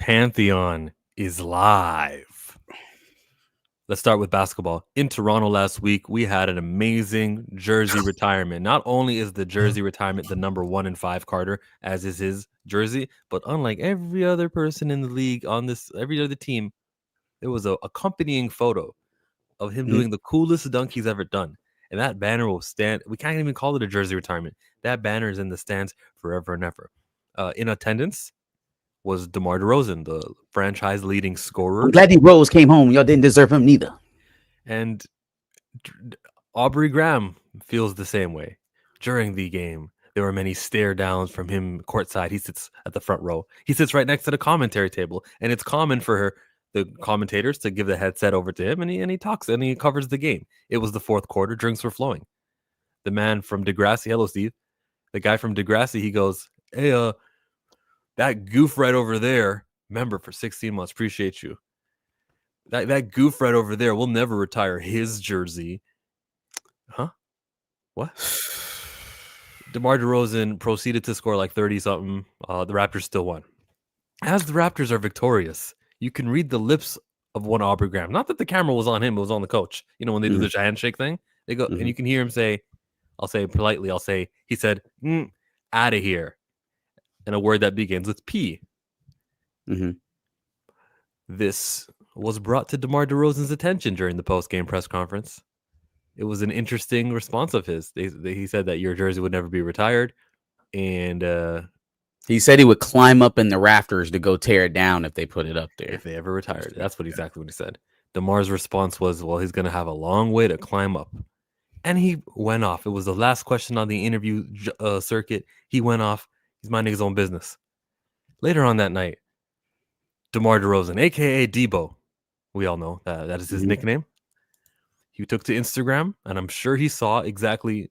Pantheon is live. Let's start with basketball. In Toronto last week, we had an amazing jersey retirement. Not only is the jersey retirement the number 1 in 5 Carter, as is his jersey, but unlike every other person in the league on this, every other team, there was a accompanying photo of him doing the coolest dunk he's ever done. And that banner will stand. We can't even call it a jersey retirement. That banner is in the stands forever and ever. In attendance was DeMar DeRozan, the franchise leading scorer. I'm glad Rose came home. Y'all didn't deserve him neither. And Aubrey Graham feels the same way. During the game, there were many stare downs from him courtside. He sits at the front row. He sits right next to the commentary table. And it's common for the commentators to give the headset over to him, and he talks and he covers the game. It was the fourth quarter. Drinks were flowing. The man from Degrassi, hello, Steve. The guy from Degrassi, he goes, hey, that goof right over there, member for 16 months, appreciate you. That goof right over there will never retire his jersey. Huh? What? DeMar DeRozan proceeded to score like 30-something. The Raptors still won. As the Raptors are victorious, you can read the lips of one Aubrey Graham. Not that the camera was on him, it was on the coach. You know, when they do the handshake thing, they go, and you can hear him say, I'll say politely, he said, out of here. And a word that begins with P. This was brought to DeMar DeRozan's attention during the post-game press conference. It was an interesting response of his. He said that your jersey would never be retired. And he said he would climb up in the rafters to go tear it down if they put it up there. If they ever retired. That's exactly what he said. DeMar's response was, well, he's going to have a long way to climb up. And he went off. It was the last question on the interview circuit. He went off. He's minding his own business. Later on that night, DeMar DeRozan, a.k.a. Debo, we all know that is his nickname. He took to Instagram, and I'm sure he saw exactly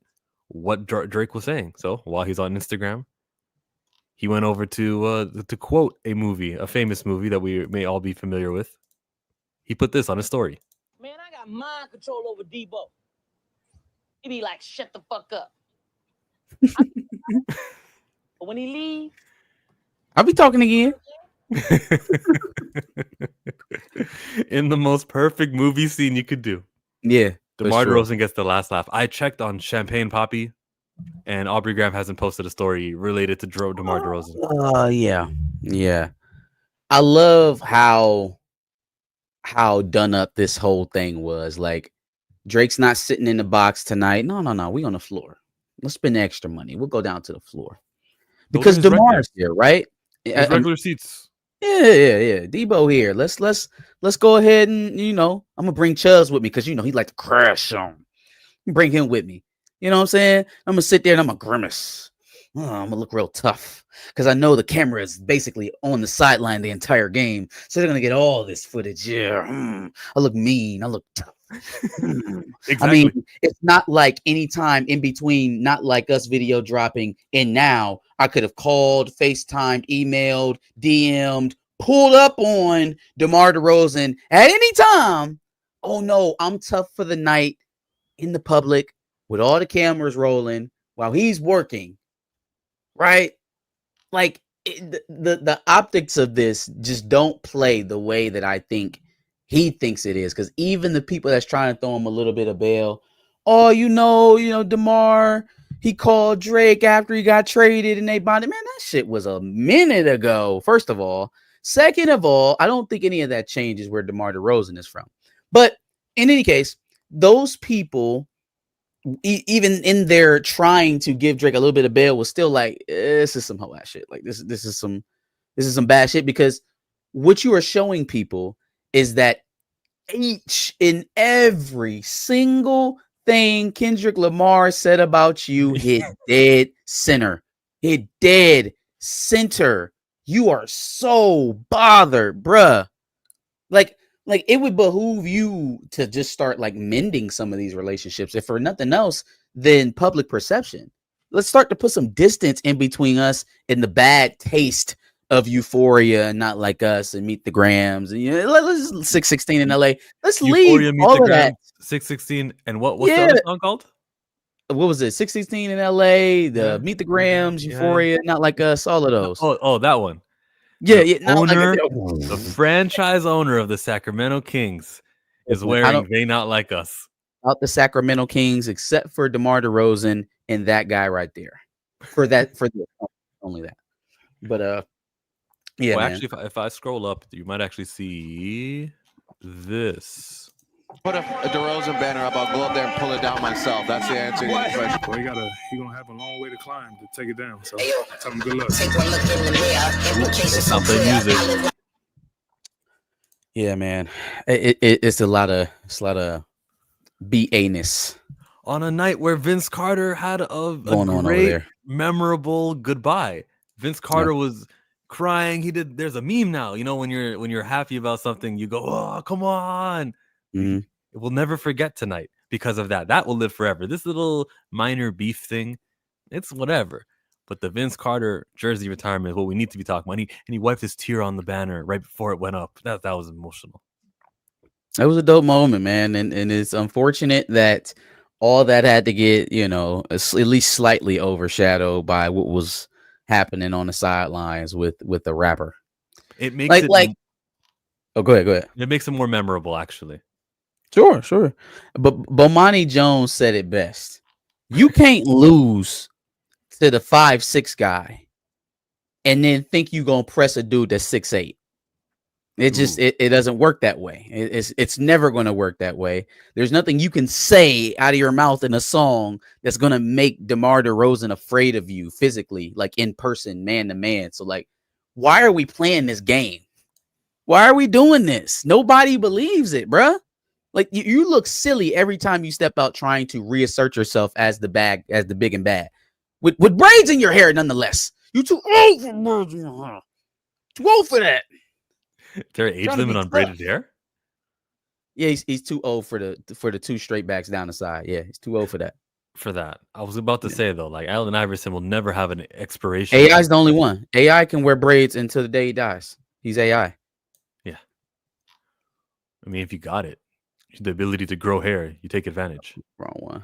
what Drake was saying. So while he's on Instagram, he went over to quote a famous movie that we may all be familiar with. He put this on his story. Man, I got mind control over Debo. He be like, shut the fuck up. But when he leave, I'll be talking again. In the most perfect movie scene you could do. Yeah. DeMar DeRozan gets the last laugh. I checked on Champagne Poppy, and Aubrey Graham hasn't posted a story related to DeMar DeRozan. Yeah. I love how done up this whole thing was. Like, Drake's not sitting in the box tonight. No. We on the floor. Let's spend extra money. We'll go down to the floor. Because DeMar's here, right? Regular seats. Yeah. Debo here. Let's go ahead and, I'm gonna bring Chubbs with me because he like to crash on. Bring him with me. You know what I'm saying? I'm gonna sit there and I'm gonna grimace. I'm gonna look real tough because I know the camera is basically on the sideline the entire game, so they're gonna get all this footage. Yeah, I look mean. I look tough. Exactly. I mean, it's not like any time in between, not like us video dropping. And now I could have called, FaceTimed, emailed, DM'd, pulled up on DeMar DeRozan at any time. Oh no, I'm tough for the night in the public with all the cameras rolling while he's working. Right? Like the optics of this just don't play the way that I think he thinks it is, because even the people that's trying to throw him a little bit of bail, DeMar, he called Drake after he got traded and they bonded. Man, that shit was a minute ago, first of all. Second of all, I don't think any of that changes where DeMar DeRozan is from. But in any case, those people, even in their trying to give Drake a little bit of bail, was still like, this is some whole ass shit. Like this is some bad shit, because what you are showing people is that each and every single thing Kendrick Lamar said about you hit dead center. Hit dead center. You are so bothered, bruh. Like it would behoove you to just start like mending some of these relationships, if for nothing else than public perception. Let's start to put some distance in between us and the bad taste of Euphoria and Not Like Us and Meet the Grams and let's 616 in LA. Let's Euphoria, leave all of that. 616 and what's the other song called? What was it? 616 in LA, Meet the Grams, Euphoria, Not Like Us, all of those. Oh, that one. Yeah, The yeah. No, owner, like, the franchise owner of the Sacramento Kings is listen, I wearing don't "They Not Like Us." out the Sacramento Kings except for DeMar DeRozan and that guy right there. For the only that. But yeah, Well, man. actually, if I scroll up, you might actually see this. Put a DeRozan banner up. I'll go up there and pull it down myself. That's the answer to your question. Well, he gonna have a long way to climb to take it down. So tell him good luck. It's not the music. Yeah, man. It's a lot of BA-ness On a night where Vince Carter had a going on over great, there. memorable goodbye. Vince Carter was crying. There's a meme now. You know, when you're happy about something, you go, "Oh, come on." Mhm. We'll never forget tonight because of that. That will live forever. This little minor beef thing, it's whatever. But the Vince Carter jersey retirement is what we need to be talking about. And he wiped his tear on the banner right before it went up. That was emotional. It was a dope moment, man, and it's unfortunate that all that had to get, at least slightly overshadowed by what was happening on the sidelines with the rapper. It makes Oh, go ahead. It makes it more memorable, actually. Sure. But Bomani Jones said it best. You can't lose to the 5'6" guy and then think you gonna press a dude that's 6'8". It just it doesn't work that way. It's never gonna work that way. There's nothing you can say out of your mouth in a song that's gonna make DeMar DeRozan afraid of you physically, like in person, man to man. So like, why are we playing this game? Why are we doing this? Nobody believes it, bruh. Like you look silly every time you step out trying to reassert yourself as the big and bad. With braids in your hair, nonetheless. You too old for braids in your hair. Too old for that. Is there an age limit on braided hair? Yeah, he's too old for the two straight backs down the side. Yeah, he's too old for that. I was about to say though, like Allen Iverson will never have an expiration. AI's the only one. AI can wear braids until the day he dies. He's AI. Yeah. I mean, if you got it, the ability to grow hair, you take advantage. Wrong one.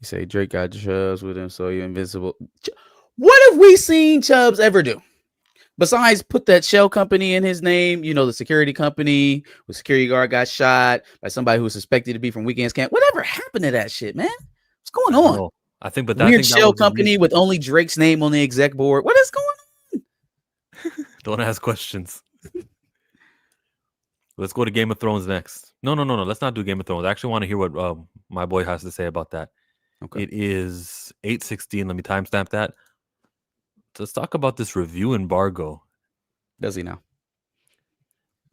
You say Drake got Chubbs with him, so you're invincible. What have we seen Chubbs ever do? Besides put that shell company in his name, the security company where security guard got shot by somebody who was suspected to be from Weekend's camp. Whatever happened to that shit, man? What's going on? I think, but weird shell company with only Drake's name on the exec board. What is going on? Don't ask questions. Let's go to Game of Thrones next. No. Let's not do Game of Thrones. I actually want to hear what my boy has to say about that. Okay. It is 8:16. Let me timestamp that. Let's talk about this review embargo. Does he now?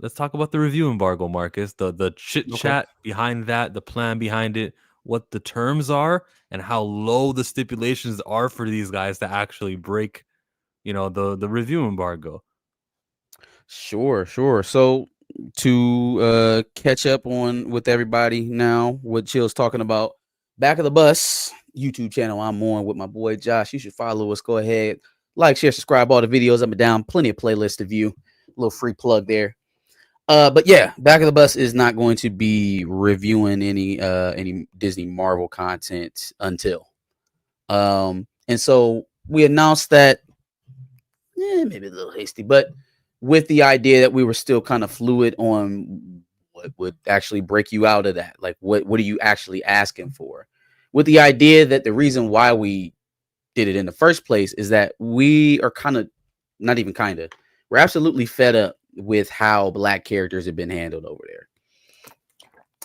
Let's talk about the review embargo, Marcus. The chit chat behind that, the plan behind it, what the terms are, and how low the stipulations are for these guys to actually break, the review embargo. Sure. So to catch up on with everybody now, what Chill's talking about, Back of the Bus YouTube channel I'm on with my boy Josh. You should follow us. Go ahead. Like, share, subscribe, all the videos up and down. Plenty of playlists to view. A little free plug there. But yeah, Back of the Bus is not going to be reviewing any Disney Marvel content until. And so we announced that, maybe a little hasty, but with the idea that we were still kind of fluid on what would actually break you out of that. Like, what are you actually asking for? With the idea that the reason why we did it in the first place is that we are we're absolutely fed up with how Black characters have been handled over there.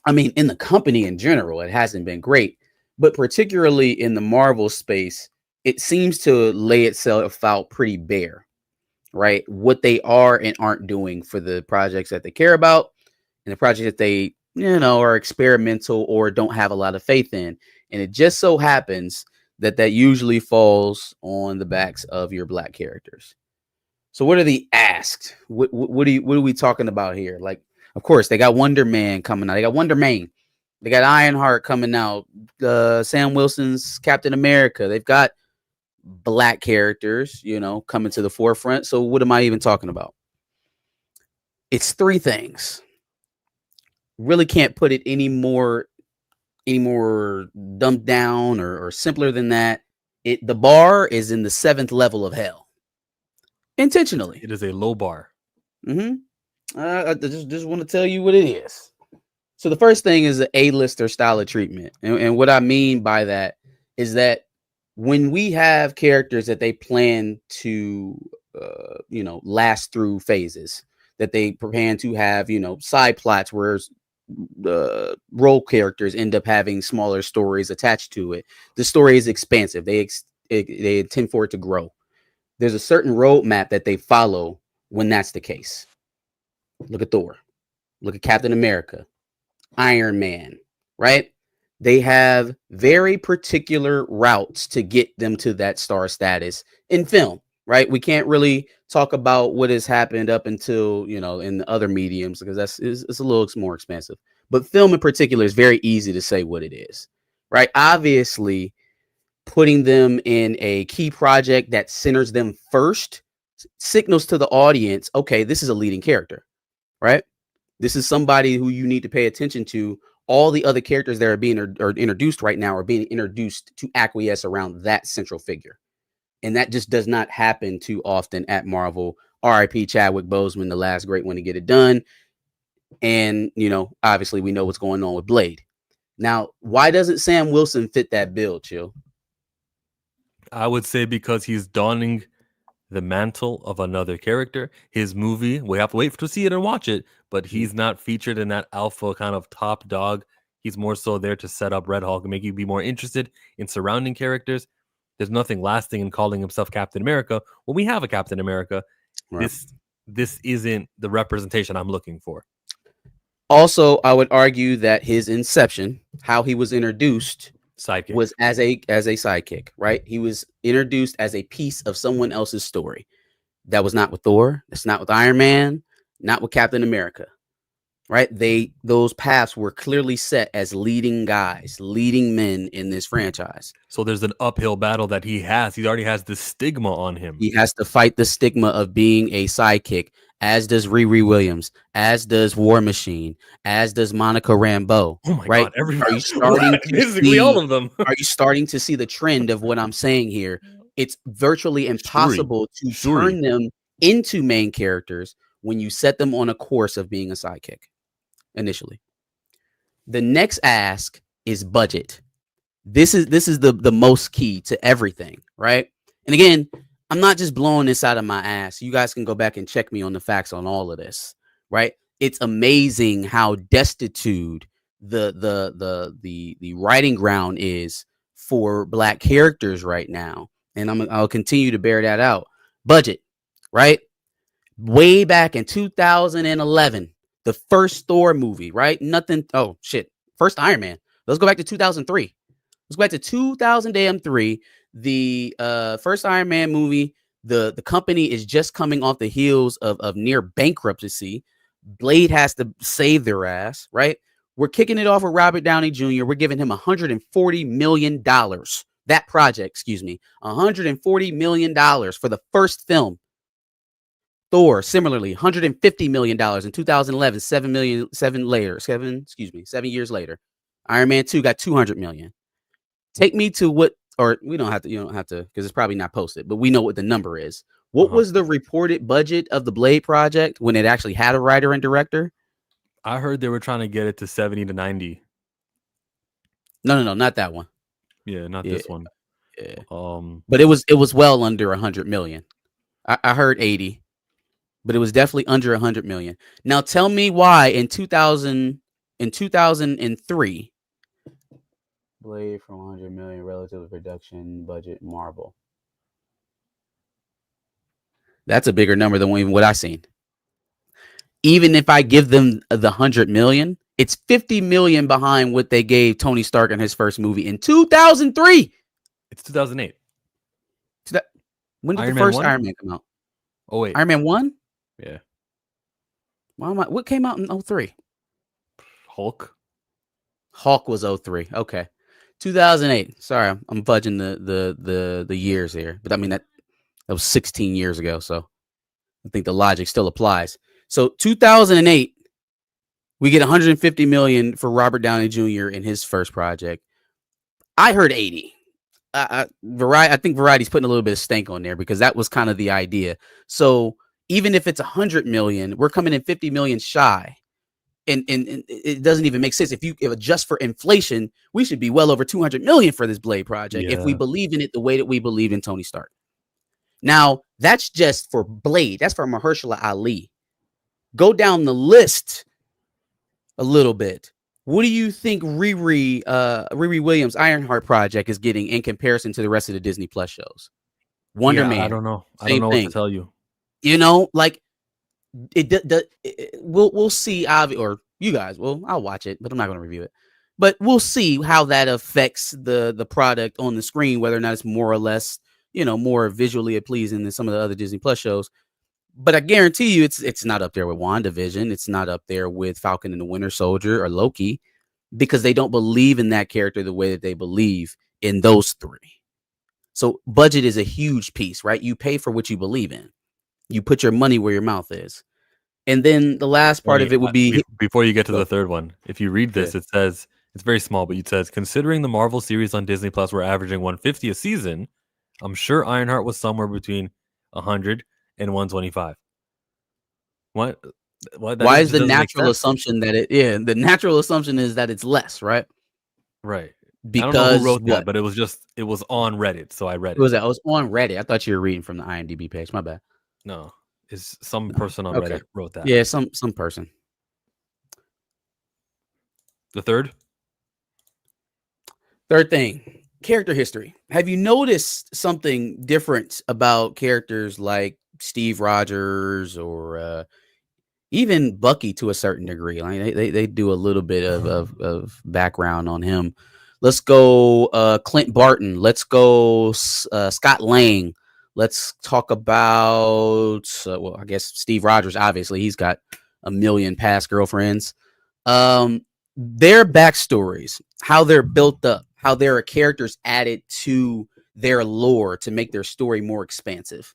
I mean, in the company in general, it hasn't been great, but particularly in the Marvel space, it seems to lay itself out pretty bare, right? What they are and aren't doing for the projects that they care about and the projects that they, are experimental or don't have a lot of faith in. And it just so happens that usually falls on the backs of your Black characters. So what are the asked? What are we talking about here? Like, of course, they got Wonder Man coming out. They got Wonder Man. They got Ironheart coming out. Sam Wilson's Captain America. They've got Black characters, coming to the forefront. So what am I even talking about? It's three things. Really can't put it any more dumbed down or simpler than that. The bar is in the 7th level of hell. intentionally. It is a low bar. I just want to tell you what it is. So the first thing is the A-lister style of treatment. And what I mean by that is that when we have characters that they plan to, last through phases, that they plan to have, side plots where the role characters end up having smaller stories attached to it. The story is expansive. They intend for it to grow. There's a certain roadmap that they follow when that's the case. Look at Thor. Look at Captain America. Iron Man, right? They have very particular routes to get them to that star status in film, right? We can't really talk about what has happened up until, in the other mediums, because it's a little more expensive. But film in particular is very easy to say what it is, right? Obviously, putting them in a key project that centers them first signals to the audience, okay, this is a leading character, right? This is somebody who you need to pay attention to. All the other characters that are being introduced right now are being introduced to acquiesce around that central figure. And that just does not happen too often at Marvel. RIP Chadwick Boseman, the last great one to get it done. And, obviously we know what's going on with Blade. Now, why doesn't Sam Wilson fit that bill, Chill? I would say because he's donning the mantle of another character. His movie, we have to wait to see it and watch it, but he's not featured in that alpha kind of top dog. He's more so there to set up Red Hulk and make you be more interested in surrounding characters. There's nothing lasting in calling himself Captain America when we have a Captain America. Right. This isn't the representation I'm looking for. Also, I would argue that his inception, how he was introduced, sidekick, was as a sidekick, right? He was introduced as a piece of someone else's story. That was not with Thor. That's not with Iron Man. Not with Captain America, right? Those paths were clearly set as leading guys, leading men in this franchise. So there's an uphill battle that he has. He already has the stigma on him. He has to fight the stigma of being a sidekick, as does Riri Williams, as does War Machine, as does Monica Rambeau. Oh my God! Everybody, are you starting to basically see, all of them? Are you starting to see the trend of what I'm saying here? It's virtually impossible to turn them into main characters when you set them on a course of being a sidekick initially. The next ask is budget. This is the most key to everything, right? And again, I'm not just blowing this out of my ass. You guys can go back and check me on the facts on all of this, right? It's amazing how destitute the writing ground is for Black characters right now. And I'll continue to bear that out. Budget, right? Way back in 2011, the first Thor movie, right? Nothing. Oh shit. First Iron Man. Let's go back to 2003. Let's go back to 2003. The first Iron Man movie. The company is just coming off the heels of near bankruptcy. Blade has to save their ass, right? We're kicking it off with Robert Downey Jr. We're giving him $140 million. That project, $140 million for the first film. Thor, similarly, $150 million in 2011, 7 years later. Iron Man 2 got $200 million. Take me to what, or you don't have to, because it's probably not posted, but we know what the number is. What was the reported budget of the Blade project when it actually had a writer and director? I heard they were trying to get it to 70 to 90. No, not that one. Yeah, not this one. Yeah. But it was well under 100 million. I heard 80. But it was definitely under 100 million. Now tell me why in 2003, Blade from 100 million relative production budget Marvel. That's a bigger number than even what I seen. Even if I give them the 100 million, it's 50 million behind what they gave Tony Stark in his first movie in 2003. It's 2008. When did the first Iron Man come out? Oh wait, Iron Man 1? Yeah. What came out in 03? Hulk was 03. Okay. 2008. Sorry, I'm fudging the years here. But I mean that was 16 years ago, so I think the logic still applies. So 2008, we get 150 million for Robert Downey Jr. in his first project. I heard 80. I think Variety's putting a little bit of stank on there because that was kind of the idea. So even if it's 100 million, we're coming in 50 million shy. And it doesn't even make sense. If you adjust for inflation, we should be well over 200 million for this Blade project if we believe in it the way that we believe in Tony Stark. Now, that's just for Blade. That's for Mahershala Ali. Go down the list a little bit. What do you think Riri Williams' Ironheart project is getting in comparison to the rest of the Disney Plus shows? Wonder Man. I don't know. I don't know what to tell you. You know, like we'll see. Or you guys will. I'll watch it, but I'm not going to review it. But we'll see how that affects the product on the screen, whether or not it's more or less, more visually pleasing than some of the other Disney Plus shows. But I guarantee you it's not up there with WandaVision. It's not up there with Falcon and the Winter Soldier or Loki, because they don't believe in that character the way that they believe in those three. So budget is a huge piece, right? You pay for what you believe in. You put your money where your mouth is. And then the last part of it would be... Before you get to the third one, if you read this, it says, it's very small, but it says, considering the Marvel series on Disney Plus were averaging 150 a season, I'm sure Ironheart was somewhere between 100 and 125. What? Why is the natural assumption that the natural assumption is that it's less, right? Right. Because I don't know who wrote that, but it was on Reddit, so I read it. Who was that? I was on Reddit. I thought you were reading from the IMDb page. My bad. No, it's some person on Reddit wrote that. Yeah, some person. The third thing, character history. Have you noticed something different about characters like Steve Rogers or even Bucky to a certain degree? Like they do a little bit of background on him. Let's go Clint Barton. Let's go Scott Lang. Let's talk about, I guess Steve Rogers. Obviously, he's got a million past girlfriends. Their backstories, how they're built up, how there are characters added to their lore to make their story more expansive,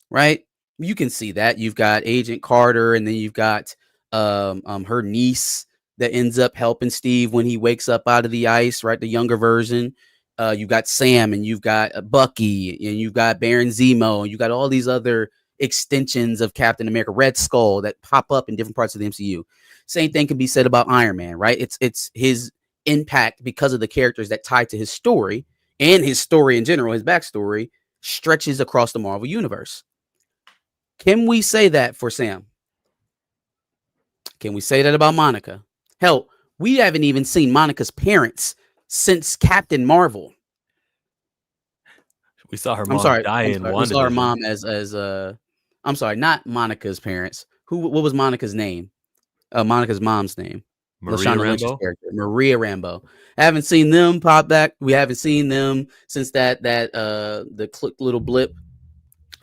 right? You can see that. You've got Agent Carter, and then you've got her niece that ends up helping Steve when he wakes up out of the ice, right? The younger version. You've got Sam, and you've got Bucky, and you've got Baron Zemo, and you've got all these other extensions of Captain America, Red Skull, that pop up in different parts of the MCU. Same thing can be said about Iron Man, right? It's his impact because of the characters that tie to his story, and his story in general, his backstory stretches across the Marvel universe. Can we say that for Sam? Can we say that about Monica? Hell, we haven't even seen Monica's parents since Captain Marvel. We saw her mom die in WandaVision. We saw her mom as I'm sorry, not Monica's parents. What was Monica's name? Monica's mom's name. Maria Rambeau. Maria Rambeau. I haven't seen them pop back. We haven't seen them since that the little blip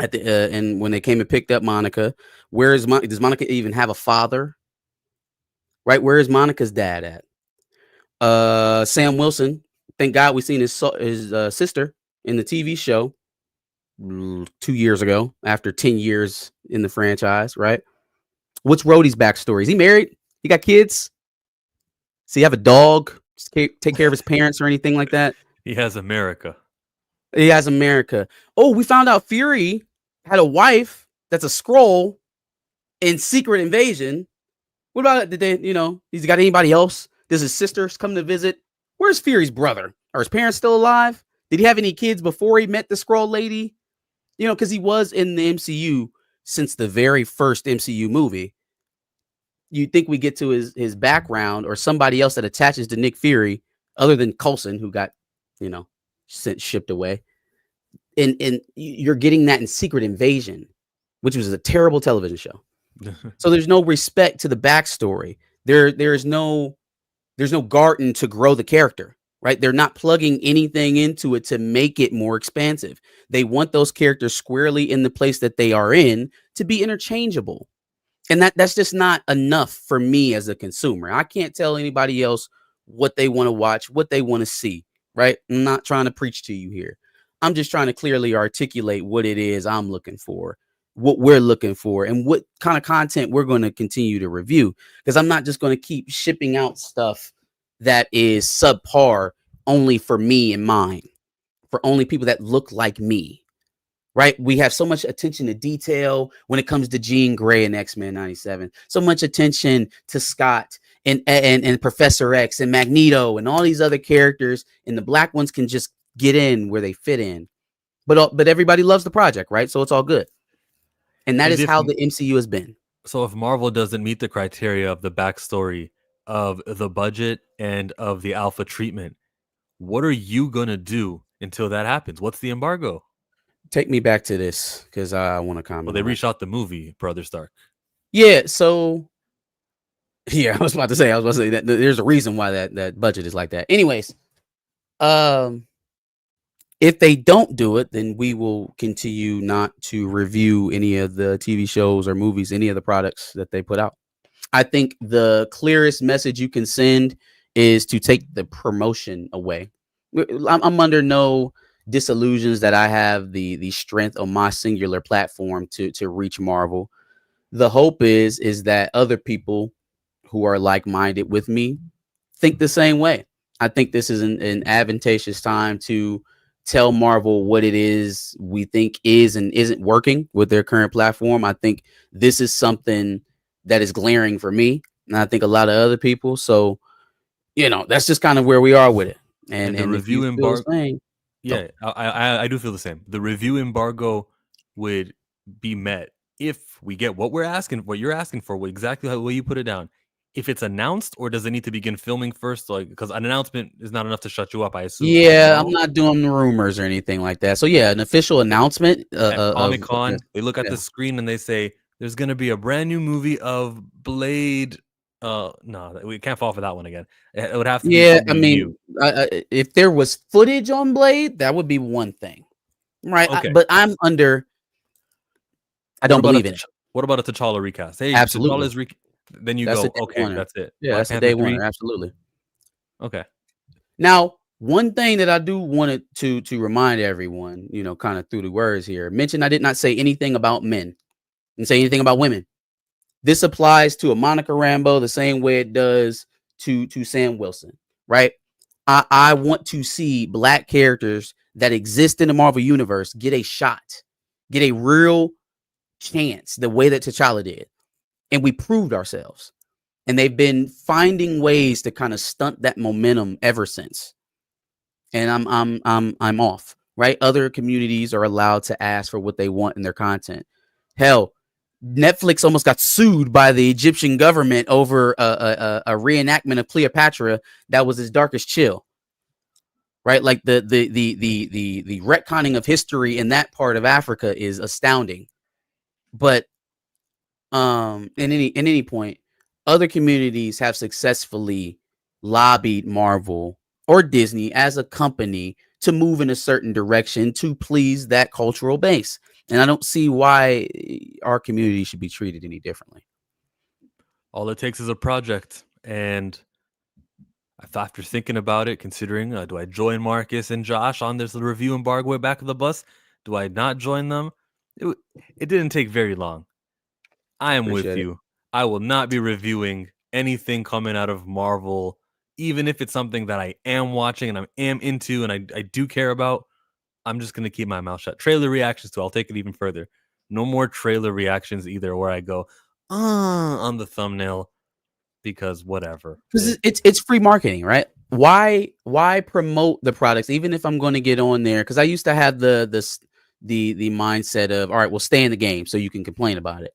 at the and when they came and picked up Monica. Does Monica even have a father? Right? Where is Monica's dad at? Sam Wilson. Thank God we seen his sister in the TV show 2 years ago after 10 years in the franchise, right? What's Rhodey's backstory? Is he married? He got kids? Does he have a dog? Take care of his parents or anything like that? He has America. He has America. Oh, we found out Fury had a wife that's a Skrull in Secret Invasion. What about it? Did they, he's got anybody else? Does his sisters come to visit? Where's Fury's brother? Are his parents still alive? Did he have any kids before he met the Skrull lady? Because he was in the MCU since the very first MCU movie. You'd think we get to his background or somebody else that attaches to Nick Fury other than Coulson, who got, shipped away. And you're getting that in Secret Invasion, which was a terrible television show. So there's no respect to the backstory. There's no garden to grow the character, right? They're not plugging anything into it to make it more expansive. They want those characters squarely in the place that they are in to be interchangeable. And that's just not enough for me as a consumer. I can't tell anybody else what they want to watch, what they want to see, right? I'm not trying to preach to you here. I'm just trying to clearly articulate what it is I'm looking for, what we're looking for, and what kind of content we're going to continue to review. Because I'm not just going to keep shipping out stuff that is subpar only for me and mine. for only people that look like me. Right? We have so much attention to detail when it comes to Jean Grey and X-Men 97. So much attention to Scott and Professor X and Magneto and all these other characters, and the black ones can just get in where they fit in. But everybody loves the project, right? So it's all good. And that And is how the MCU has been. So if Marvel doesn't meet the criteria of the backstory, of the budget, and of the alpha treatment, what are you gonna do until that happens? What's the embargo? Take me back to this because I want to comment. Well, they on that. reshot the movie, Brother Stark. Yeah, so yeah, I was about to say that there's a reason why that budget is like that. Anyways, if they don't do it, then we will continue not to review any of the TV shows or movies, any of the products that they put out. I think the clearest message you can send is to take the promotion away. I'm under no disillusions that I have the strength on my singular platform to reach Marvel. The hope is that other people who are like-minded with me think the same way. I think this is an advantageous time to tell Marvel what it is we think is and isn't working with their current platform. I think this is something that is glaring for me, and I think a lot of other people. So, that's just kind of where we are with it. And the if you review feel the embargo, same, yeah, I do feel the same. The review embargo would be met if we get what you're asking for, exactly how you put it down. If it's announced, or does it need to begin filming first? Like, because an announcement is not enough to shut you up, I assume. yeah, I'm not doing rumors or anything like that. So yeah, an official announcement At Comic-Con, they look at yeah. the screen and they say there's going to be a brand new movie of Blade. No, we can't fall for that one again. It would have to be Yeah, I something mean, new. if there was footage on Blade, that would be one thing, right? Okay. But I don't believe in it. What about a T'Challa recast? Hey, Absolutely. T'Challa's then you That's go, a day okay, winner. that's it. Yeah, Black that's a Panther day 3? winner. Absolutely. Okay. Now, one thing that I do want to remind everyone, kind of through the words here, mention I did not say anything about men and say anything about women. This applies to a Monica Rambeau the same way it does to Sam Wilson, right? I want to see black characters that exist in the Marvel universe get a shot, get a real chance, the way that T'Challa did. And we proved ourselves. And they've been finding ways to kind of stunt that momentum ever since. And I'm off, right? Other communities are allowed to ask for what they want in their content. Hell, Netflix almost got sued by the Egyptian government over a reenactment of Cleopatra that was as dark as chill. Right? Like the retconning of history in that part of Africa is astounding. But in any point, other communities have successfully lobbied Marvel or Disney as a company to move in a certain direction to please that cultural base. And I don't see why our community should be treated any differently. All it takes is a project. And after thinking about it, considering, do I join Marcus and Josh on this review embargo way back of the bus? Do I not join them? It didn't take very long. I am with you. I will not be reviewing anything coming out of Marvel, even if it's something that I am watching and I am into and I do care about. I'm just going to keep my mouth shut. Trailer reactions too. I'll take it even further. No more trailer reactions either where I go, on the thumbnail, because whatever. Because it's free marketing, right? Why promote the products, even if I'm going to get on there? Because I used to have the mindset of, all right, well, stay in the game so you can complain about it.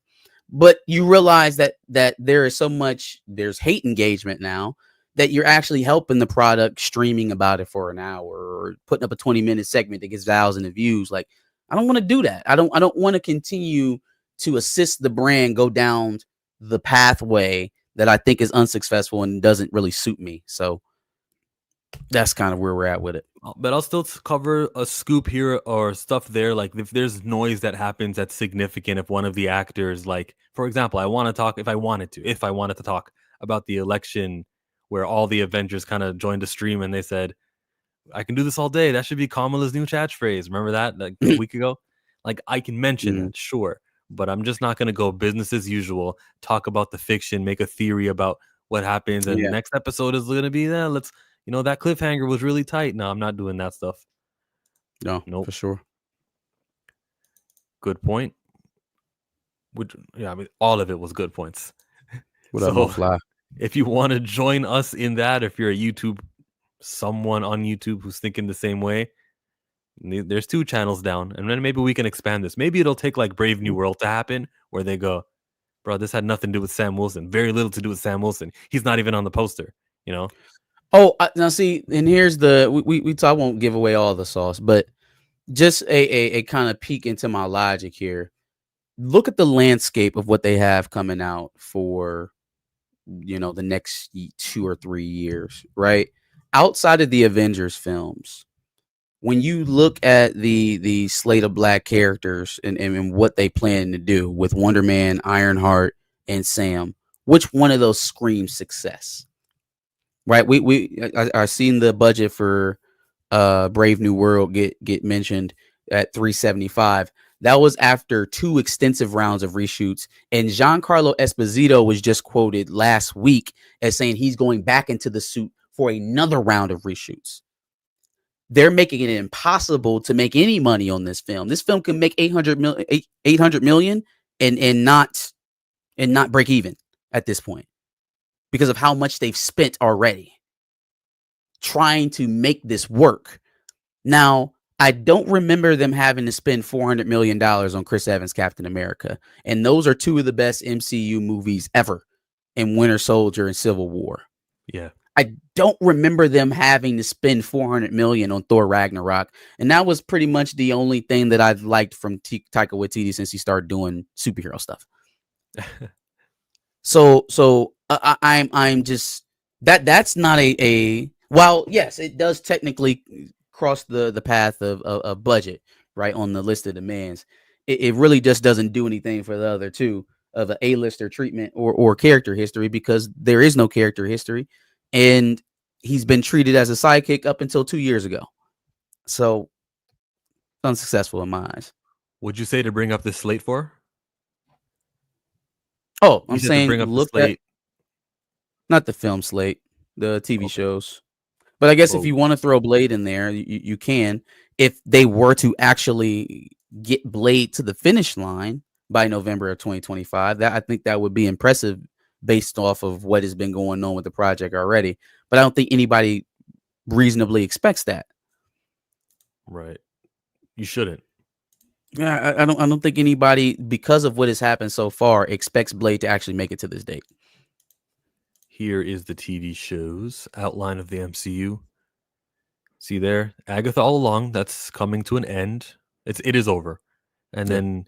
But you realize that there is so much, there's hate engagement now that you're actually helping the product streaming about it for an hour or putting up a 20-minute segment that gets thousands of views. Like, I don't want to do that. I don't want to continue to assist the brand go down the pathway that I think is unsuccessful and doesn't really suit me. So that's kind of where we're at with it. But I'll still cover a scoop here or stuff there. Like if there's noise that happens that's significant, if one of the actors, like, for example, if I wanted to talk about the election where all the Avengers kind of joined a stream and they said, I can do this all day. That should be Kamala's new catchphrase. Remember that like a week ago? Like I can mention that, sure. But I'm just not going to go business as usual, talk about the fiction, make a theory about what happens. And the next episode is going to be, that cliffhanger was really tight. No, I'm not doing that stuff. No, Nope. for sure. Good point. Yeah, I mean, all of it was good points. What up, So Mo Fly? if you want to join us in that, if you're a someone on YouTube who's thinking the same way, there's 2 channels down, and then maybe we can expand this. Maybe it'll take like Brave New World to happen, where they go, bro, this had nothing to do with Sam Wilson. Very little to do with Sam Wilson. He's not even on the poster, you know? Oh, now see, and here's the we I won't give away all the sauce, but just a kind of peek into my logic here. Look at the landscape of what they have coming out for, the next 2 or 3 years, right? Outside of the Avengers films, when you look at the slate of black characters and what they plan to do with Wonder Man, Ironheart, and Sam, which one of those screams success? Right? I seen the budget for Brave New World get mentioned at 375. That was after 2 extensive rounds of reshoots, and Giancarlo Esposito was just quoted last week as saying he's going back into the suit for another round of reshoots. They're making it impossible to make any money on this film. This film can make 800 million and not break even at this point because of how much they've spent already trying to make this work. Now, I don't remember them having to spend $400 million on Chris Evans' Captain America. And those are 2 of the best MCU movies ever, in Winter Soldier and Civil War. Yeah. I don't remember them having to spend $400 million on Thor Ragnarok. And that was pretty much the only thing that I've liked from Taika Waititi since he started doing superhero stuff. So I'm just that's not a well, yes, it does technically cross the path of budget, right, on the list of demands. It really just doesn't do anything for the other 2 of an A-lister treatment or character history, because there is no character history, and he's been treated as a sidekick up until 2 years ago. So unsuccessful in my eyes. Would you say to bring up this slate for? Oh, You I'm said to saying bring up the look at slate. not the film slate, the TV Okay. shows. But I guess if Oh, you want to throw Blade in there, you can. If they were to actually get Blade to the finish line by November of 2025, I think that would be impressive based off of what has been going on with the project already. But I don't think anybody reasonably expects that. right. You shouldn't. Yeah, I don't think anybody, because of what has happened so far, expects Blade to actually make it to this date. Here is the TV shows outline of the MCU. See there, Agatha All Along. That's coming to an end. It is over. And Yeah. then,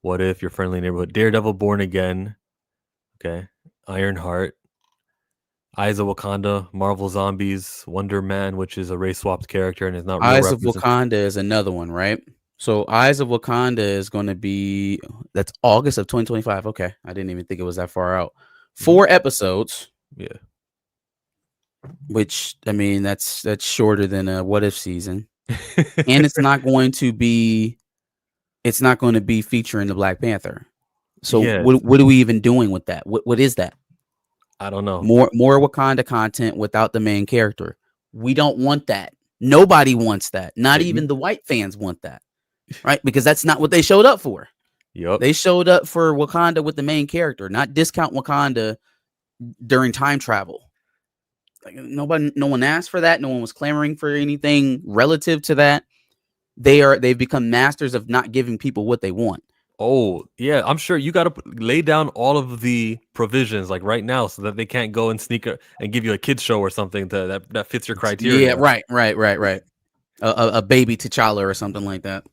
What If, Your Friendly Neighborhood, Daredevil, Born Again. Okay, Ironheart, Eyes of Wakanda, Marvel Zombies, Wonder Man, which is a race swapped character and is not real Eyes of representation. Wakanda is another one, right? So Eyes of Wakanda is going to be, that's August of 2025. Okay, I didn't even think it was that far out. 4 episodes. Yeah. Which, I mean, that's shorter than a What If season, and it's not going to be featuring the Black Panther. So Yeah, what are we even doing with that? What is that? I don't know. More Wakanda content without the main character. We don't want that. Nobody wants that. Not Hey, even the white fans want that, right? Because that's not what they showed up for. Yup. They showed up for Wakanda with the main character, not discount Wakanda during time travel. Like, no one asked for that. No one was clamoring for anything relative to that. They've become masters of not giving people what they want. Oh, yeah, I'm sure you got to lay down all of the provisions like right now so that they can't go and and give you a kids show or something that fits your criteria. Yeah, right. A baby T'Challa or something like that.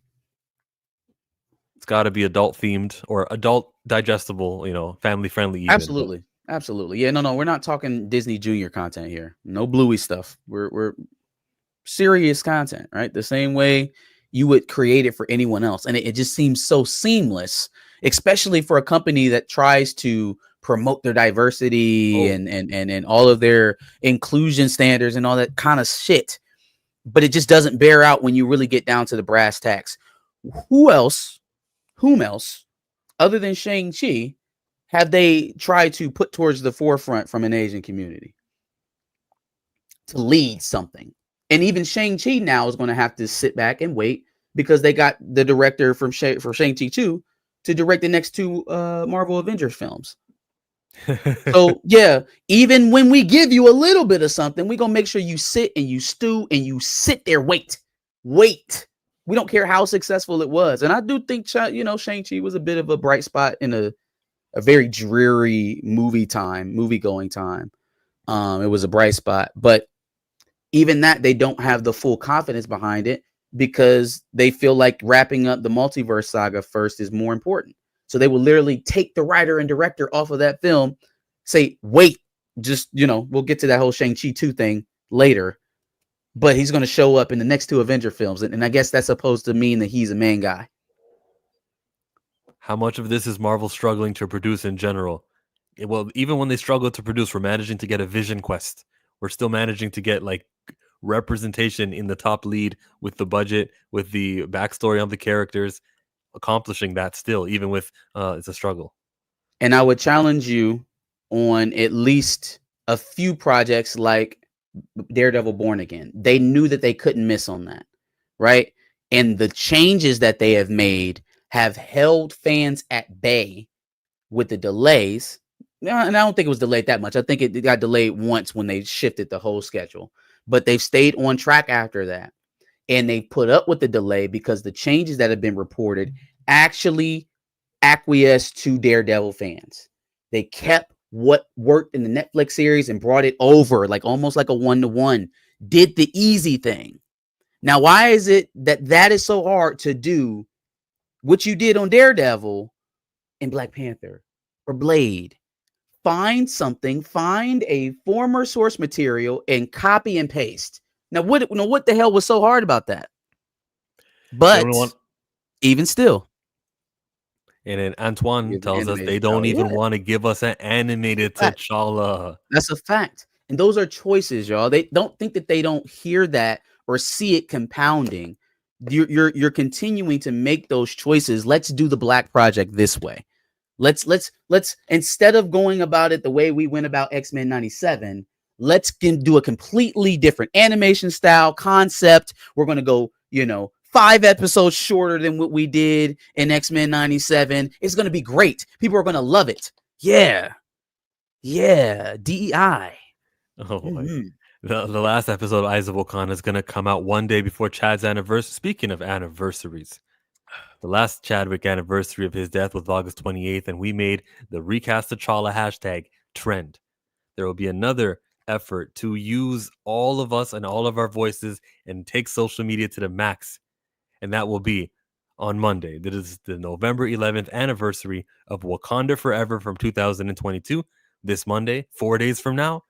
It's got to be adult themed or adult digestible, family friendly. Absolutely. Yeah, no, we're not talking Disney Junior content here. No Bluey stuff. We're serious content, right? The same way you would create it for anyone else. And it just seems so seamless, especially for a company that tries to promote their diversity and all of their inclusion standards and all that kind of shit. But it just doesn't bear out when you really get down to the brass tacks. Whom else, other than Shang-Chi, have they tried to put towards the forefront from an Asian community to lead something? And even Shang-Chi now is going to have to sit back and wait because they got the director for Shang-Chi 2 to direct the next 2 Marvel Avengers films. So yeah, even when we give you a little bit of something, we're gonna make sure you sit and you stew and you sit there. Wait. We don't care how successful it was. And I do think Shang-Chi was a bit of a bright spot in a very dreary movie going time. It was a bright spot, but even that, they don't have the full confidence behind it because they feel like wrapping up the multiverse saga first is more important. So they will literally take the writer and director off of that film, say, wait, just, we'll get to that whole Shang-Chi 2 thing later, but he's going to show up in the next 2 Avenger films. And I guess that's supposed to mean that he's a main guy. How much of this is Marvel struggling to produce in general? Well, even when they struggle to produce, we're managing to get a Vision Quest. We're still managing to get like representation in the top lead with the budget, with the backstory of the characters, accomplishing that still, even with it's a struggle. And I would challenge you on at least a few projects like Daredevil Born Again. They knew that they couldn't miss on that, right? And the changes that they have made have held fans at bay with the delays. And I don't think it was delayed that much. I think it got delayed once when they shifted the whole schedule, but they've stayed on track after that. And they put up with the delay because the changes that have been reported actually acquiesced to Daredevil fans. They kept what worked in the Netflix series and brought it over, like almost like a 1-to-1, did the easy thing. Now, why is it that is so hard to do what you did on Daredevil and Black Panther or Blade? Find a former source material and copy and paste. Now, what the hell was so hard about that? But even still. And then Antoine tells us they don't even want to give us an animated T'Challa. That's a fact. And those are choices, y'all. They don't think that they don't hear that or see it compounding. You're continuing to make those choices. Let's do the Black Project this way. Let's instead of going about it the way we went about X-Men 97, let's do a completely different animation style concept. We're going to go, 5 episodes shorter than what we did in X-Men 97. It's going to be great. People are going to love it. Yeah. DEI. Oh boy. The last episode of Eyes of Wakanda is going to come out one day before Chad's anniversary. Speaking of anniversaries, the last Chadwick anniversary of his death was August 28th, and we made the recast T'Challa hashtag trend. There will be another effort to use all of us and all of our voices and take social media to the max. And that will be on Monday. That is the November 11th anniversary of Wakanda Forever from 2022. This Monday, 4 days from now,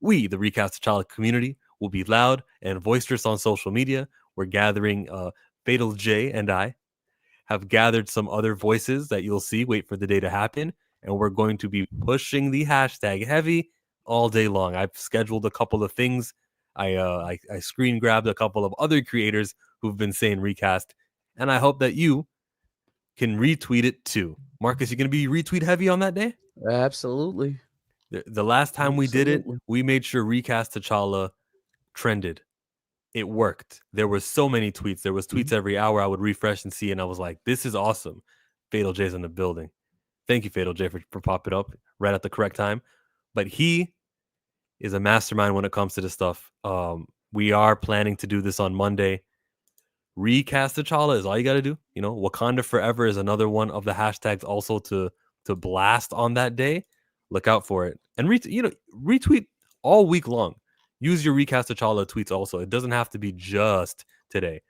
we, the Recast T'Challa community, will be loud and boisterous on social media. We're gathering Fatal J and I have gathered some other voices that you'll see. Wait for the day to happen. And we're going to be pushing the hashtag heavy all day long. I've scheduled a couple of things. I screen grabbed a couple of other creators who've been saying recast. And I hope that you can retweet it too. Marcus, you going to be retweet heavy on that day? Absolutely. The last time we did it, we made sure Recast T'Challa trended. It worked. There were so many tweets. There was tweets every hour. I would refresh and see, and I was like, this is awesome. Fatal J's in the building. Thank you, Fatal J, for popping up right at the correct time. But he is a mastermind when it comes to this stuff. We are planning to do this on Monday. Recast T'Challa is all you got to do. Wakanda Forever is another one of the hashtags also to blast on that day. Look out for it. And retweet all week long. Use your Recast T'Challa tweets also. It doesn't have to be just today.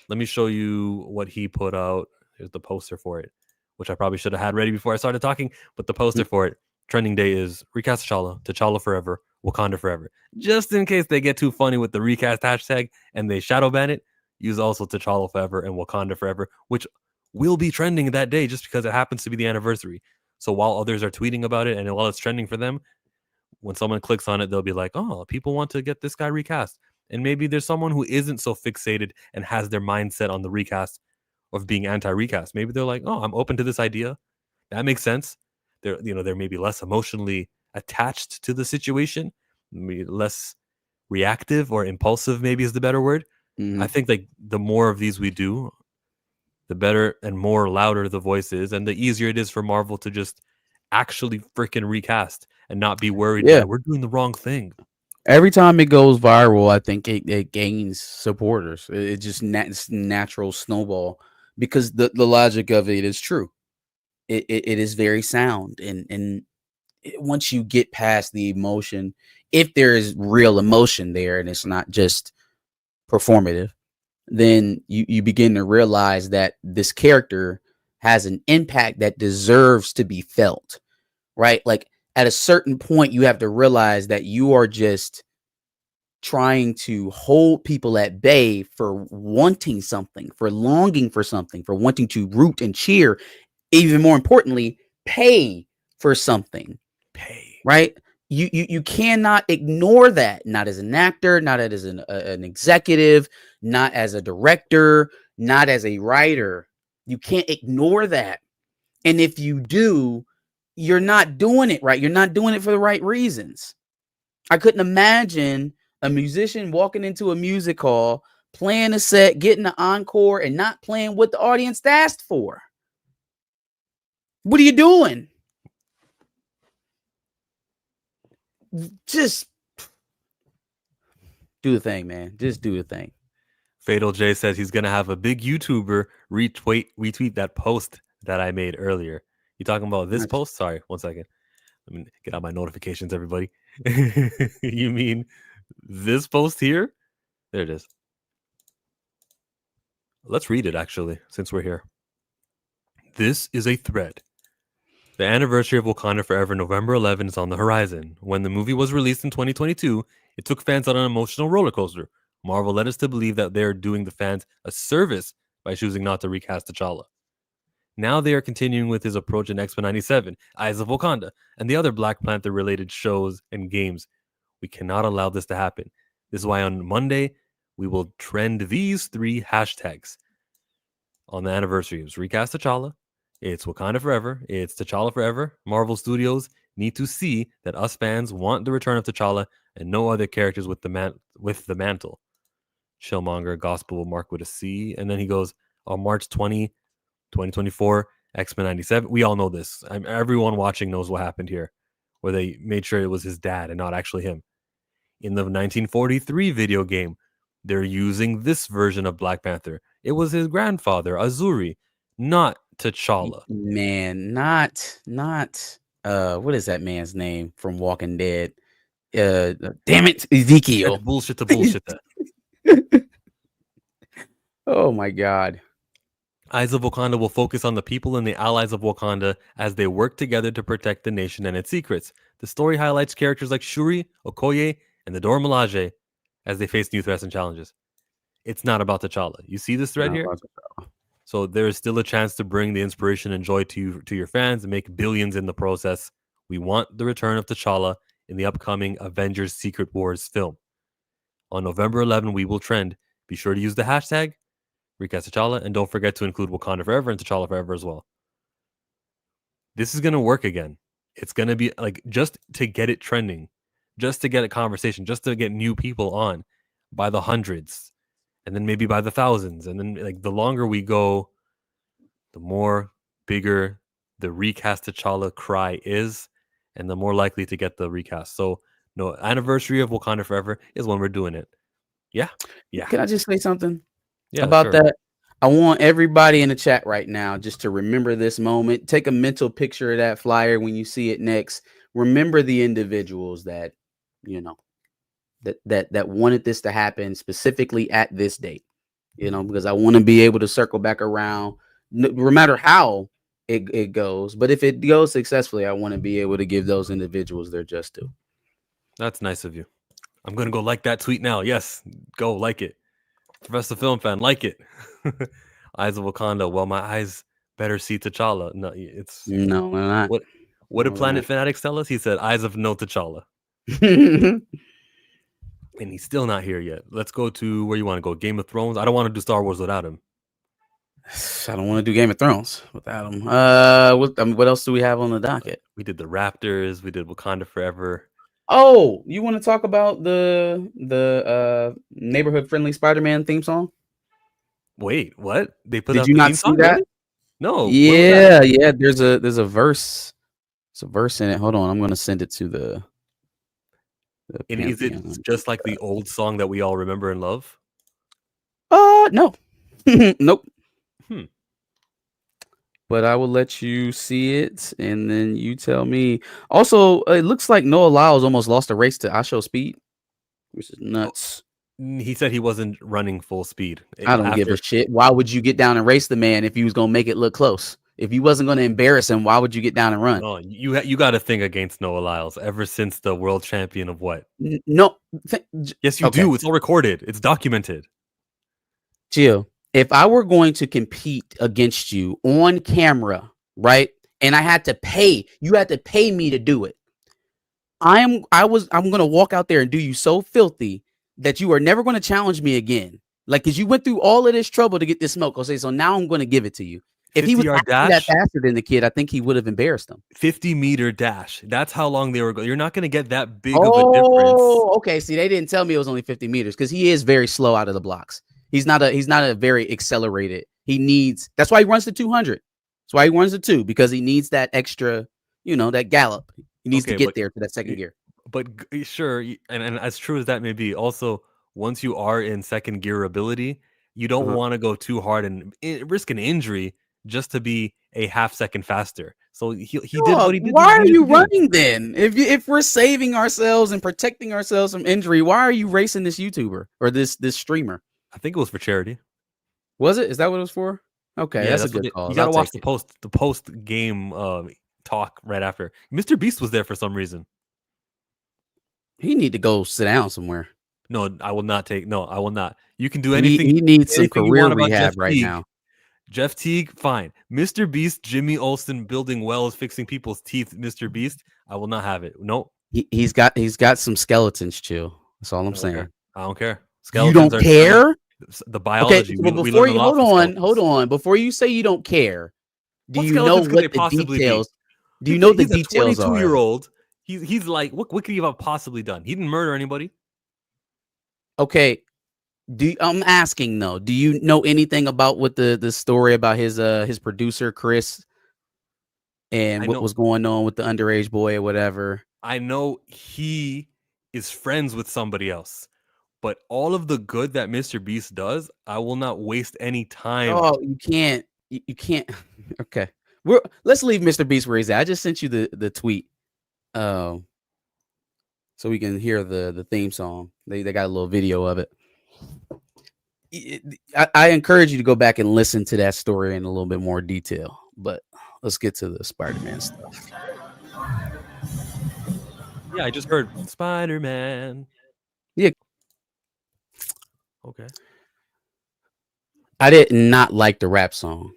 Let me show you what he put out. Here's the poster for it, which I probably should have had ready before I started talking. But the poster for it, trending day, is Recast T'Challa Forever, Wakanda Forever. Just in case they get too funny with the recast hashtag and they shadow ban it, use also T'Challa Forever and Wakanda Forever, which will be trending that day just because it happens to be the anniversary. So while others are tweeting about it and while it's trending for them, when someone clicks on it, they'll be like, oh, people want to get this guy recast. And maybe there's someone who isn't so fixated and has their mindset on the recast of being anti-recast. Maybe they're like, oh, I'm open to this idea. That makes sense. They're maybe less emotionally attached to the situation, maybe less reactive or impulsive, maybe is the better word. Mhm. I think like the more of these we do, the better and more louder the voice is, and the easier it is for Marvel to just actually freaking recast and not be worried Yeah. that we're doing the wrong thing. Every time it goes viral, I think it gains supporters. It just it's natural snowball because the logic of it is true. It is very sound, and once you get past the emotion, if there is real emotion there and it's not just performative, then you begin to realize that this character has an impact that deserves to be felt, right? Like at a certain point, you have to realize that you are just trying to hold people at bay for wanting something, for longing for something, for wanting to root and cheer, even more importantly, pay for something, Pay. right? You cannot ignore that, not as an actor, not as an executive, not as a director, not as a writer. You can't ignore that. And if you do, you're not doing it right. You're not doing it for the right reasons. I couldn't imagine a musician walking into a music hall, playing a set, getting an encore, and not playing what the audience asked for. What are you doing? Just do the thing, man. Just do the thing. Fatal J says he's gonna have a big YouTuber retweet that post that I made earlier. You talking about this Nice. post? Sorry, 1 second. Let me get out my notifications, everybody. You mean this post here? There it is. Let's read it actually, since we're here. This is a thread. The anniversary of Wakanda Forever, November 11, is on the horizon. When the movie was released in 2022, it took fans on an emotional roller coaster. Marvel led us to believe that they are doing the fans a service by choosing not to recast T'Challa. Now they are continuing with his approach in X-Men 97, Eyes of Wakanda, and the other Black Panther related shows and games. We cannot allow this to happen. This is why on Monday, we will trend these 3 hashtags. On the anniversary, it was recast T'Challa, it's Wakanda Forever, it's T'Challa Forever. Marvel Studios need to see that us fans want the return of T'Challa and no other characters with the mantle. Shellmonger, Gospel mark with a C. And then he goes, on March 20, 2024, X-Men 97. We all know this. Everyone watching knows what happened here, where they made sure it was his dad and not actually him. In the 1943 video game, they're using this version of Black Panther. It was his grandfather, Azuri, not T'Challa. Man, not what is that man's name from Walking Dead? Damn it, Ezekiel. That's bullshit to bullshit that. Oh my God. Eyes of Wakanda will focus on the people and the allies of Wakanda as they work together to protect the nation and its secrets. The story highlights characters like Shuri, Okoye, and the Dora Milaje as they face new threats and challenges. It's not about T'Challa. You see this thread Not here? about T'Challa. So there is still a chance to bring the inspiration and joy to your fans and make billions in the process. We want the return of T'Challa in the upcoming Avengers Secret Wars film. On November 11, we will trend. Be sure to use the hashtag recast T'Challa, and don't forget to include Wakanda Forever and T'Challa Forever as well. This is going to work again. It's going to be like just to get it trending, just to get a conversation, just to get new people on by the hundreds, and then maybe by the thousands. And then like the longer we go, the more bigger the recast T'Challa cry is, and the more likely to get the recast. So no, anniversary of Wakanda Forever is when we're doing it. Yeah. Yeah. Can I just say something Yeah, about sure. that? I want everybody in the chat right now just to remember this moment. Take a mental picture of that flyer when you see it next. Remember the individuals that, you know, that wanted this to happen specifically at this date, you know, because I want to be able to circle back around no matter how it goes. But if it goes successfully, I want to be able to give those individuals their just due. That's nice of you. I'm going to go like that tweet now. Yes, go like it. Professor Film Fan, like it. Eyes of Wakanda. Well, my eyes better see T'Challa. No, it's No, we're not. what did No, Planet Fanatics tell us? He said, eyes of no T'Challa. we're And he's still not here yet. Let's go to where you want to go. Game of Thrones. I don't want to do Star Wars without him. I don't want to do Game of Thrones without him. What else do we have on the docket? We did the Raptors. We did Wakanda Forever. Oh, you want to talk about the neighborhood friendly Spider-Man theme song? Wait, what? They put Did out you the not theme see song? that? Really? No. Where was that? Yeah. There's a verse. It's a verse in it. Hold on, I'm gonna send it to the And is it Pantheon. just like the old song that we all remember and love? No, nope. Hmm. But I will let you see it, and then you tell me. Also, it looks like Noah Lyles almost lost a race to I Show Speed, which is nuts. He said he wasn't running full speed. I don't give a shit. Why would you get down and race the man if you was gonna make it look close? If you wasn't gonna embarrass him, why would you get down and run? No, you got to think against Noah Lyles ever since the world champion of what? No. Yes, you Okay. do. It's all recorded. It's documented. Jill, if I were going to compete against you on camera, right, and I had to pay, you had to pay me to do it. I'm gonna walk out there and do you so filthy that you are never gonna challenge me again. Like, cause you went through all of this trouble to get this smoke. I'll say so. Now I'm gonna give it to you. If he was 50-yard actually that dash, faster than the kid, I think he would have embarrassed him. 50-meter dash. That's how long they were going. You're not going to get that big of a difference. Oh, okay. See, they didn't tell me it was only 50 meters because he is very slow out of the blocks. He's not a very accelerated. That's why he runs the 200. That's why he runs the 2, because he needs that extra, that gallop. He needs to get there to that second gear. But sure, and as true as that may be, also once you are in second gear ability, you don't want to go too hard and risk an injury just to be a half second faster. So he did what he did. Why are you running then? If we're saving ourselves and protecting ourselves from injury, why are you racing this YouTuber or this streamer? I think it was for charity. Was it? Is that what it was for? Okay, yeah, that's a good cause. You gotta watch the post game talk right after. Mr. Beast was there for some reason. He need to go sit down somewhere. No, I will not. You can do anything. He needs some career rehab right now. Jeff Teague, fine. Mr. Beast, Jimmy Olsen building wells, fixing people's teeth. Mr. Beast, I will not have it. Nope. He's got some skeletons. Chill. That's all I'm saying. I don't care. Skeletons you don't care? The biology. Okay, before you hold on. Before you say you don't care, do you know what the details? Do you know the details? 22-year-old. He's like, what could he have possibly done? He didn't murder anybody. Okay. I'm asking though, do you know anything about what the story about his producer Chris and what was going on with the underage boy or whatever? I know he is friends with somebody else, but all of the good that Mr. Beast does, I will not waste any time. Oh, you can't. You can't. Okay, let's leave Mr. Beast where he's at. I just sent you the tweet, so we can hear the theme song. They got a little video of it. I encourage you to go back and listen to that story in a little bit more detail. But let's get to the Spider-Man stuff. Yeah, I just heard Spider-Man. Yeah. Okay. I did not like the rap song.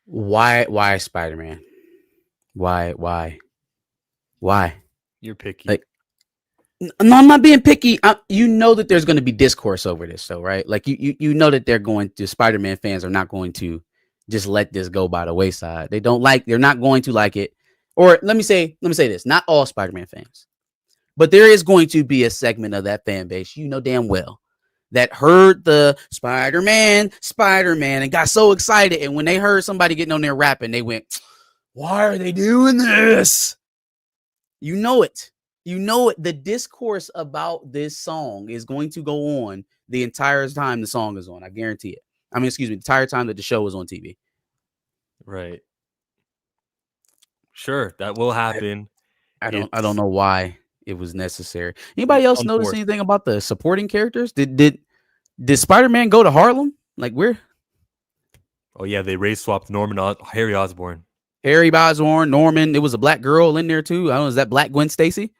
Why Spider-Man? Why? You're picky. Like, no, I'm not being picky. You know that there's going to be discourse over this, though, right? Like you know that Spider-Man fans are not going to just let this go by the wayside. They're not going to like it. Or let me say this: not all Spider-Man fans, but there is going to be a segment of that fan base, you know damn well, that heard the Spider-Man, and got so excited, and when they heard somebody getting on there rapping, they went, "Why are they doing this?" You know it. The discourse about this song is going to go on the entire time the song is on. I guarantee it. The entire time that the show is on TV. Right. Sure, that will happen. I don't know why it was necessary. Anybody else notice anything about the supporting characters? Did Spider-Man go to Harlem? Like where? Oh yeah, they race swapped Harry Osborn. Norman. It was a black girl in there too. I don't know. Is that Black Gwen Stacy?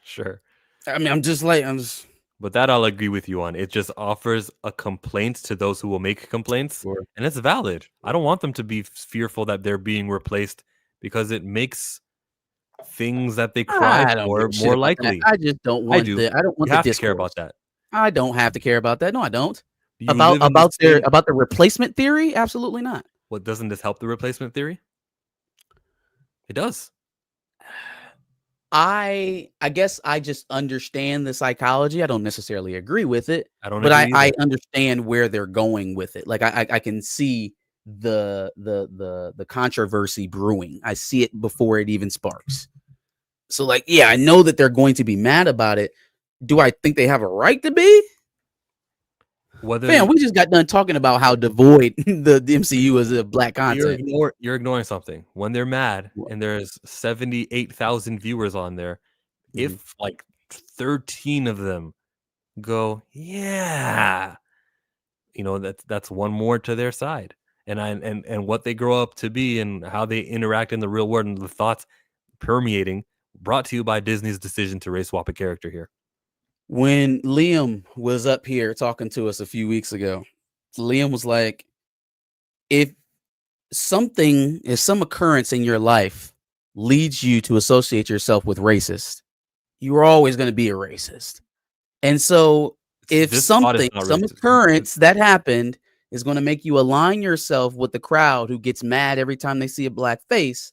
Sure. But that I'll agree with you on. It just offers a complaint to those who will make complaints, sure. And it's valid. I don't want them to be fearful that they're being replaced because it makes things that they cry for more likely. I just don't want. I don't want you have to care about that. I don't have to care about that. No, I don't. Do about the replacement theory? Absolutely not. What, doesn't this help the replacement theory? It does. I guess I just understand the psychology. I don't necessarily agree with it, I don't but agree I either. understand where they're going with it. Like I can see the controversy brewing. I see it before it even sparks. So like, yeah, I know that they're going to be mad about it. Do I think they have a right to be? Whether Fam, we just got done talking about how devoid the MCU is of black content. you're ignoring something. When they're mad and there's 78,000 viewers on there, Mhm. if like 13 of them go, yeah, that's one more to their side. And what they grow up to be and how they interact in the real world and the thoughts permeating, brought to you by Disney's decision to race swap a character here. When Liam was up here talking to us a few weeks ago, Liam was like, if some occurrence in your life leads you to associate yourself with racist, you're always going to be a racist. And so if This thought is some not racist. occurrence that happened is going to make you align yourself with the crowd who gets mad every time they see a black face,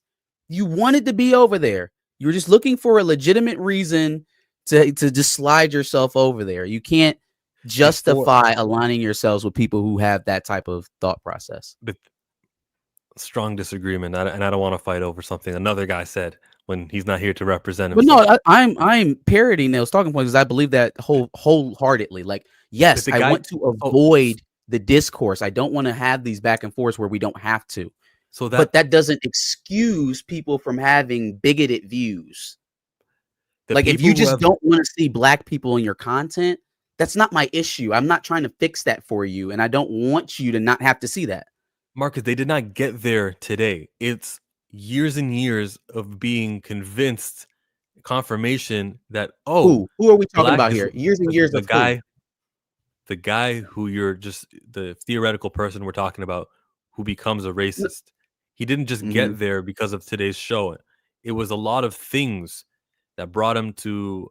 you wanted to be over there. You're just looking for a legitimate reason to just slide yourself over there. You can't justify aligning yourselves with people who have that type of thought process. But strong disagreement, and I don't want to fight over something another guy said when he's not here to represent But himself. no, I'm parroting those talking points because I believe that wholeheartedly. Like, yes, the I guy- want to avoid the discourse. I don't want to have these back and forths where we don't have to. So But that doesn't excuse people from having bigoted views. Like, if you just don't want to see black people in your content, that's not my issue. I'm not trying to fix that for you, and I don't want you to not have to see that. Marcus, they did not get there today. It's years and years of being convinced, confirmation that Who are we talking black about is here? Years and years the of guy, the guy who you're just the theoretical person we're talking about who becomes a racist. He didn't just get there because of today's show. It was a lot of things that brought him to,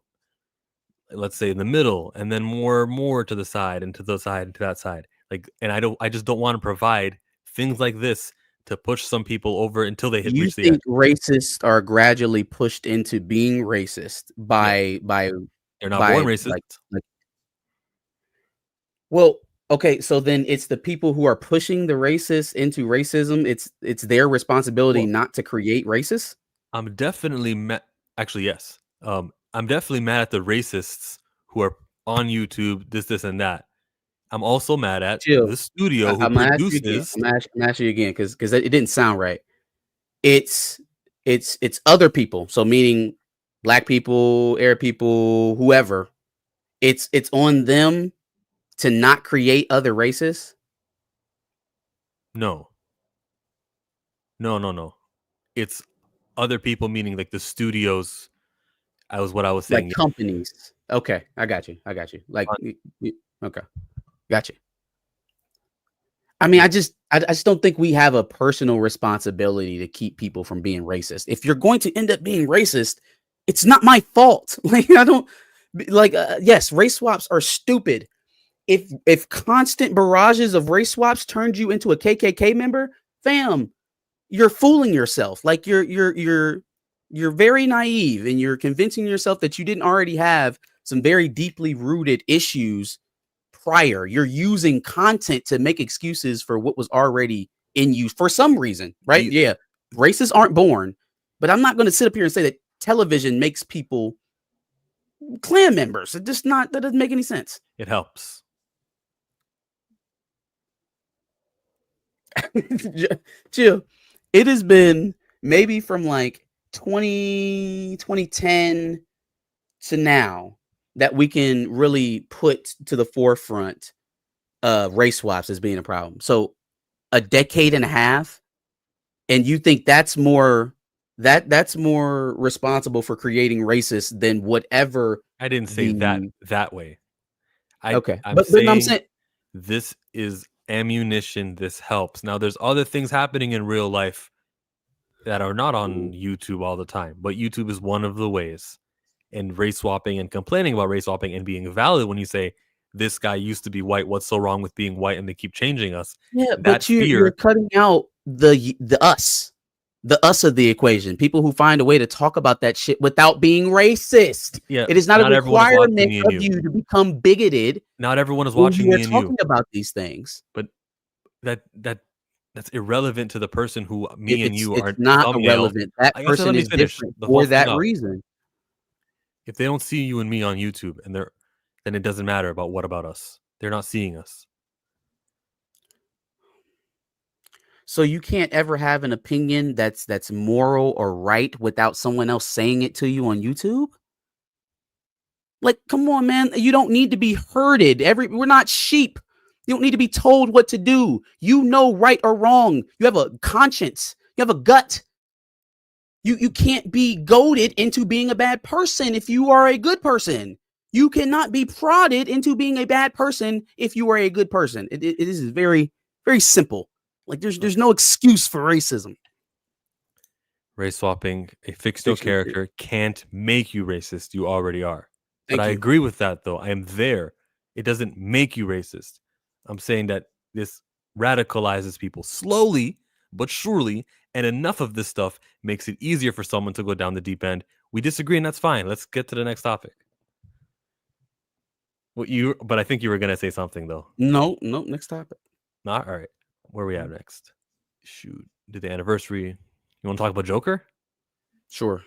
let's say, in the middle, and then more to the side and to the side and to that side. Like, and I just don't want to provide things like this to push some people over until they You reach the think edge. racists are gradually pushed into being racist by They're not born racist. like well, okay, so then it's the people who are pushing the racists into racism. It's their responsibility Well, not to create racists. I'm definitely mad. Actually, yes. I'm definitely mad at the racists who are on YouTube, this, and that. I'm also mad at Chill. the studio who I'm gonna ask you again. produces. I'm gonna ask you again because it didn't sound right. It's other people. So meaning black people, Arab people, whoever. It's on them to not create other races. No. It's other people, meaning like the studios. What I was Like saying. companies. Okay, I got you. Like, okay, got you. I mean, I just don't think we have a personal responsibility to keep people from being racist. If you're going to end up being racist, it's not my fault. Like, I don't like. Yes, race swaps are stupid. If constant barrages of race swaps turned you into a KKK member, fam, you're fooling yourself. Like you're very naive and you're convincing yourself that you didn't already have some very deeply rooted issues prior. You're using content to make excuses for what was already in use for some reason, right? Yeah, races aren't born, but I'm not going to sit up here and say that television makes people clan members. It just not, that doesn't make any sense. It helps. Chill. It has been maybe from like 2010 to now that we can really put to the forefront race swaps as being a problem. So a decade and a half, and you think that's more responsible for creating racists than whatever. I didn't say that way. Okay, I'm saying saying this is ammunition. This helps. Now, there's other things happening in real life that are not on YouTube all the time, but YouTube is one of the ways. And race swapping and complaining about race swapping and being valid when you say this guy used to be white, what's so wrong with being white, and they keep changing us. Yeah, but you're cutting out the us. the us of the equation, people who find a way to talk about that shit without being racist. Yeah, It is not a not everyone is watching requirement me and of you. you to become bigoted Not everyone is when watching you are me and you. talking about these things. But that's irrelevant to the person who me and you are It's not thumbnails. irrelevant. That I guess let person me is finish different the for whole thing that out. reason. If they don't see you and me on YouTube, then it doesn't matter about what about us. They're not seeing us. So you can't ever have an opinion that's moral or right without someone else saying it to you on YouTube? Like, come on, man. You don't need to be herded. We're not sheep. You don't need to be told what to do. You know right or wrong. You have a conscience. You have a gut. You can't be goaded into being a bad person if you are a good person. You cannot be prodded into being a bad person if you are a good person. It is very, very simple. Like there's no excuse for racism. Race swapping a fictional character can't make you racist. You already are. But I agree with that, though. I am there. It doesn't make you racist. I'm saying that this radicalizes people slowly but surely, and enough of this stuff makes it easier for someone to go down the deep end. We disagree, and that's fine. Let's get to the next topic. But I think you were gonna say something though. No, next topic. Not all right. Where are we at next? Shoot, did the anniversary? You want to talk about Joker? Sure.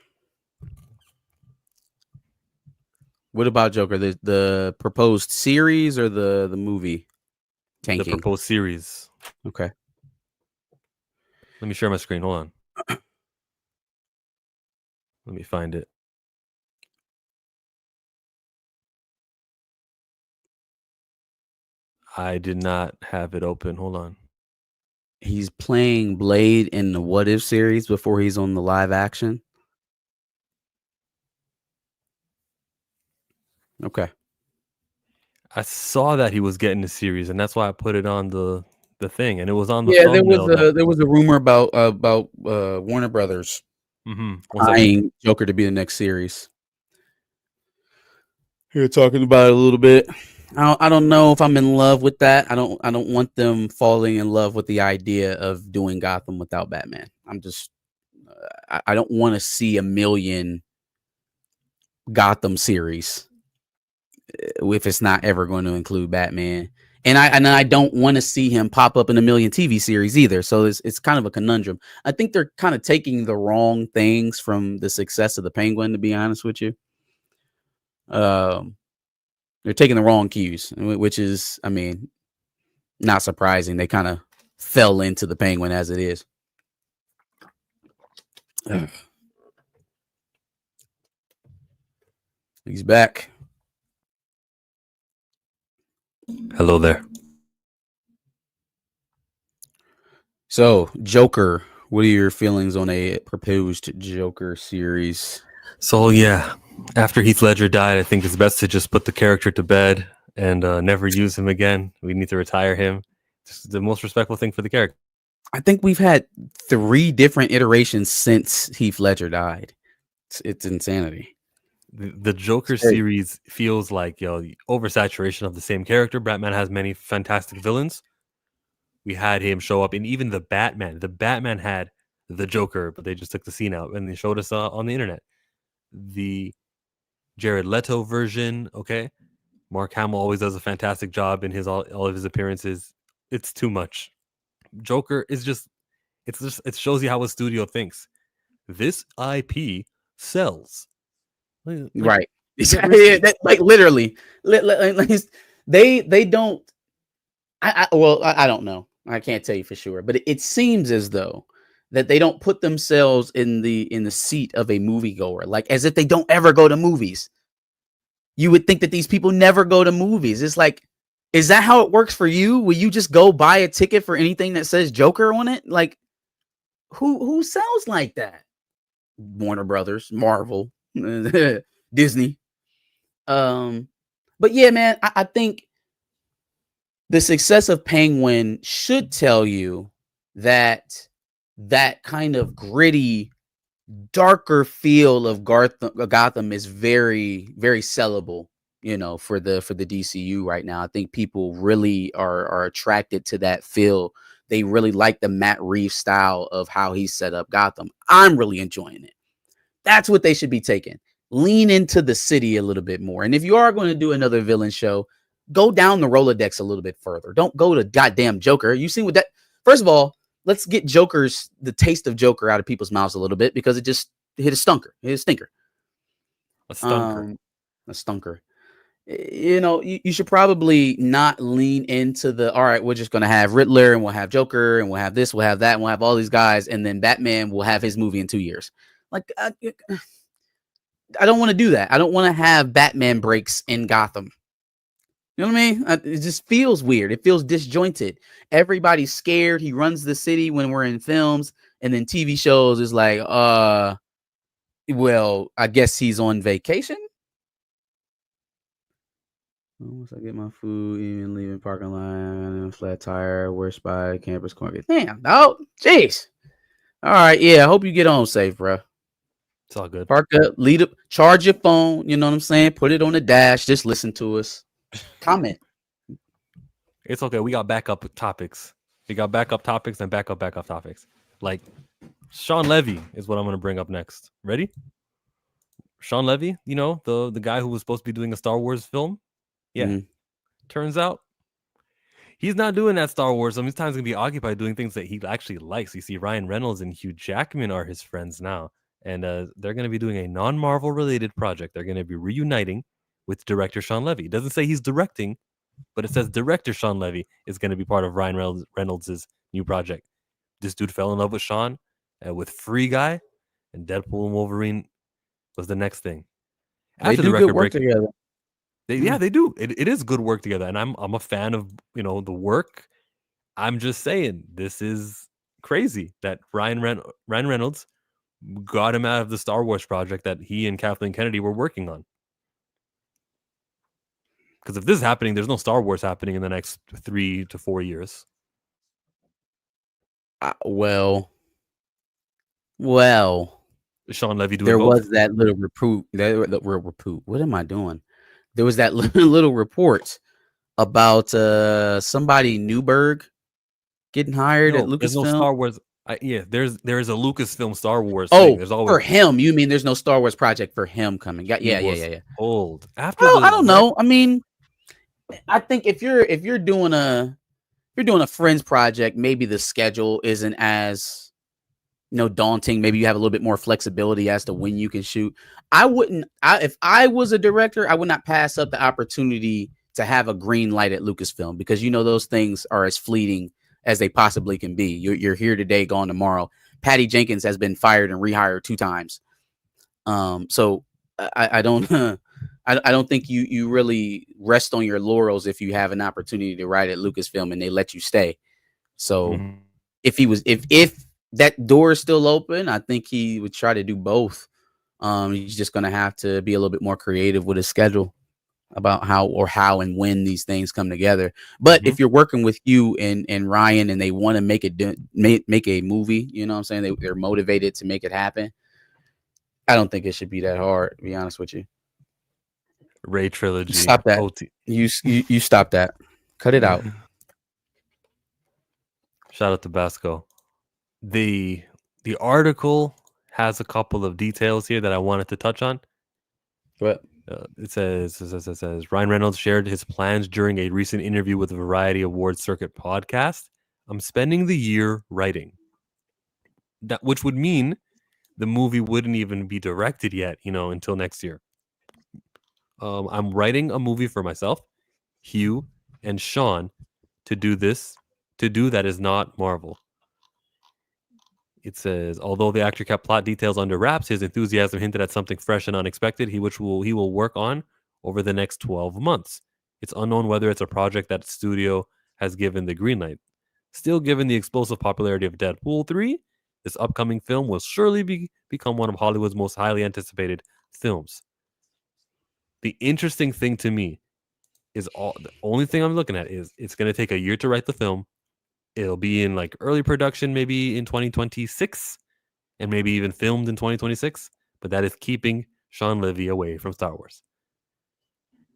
What about Joker? The proposed series or the movie? Tanking. The proposed series. Okay. Let me share my screen. Hold on. Let me find it. I did not have it open. Hold on. He's playing Blade in the What If series before he's on the live action. Okay. I saw that he was getting a series, and that's why I put it on the thing, and it was on the Yeah, thumbnail. there was a rumor about Warner Brothers buying Joker to be the next series. Here talking about it a little bit. I don't know if I'm in love with that. I don't want them falling in love with the idea of doing Gotham without Batman. I'm just I don't want to see a million Gotham series if it's not ever going to include Batman. And I don't want to see him pop up in a million TV series either. So it's kind of a conundrum. I think they're kind of taking the wrong things from the success of the Penguin, to be honest with you. They're taking the wrong cues, which is, I mean, not surprising. They kind of fell into the Penguin as it is. He's back. Hello there. So, Joker, what are your feelings on a proposed Joker series? So, yeah, after Heath Ledger died, I think it's best to just put the character to bed and never use him again. We need to retire him. It's the most respectful thing for the character. I think we've had 3 different iterations since Heath Ledger died. It's insanity. The Joker series feels like the oversaturation of the same character. Batman has many fantastic villains. We had him show up in even the Batman. The Batman had the Joker, but they just took the scene out and they showed us on the internet. The Jared Leto version, okay. Mark Hamill always does a fantastic job in all of his appearances. It's too much. Joker is it shows you how a studio thinks. This IP sells. Right. Like literally. They don't. I don't know. I can't tell you for sure, but it seems as though that they don't put themselves in the seat of a moviegoer, like as if they don't ever go to movies. You would think that these people never go to movies. It's like, is that how it works for you? Will you just go buy a ticket for anything that says Joker on it? Like, who sells like that? Warner Brothers, Marvel, Disney. But yeah, man, I think the success of Penguin should tell you that kind of gritty, darker feel of Gotham is very, very sellable, for the DCU right now. I think people really are attracted to that feel they really like the Matt Reeves style of how he set up Gotham. I'm really enjoying it. That's what they should be taking. Lean into the city a little bit more. And if you are going to do another villain show, go down the Rolodex a little bit further. Don't go to goddamn Joker. You see what that? First of all, let's get the taste of Joker out of people's mouths a little bit, because it just hit a stunker. It hit a stinker. A stunker. A stunker. You know, you should probably not lean into the, all right, we're just going to have Riddler and we'll have Joker and we'll have this, we'll have that, and we'll have all these guys, and then Batman will have his movie in 2 years. Like, I don't want to do that. I don't want to have Batman breaks in Gotham. You know what I mean? It just feels weird. It feels disjointed. Everybody's scared. He runs the city when we're in films, and then TV shows is like, well, I guess he's on vacation. Once I get my food, even leaving parking lot, flat tire, worst by campus corner. Damn, dog. Jeez. All right, yeah. I hope you get home safe, bro. It's all good. Park up, lead up, charge your phone. You know what I'm saying? Put it on the dash. Just listen to us. Comment. It's okay. We got backup topics. We got backup topics and backup topics. Like Shawn Levy is what I'm going to bring up next. Ready? Shawn Levy, you know, the guy who was supposed to be doing a Star Wars film. Yeah. Turns out he's not doing that Star Wars. He's going to be occupied doing things that he actually likes. You see, Ryan Reynolds and Hugh Jackman are his friends now. And they're going to be doing a non-Marvel related project. They're going to be reuniting with director Shawn Levy. It doesn't say he's directing, but it says director Shawn Levy is going to be part of Ryan Reynolds' new project. This dude fell in love with Shawn, with Free Guy, and Deadpool and Wolverine was the next thing. They do good work together. Yeah, they do. It is good work together, and I'm a fan of, you know, the work. I'm just saying, this is crazy that Ryan Reynolds got him out of the Star Wars project that he and Kathleen Kennedy were working on. Because if this is happening, there's no Star Wars happening in the next 3 to 4 years. Well. Shawn Levy doing there both? Was that little report. What am I doing? There was that little report about somebody Newberg getting hired at Lucasfilm. There's no Star Wars. There is a Lucasfilm Star Wars. Thing. There's always for him. You mean there's no Star Wars project for him coming? Yeah. Old after. I don't know. I mean, I think if you're doing a Friends project, maybe the schedule isn't as daunting. Maybe you have a little bit more flexibility as to when you can shoot. If I was a director, I would not pass up the opportunity to have a green light at Lucasfilm, because those things are as fleeting as they possibly can be. You're here today, gone tomorrow. Patty Jenkins has been fired and rehired 2 times. So I don't I don't think you really rest on your laurels if you have an opportunity to write at Lucasfilm and they let you stay. So if that door is still open, I think he would try to do both. He's just going to have to be a little bit more creative with his schedule about how and when these things come together. But if you're working with you and Ryan and they want to make a movie, you know what I'm saying? They're motivated to make it happen. I don't think it should be that hard, to be honest with you. Ray Trilogy. Stop that. You stop that. Cut it out. Shout out to Basco. The article has a couple of details here that I wanted to touch on. What? It says Ryan Reynolds shared his plans during a recent interview with a Variety Awards Circuit podcast. I'm spending the year writing. That, which would mean the movie wouldn't even be directed yet, until next year. I'm writing a movie for myself, Hugh, and Shawn to do that is not Marvel. It says, although the actor kept plot details under wraps, his enthusiasm hinted at something fresh and unexpected, he will work on over the next 12 months. It's unknown whether it's a project that studio has given the green light. Still, given the explosive popularity of Deadpool 3, this upcoming film will surely become one of Hollywood's most highly anticipated films. The interesting thing to me is the only thing I'm looking at is it's going to take a year to write the film. It'll be in like early production, maybe in 2026, and maybe even filmed in 2026. But that is keeping Shawn Levy away from Star Wars.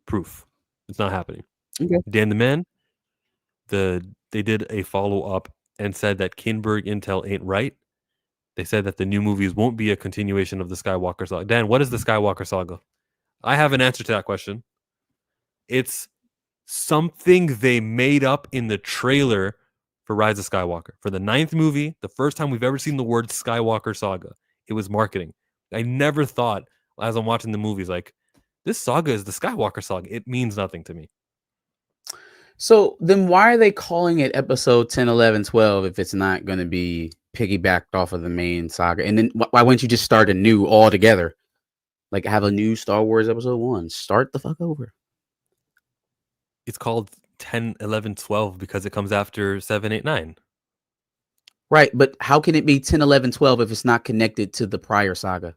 Proof. It's not happening. Okay. Dan the Man, they did a follow-up and said that Kinberg Intel ain't right. They said that the new movies won't be a continuation of the Skywalker saga. Dan, what is the Skywalker saga? I have an answer to that question. It's something they made up in the trailer for Rise of Skywalker. For the 9th movie, the first time we've ever seen the word Skywalker saga, it was marketing. I never thought, as I'm watching the movies, like, this saga is the Skywalker saga. It means nothing to me. So then why are they calling it episode 10, 11, 12 if it's not going to be piggybacked off of the main saga? And then why wouldn't you just start anew altogether? Like have a new Star Wars episode 1. Start the fuck over. It's called 10, 11, 12 because it comes after 7, 8, 9. Right, but how can it be 10, 11, 12 if it's not connected to the prior saga?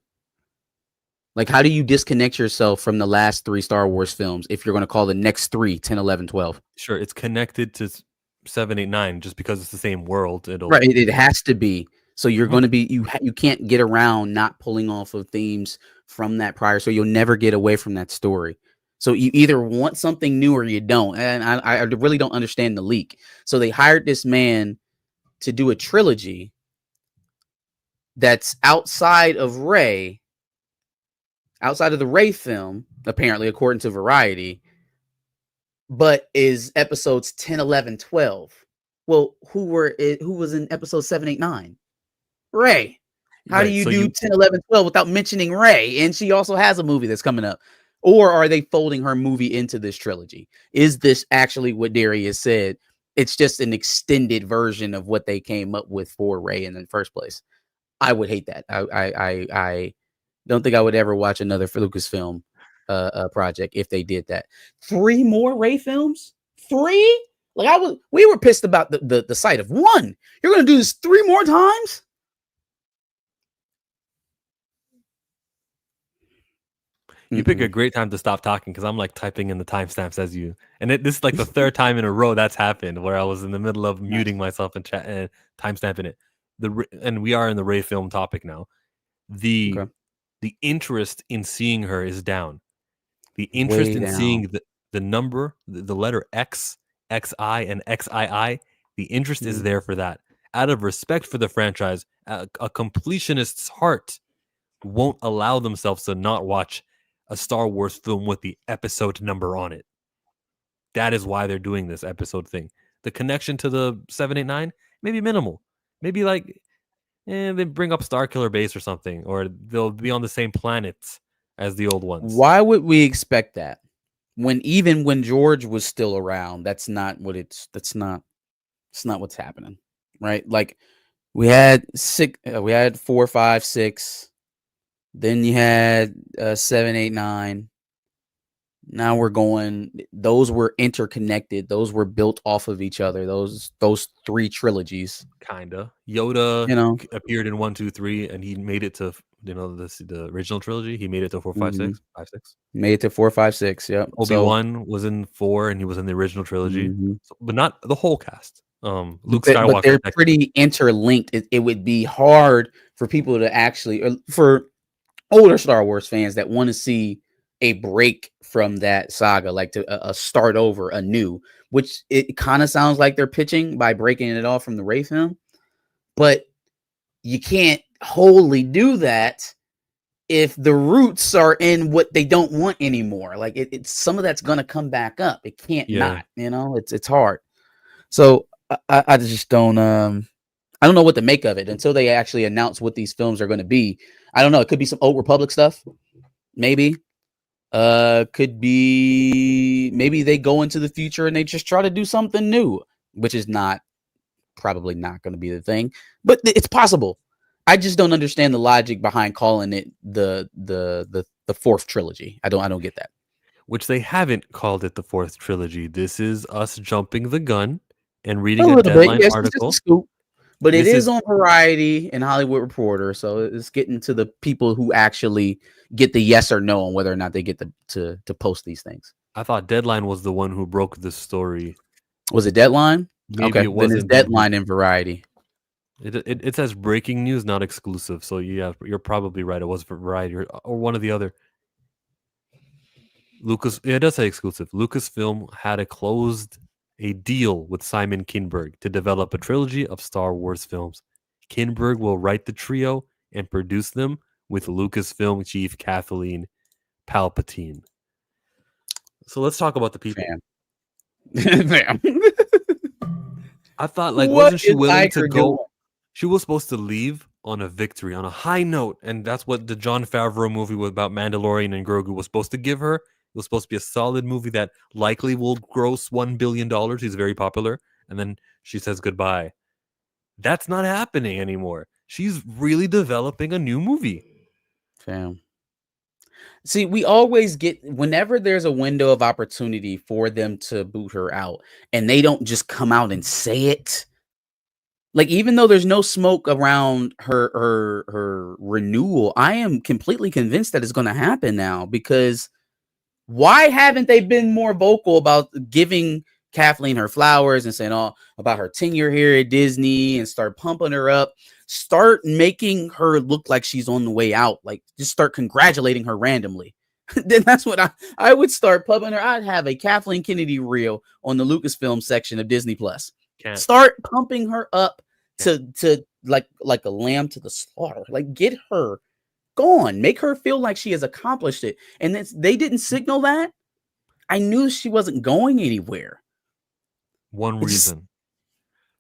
Like, how do you disconnect yourself from the last 3 Star Wars films if you're going to call the next 3 10, 11, 12? Sure, it's connected to 7, 8, 9 just because it's the same world. Right, it has to be. So you're going to be you can't get around not pulling off of themes from that prior, so you'll never get away from that story. So you either want something new or you don't. And I really don't understand the leak. So they hired this man to do a trilogy that's outside of Rey, outside of the Rey film, apparently, according to Variety, but is episodes 10, 11, 12. Well, who was in episode 7, 8, 9? Rey. How do you do 10, 11, 12 without mentioning Rey? And she also has a movie that's coming up. Or are they folding her movie into this trilogy? Is this actually what Darius said? It's just an extended version of what they came up with for Rey in the first place. I would hate that. I don't think I would ever watch another Lucasfilm project if they did that. 3 more Rey films? 3? Like we were pissed about the sight of 1. You're gonna do this 3 more times? You pick a great time to stop talking because I'm like typing in the timestamps as you. And this is like the 3rd time in a row that's happened where I was in the middle of muting myself and chat and timestamping it. And we are in the Rey film topic now. The interest in seeing her is down. The interest in seeing the number, the letter X, XI, and XII, the interest is there for that. Out of respect for the franchise, a completionist's heart won't allow themselves to not watch a Star Wars film with the episode number on it. That is why they're doing this episode thing. The connection to the 7, 8, 9 maybe minimal. Maybe like they bring up Starkiller Base or something, or they'll be on the same planets as the old ones. Why would we expect that? Even when George was still around, that's not what's happening. Right? Like we had 4, 5, 6. Then you had 7, 8, 9. Now we're going. Those were interconnected. Those were built off of each other. Those 3 trilogies. Kinda. Yoda, appeared in 1, 2, 3, and he made it to the original trilogy. He made it to 4, 5, 6. 5, 6. Made it to 4, 5, 6. Yep. Obi-Wan was in 4, and he was in the original trilogy, but not the whole cast. Luke Skywalker. But they're pretty interlinked. It would be hard for people to actually, or for older Star Wars fans that want to see a break from that saga, like to start over anew, which it kind of sounds like they're pitching by breaking it off from the Rey film. But you can't wholly do that if the roots are in what they don't want anymore. Like it's some of that's gonna come back up. It can't not. It's hard. So I just don't. I don't know what to make of it until they actually announce what these films are going to be. I don't know. It could be some Old Republic stuff. Maybe. Could be maybe they go into the future and they just try to do something new, which is probably not going to be the thing, but it's possible. I just don't understand the logic behind calling it the 4th trilogy. I don't get that. Which they haven't called it the 4th trilogy. This is us jumping the gun and reading a Deadline article. But it is on Variety and Hollywood Reporter, so it's getting to the people who actually get the yes or no on whether or not they get to post these things. I thought Deadline was the one who broke this story. Was it Deadline? Maybe it wasn't. Then it's Deadline in Variety. It says breaking news, not exclusive. So yeah, you're probably right. It was for Variety or one of the other. It does say exclusive. Lucasfilm had a closed a deal with Simon Kinberg to develop a trilogy of Star Wars films. Kinberg will write the trio and produce them with Lucasfilm chief Kathleen Palpatine. So let's talk about the people. Fam. I thought, like, What wasn't she is willing to Iker go? doing? She was supposed to leave on a victory, on a high note, and that's what the Jon Favreau movie about Mandalorian and Grogu was supposed to give her. It was supposed to be a solid movie that likely will gross $1 billion. He's very popular, and then she says goodbye. That's not happening anymore. She's really developing a new movie. Fam. See, we always get, whenever there's a window of opportunity for them to boot her out, and they don't just come out and say it. Like, even though there's no smoke around her renewal, I am completely convinced that it's going to happen now, because why haven't they been more vocal about giving Kathleen her flowers and saying all about her tenure here at Disney and start pumping her up, start making her look like she's on the way out, like just start congratulating her randomly. Then that's what I would start pumping her. I'd have a Kathleen Kennedy reel on the Lucasfilm section of Disney Plus. Start pumping her up to like a lamb to the slaughter. Like, get her gone, make her feel like she has accomplished it. And they didn't signal that. I knew she wasn't going anywhere. One reason.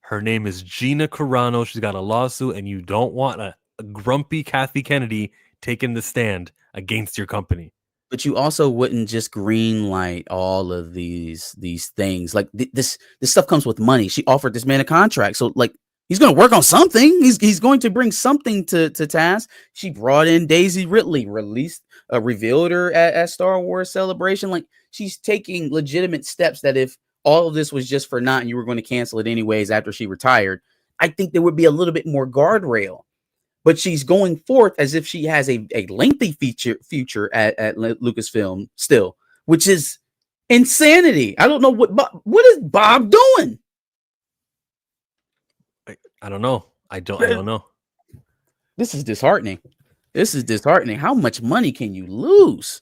Her name is Gina Carano. She's got a lawsuit, and you don't want a grumpy Kathy Kennedy taking the stand against your company. But you also wouldn't just green light all of these things. Like, this stuff comes with money. She offered this man a contract, so like, he's going to work on something. He's going to bring something to task. She brought in Daisy Ridley, revealed her at Star Wars Celebration. Like, she's taking legitimate steps that if all of this was just for naught and you were going to cancel it anyways after she retired, I think there would be a little bit more guardrail. But she's going forth as if she has a lengthy future at Lucasfilm still, which is insanity. I don't know what is Bob doing? I don't know. I don't know. This is disheartening. How much money can you lose?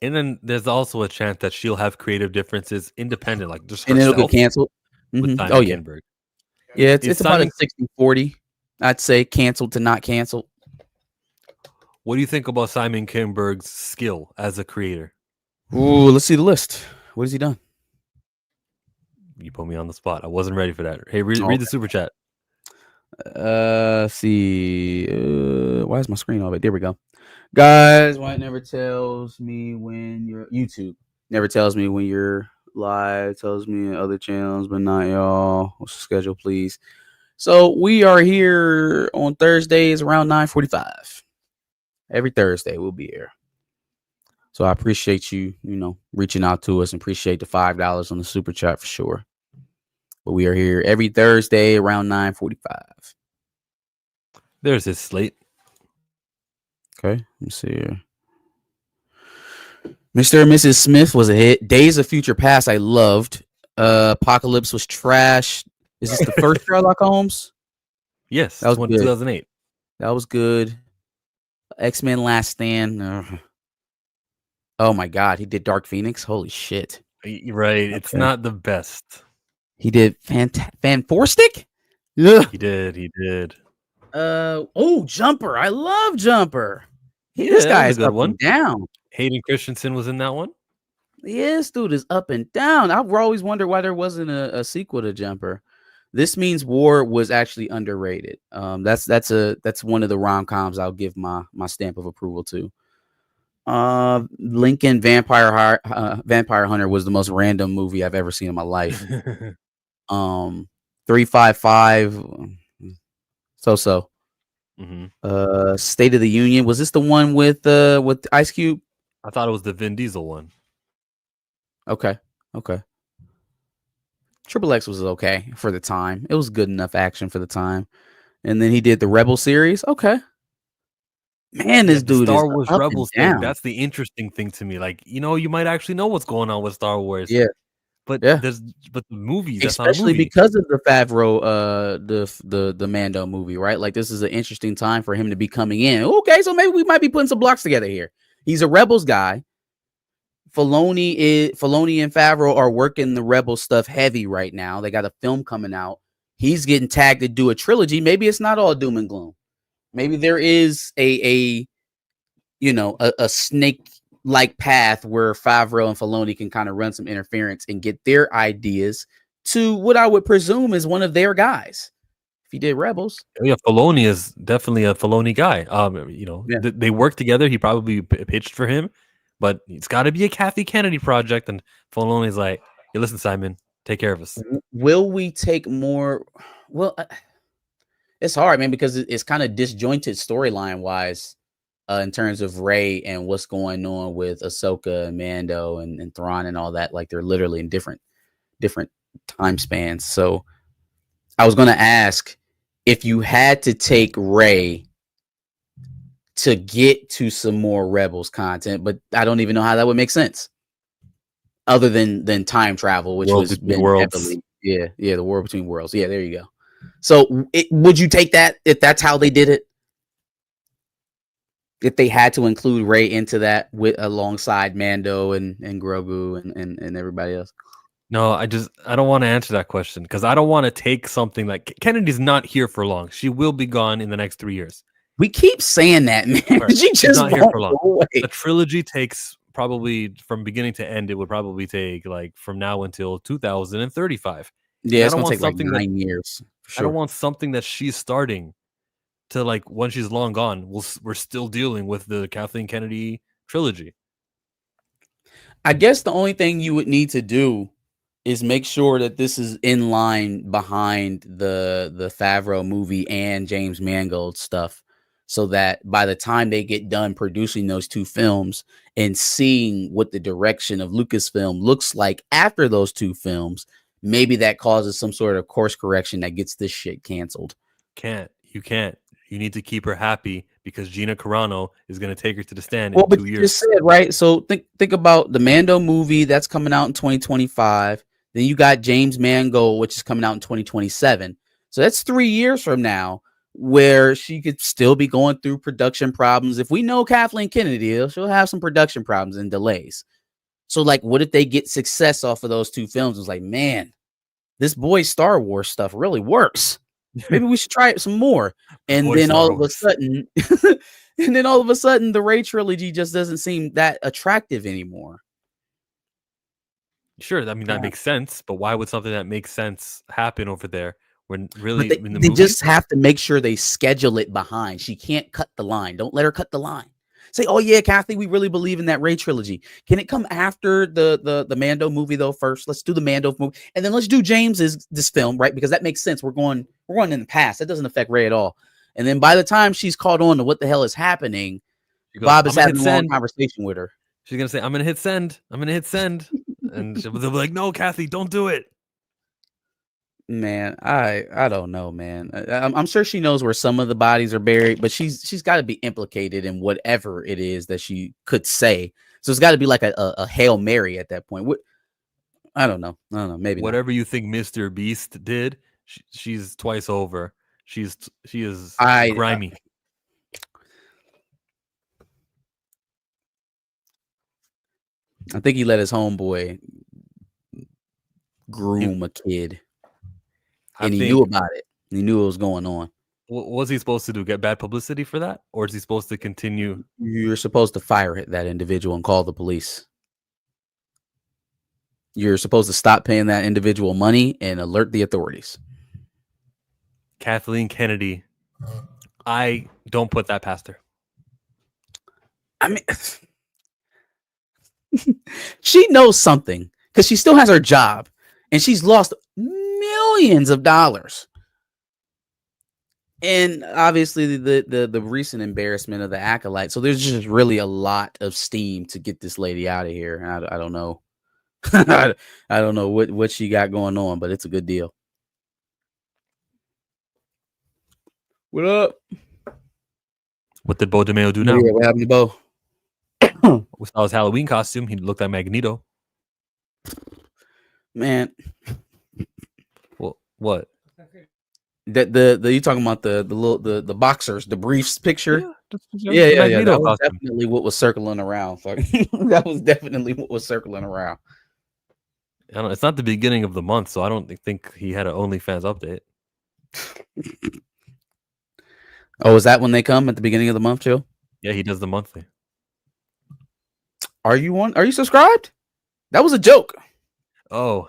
And then there's also a chance that she'll have creative differences independent, like just and herself. It'll get canceled. With Mm-hmm. Simon Kinberg. Yeah, it's about a 60-40. I'd say canceled to not canceled. What do you think about Simon Kinberg's skill as a creator? Ooh, let's see the list. What has he done? You put me on the spot. I wasn't ready for that. Hey, read the super chat. See. Why is my screen all? There we go. Guys, why it never tells me when you're YouTube. Never tells me when you're live. Tells me other channels, but not y'all. What's the schedule, please? So we are here on Thursdays around 9:45. Every Thursday we'll be here. So I appreciate you, reaching out to us, and appreciate the $5 on the super chat for sure. But we are here every Thursday around 9:45. There's his slate. Okay, let me see here. Mr. and Mrs. Smith was a hit. Days of Future Past I loved. Apocalypse was trash. Is this the first Sherlock Holmes? Yes, that was 2008. That was good. X-Men Last Stand. Oh my God, he did Dark Phoenix. Holy shit! Right, okay. It's not the best. He did Fantastic. Yeah, he did. Jumper. I love Jumper. This guy is up and down. Hayden Christensen was in that one. This dude is up and down. I've always wondered why there wasn't a sequel to Jumper. This Means War was actually underrated. That's one of the rom-coms I'll give my stamp of approval to. Lincoln Vampire Hunter was the most random movie I've ever seen in my life. 355 so. Mm-hmm. State of the Union, was this the one with Ice Cube? I thought it was the Vin Diesel one. Okay. Triple X was okay for the time. It was good enough action for the time. And then he did the Rebel series. Okay. Man, this dude Star is Wars up Rebels and down. thing. That's the interesting thing to me. Like, you might actually know what's going on with Star Wars. Yeah. But the movies, that's especially not a movie. because of the Favreau, the Mando movie, right? Like, this is an interesting time for him to be coming in. Okay, so maybe we might be putting some blocks together here. He's a Rebels guy. Filoni and Favreau are working the Rebel stuff heavy right now. They got a film coming out. He's getting tagged to do a trilogy. Maybe it's not all doom and gloom. Maybe there is a snake like path where Favreau and Filoni can kind of run some interference and get their ideas to what I would presume is one of their guys. If he did Rebels, Yeah, Filoni is definitely a Filoni guy. They work together. He probably pitched for him, but it's got to be a Kathy Kennedy project. And Filoni's like, "Hey, listen, Simon, take care of us." will we take more? Well, it's hard, man, because it's kind of disjointed storyline wise. In terms of Rey and what's going on with Ahsoka and Mando and Thrawn and all that, like they're literally in different time spans. So I was going to ask if you had to take Rey to get to some more Rebels content, but I don't even know how that would make sense other than time travel, which was been heavily, the War Between Worlds. Yeah, there you go. So would you take that if that's how they did it? If they had to include Rey into that with alongside Mando and Grogu and everybody else? No, I don't want to answer that question because I don't want to take something like Kennedy's not here for long. She will be gone in the next 3 years. We keep saying that, man. Right. She's not here for long. The trilogy takes probably from beginning to end. It would probably take like from now until 2035. Yeah, it's gonna take like 9 years. Sure. I don't want something that she's starting to like when she's long gone. We're still dealing with the Kathleen Kennedy trilogy. I guess the only thing you would need to do is make sure that this is in line behind the Favreau movie and James Mangold stuff, so that by the time they get done producing those two films and seeing what the direction of Lucasfilm looks like after those two films, maybe that causes some sort of course correction that gets this shit canceled. You can't. You need to keep her happy because Gina Carano is going to take her to the stand in 2 years. You just said, right? So think about the Mando movie that's coming out in 2025. Then you got James Mangold, which is coming out in 2027. So that's 3 years from now where she could still be going through production problems. If we know Kathleen Kennedy, she'll have some production problems and delays. So like, what if they get success off of those two films? It's like, man, this boy Star Wars stuff really works. Maybe we should try it some more. And then all of a sudden, the Rey trilogy just doesn't seem that attractive anymore. Sure, I mean that makes sense, but why would something that makes sense happen over there when really they just have to make sure they schedule it behind. She can't cut the line. Don't let her cut the line. Say, oh yeah, Kathy, we really believe in that Rey trilogy. Can it come after the Mando movie though? First, let's do the Mando movie, and then let's do James's this film, right? Because that makes sense. We're going in the past. That doesn't affect Rey at all. And then by the time she's caught on to what the hell is happening, Bob is having a long conversation with her. She's gonna say, "I'm gonna hit send. I'm gonna hit send," and they'll be like, "No, Kathy, don't do it." Man, I don't know, man. I'm sure she knows where some of the bodies are buried, but she's got to be implicated in whatever it is that she could say. So it's got to be like a Hail Mary at that point. I don't know. Maybe whatever you think Mr. Beast did, she's twice over. She is grimy. I think he let his homeboy groom a kid. And he knew about it. He knew what was going on. What was he supposed to do? Get bad publicity for that? Or is he supposed to continue? You're supposed to fire that individual and call the police. You're supposed to stop paying that individual money and alert the authorities. Kathleen Kennedy, I don't put that past her. I mean, she knows something because she still has her job and she's lost millions of dollars. And obviously the recent embarrassment of the acolyte. So there's just really a lot of steam to get this lady out of here. I don't know. I don't know what she got going on, but it's a good deal. What up? What did Bo DeMeo do now? Yeah, what happened to Bo? With his Halloween costume, he looked like Magneto. Man. Well, what? That the you talking about the boxers, the briefs picture? Yeah. That Magneto was costume. definitely what was circling around. That was definitely what was circling around. I don't know, it's not the beginning of the month, so I don't think he had an OnlyFans update. Oh, is that when they come at the beginning of the month, Joe? Yeah, he does the monthly. Are you subscribed? That was a joke. Oh,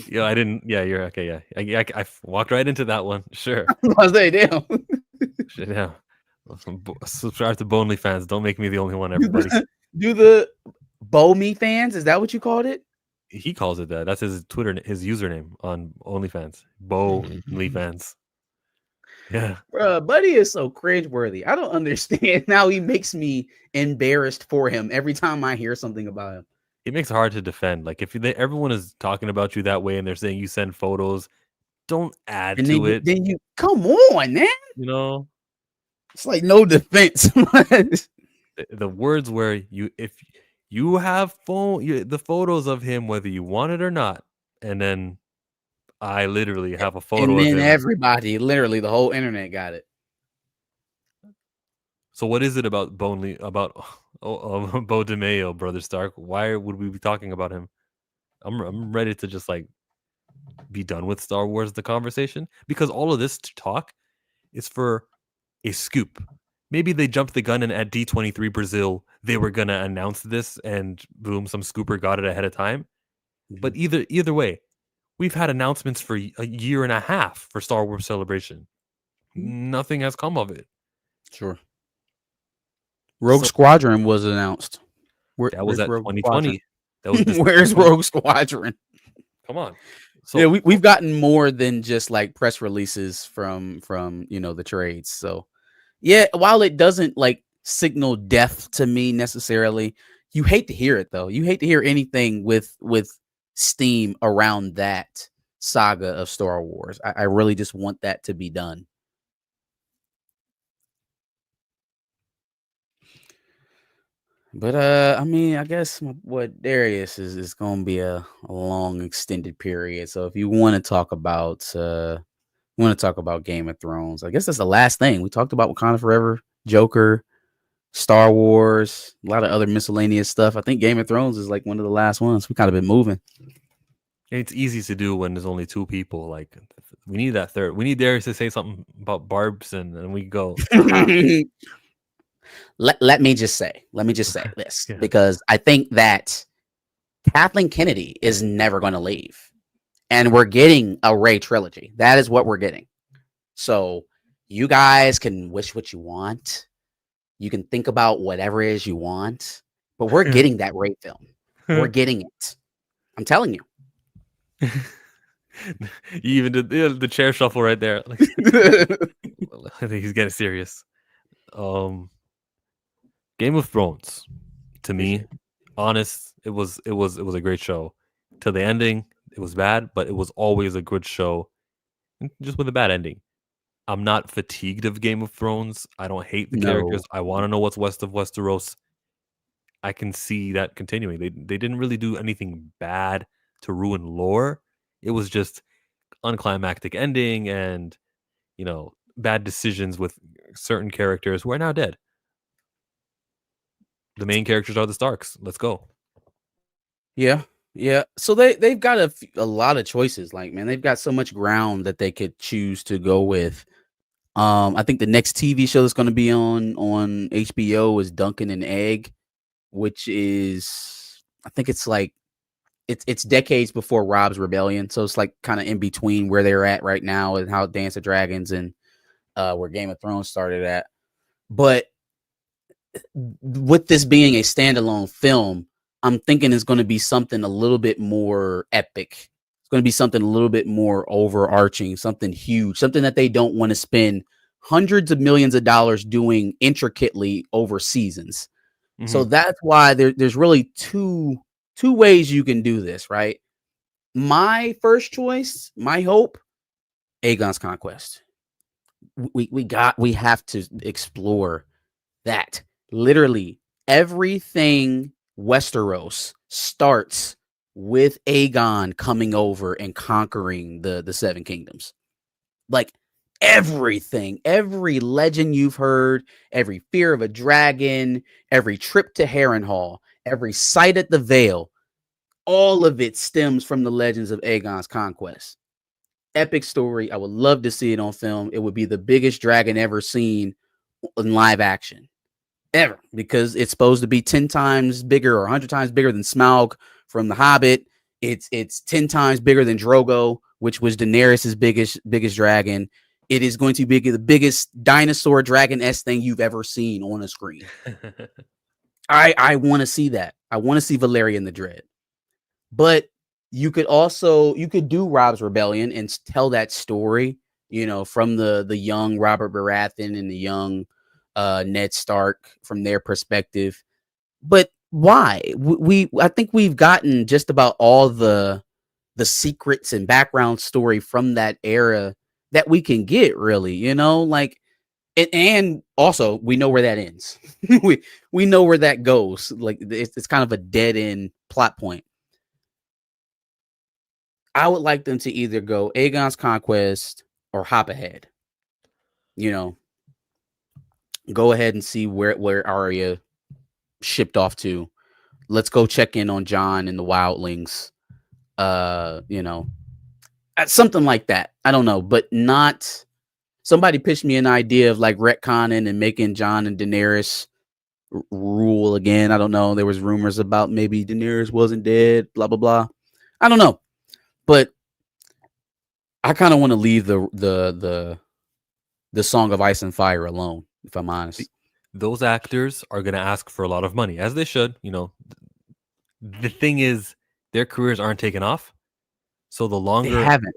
yeah, I didn't. Yeah, you're okay. Yeah, I walked right into that one. Sure, I say, damn. shit, yeah. Subscribe to Bonely fans. Don't make me the only one. Everybody. Do the Bow Me fans? Is that what you called it? He calls it that. That's his Twitter, his username on OnlyFans. Bonelyfans. Yeah, Bruh, Buddy is so cringeworthy. I don't understand how he makes me embarrassed for him every time I hear something about him. it makes it hard to defend. Like if everyone is talking about you that way and they're saying you send photos, don't add And to it. then you come on, man. You know, It's like no defense. the words where if you have the photos of him, whether you want it or not, and then I literally have a photo And of then him. everybody, literally the whole internet got it. So what is it about Bo DeMayo, Brother Stark? Why would we be talking about him? I'm ready to just like be done with Star Wars, the conversation, because all of this talk is for a scoop. Maybe they jumped the gun and at D23 Brazil, they were going to announce this and boom, some scooper got it ahead of time. But either way, we've had announcements for a year and a half for Star Wars Celebration. Nothing has come of it. Sure. Rogue Squadron was announced. That was at Rogue 2020. That was Where's Rogue Squadron? Come on. So Yeah, we've gotten more than just like press releases from the trades. So yeah, while it doesn't like signal death to me necessarily, you hate to hear it though. You hate to hear anything with steam around that saga of Star Wars. I really just want that to be done. But I mean, I guess what Darius is going to be a long extended period. So if you want to talk about Game of Thrones, I guess that's the last thing we talked about. Wakanda Forever, Joker, Star Wars, a lot of other miscellaneous stuff. I think Game of Thrones is like one of the last ones. We kind of been moving. it's easy to do when there's only two people. Like we need that third. We need Darius to say something about Barbs and we go. Let me just say this Yeah. because I think that Kathleen Kennedy is never going to leave, and we're getting a Rey trilogy. That is what we're getting. So you guys can wish what you want. You can think about whatever it is you want, but we're getting that Rey film. We're getting it. I'm telling you. You even did the chair shuffle right there. Like, I think he's getting serious. Game of Thrones, to me, honest, it was a great show. To the ending, it was bad, but it was always a good show, just with a bad ending. I'm not fatigued of Game of Thrones. I don't hate the characters. I want to know what's west of Westeros. I can see that continuing. They didn't really do anything bad to ruin lore. It was just unclimactic ending and bad decisions with certain characters who are now dead. The main characters are the Starks. Let's go. Yeah. So they've got a lot of choices. Like, man, they've got so much ground that they could choose to go with. I think the next TV show that's going to be on HBO is Duncan and Egg, which is, I think it's like it's decades before Rob's Rebellion, so it's like kind of in between where they're at right now and how Dance of Dragons and where Game of Thrones started at. But with this being a standalone film, I'm thinking it's going to be something a little bit more epic. It's going to be something a little bit more overarching, something huge, something that they don't want to spend hundreds of millions of dollars doing intricately over seasons. Mm-hmm. So that's why there's really two ways you can do this, right? My first choice, my hope, Aegon's Conquest. We have to explore that. Literally everything Westeros starts with Aegon coming over and conquering the Seven Kingdoms. Like everything, every legend you've heard, every fear of a dragon, every trip to Harrenhal, every sight at the Vale, all of it stems from the legends of Aegon's conquest. Epic story. I would love to see it on film. It would be the biggest dragon ever seen in live action ever, because it's supposed to be 10 times bigger or 100 times bigger than Smaug from The Hobbit. It's 10 times bigger than Drogo, which was Daenerys's biggest dragon. It is going to be the biggest dinosaur dragon-esque thing you've ever seen on a screen. I want to see that. I want to see Valerian the Dread. But you could do Rob's Rebellion and tell that story, you know, from the young Robert Baratheon and the young Ned Stark from their perspective. But why? I think we've gotten just about all the secrets and background story from that era that we can get, really, you know, like and also we know where that ends. we know where that goes. Like it's kind of a dead end plot point. I would like them to either go Aegon's Conquest or hop ahead. You know, go ahead and see where Arya shipped off to. Let's go check in on Jon and the Wildlings. You know, something like that. I don't know, but not. Somebody pitched me an idea of like retconning and making Jon and Daenerys rule again. I don't know. There was rumors about maybe Daenerys wasn't dead. Blah blah blah. I don't know, but I kind of want to leave the Song of Ice and Fire alone, if I'm honest. Those actors are going to ask for a lot of money, as they should. You know, the thing is, their careers aren't taking off. So the longer They haven't.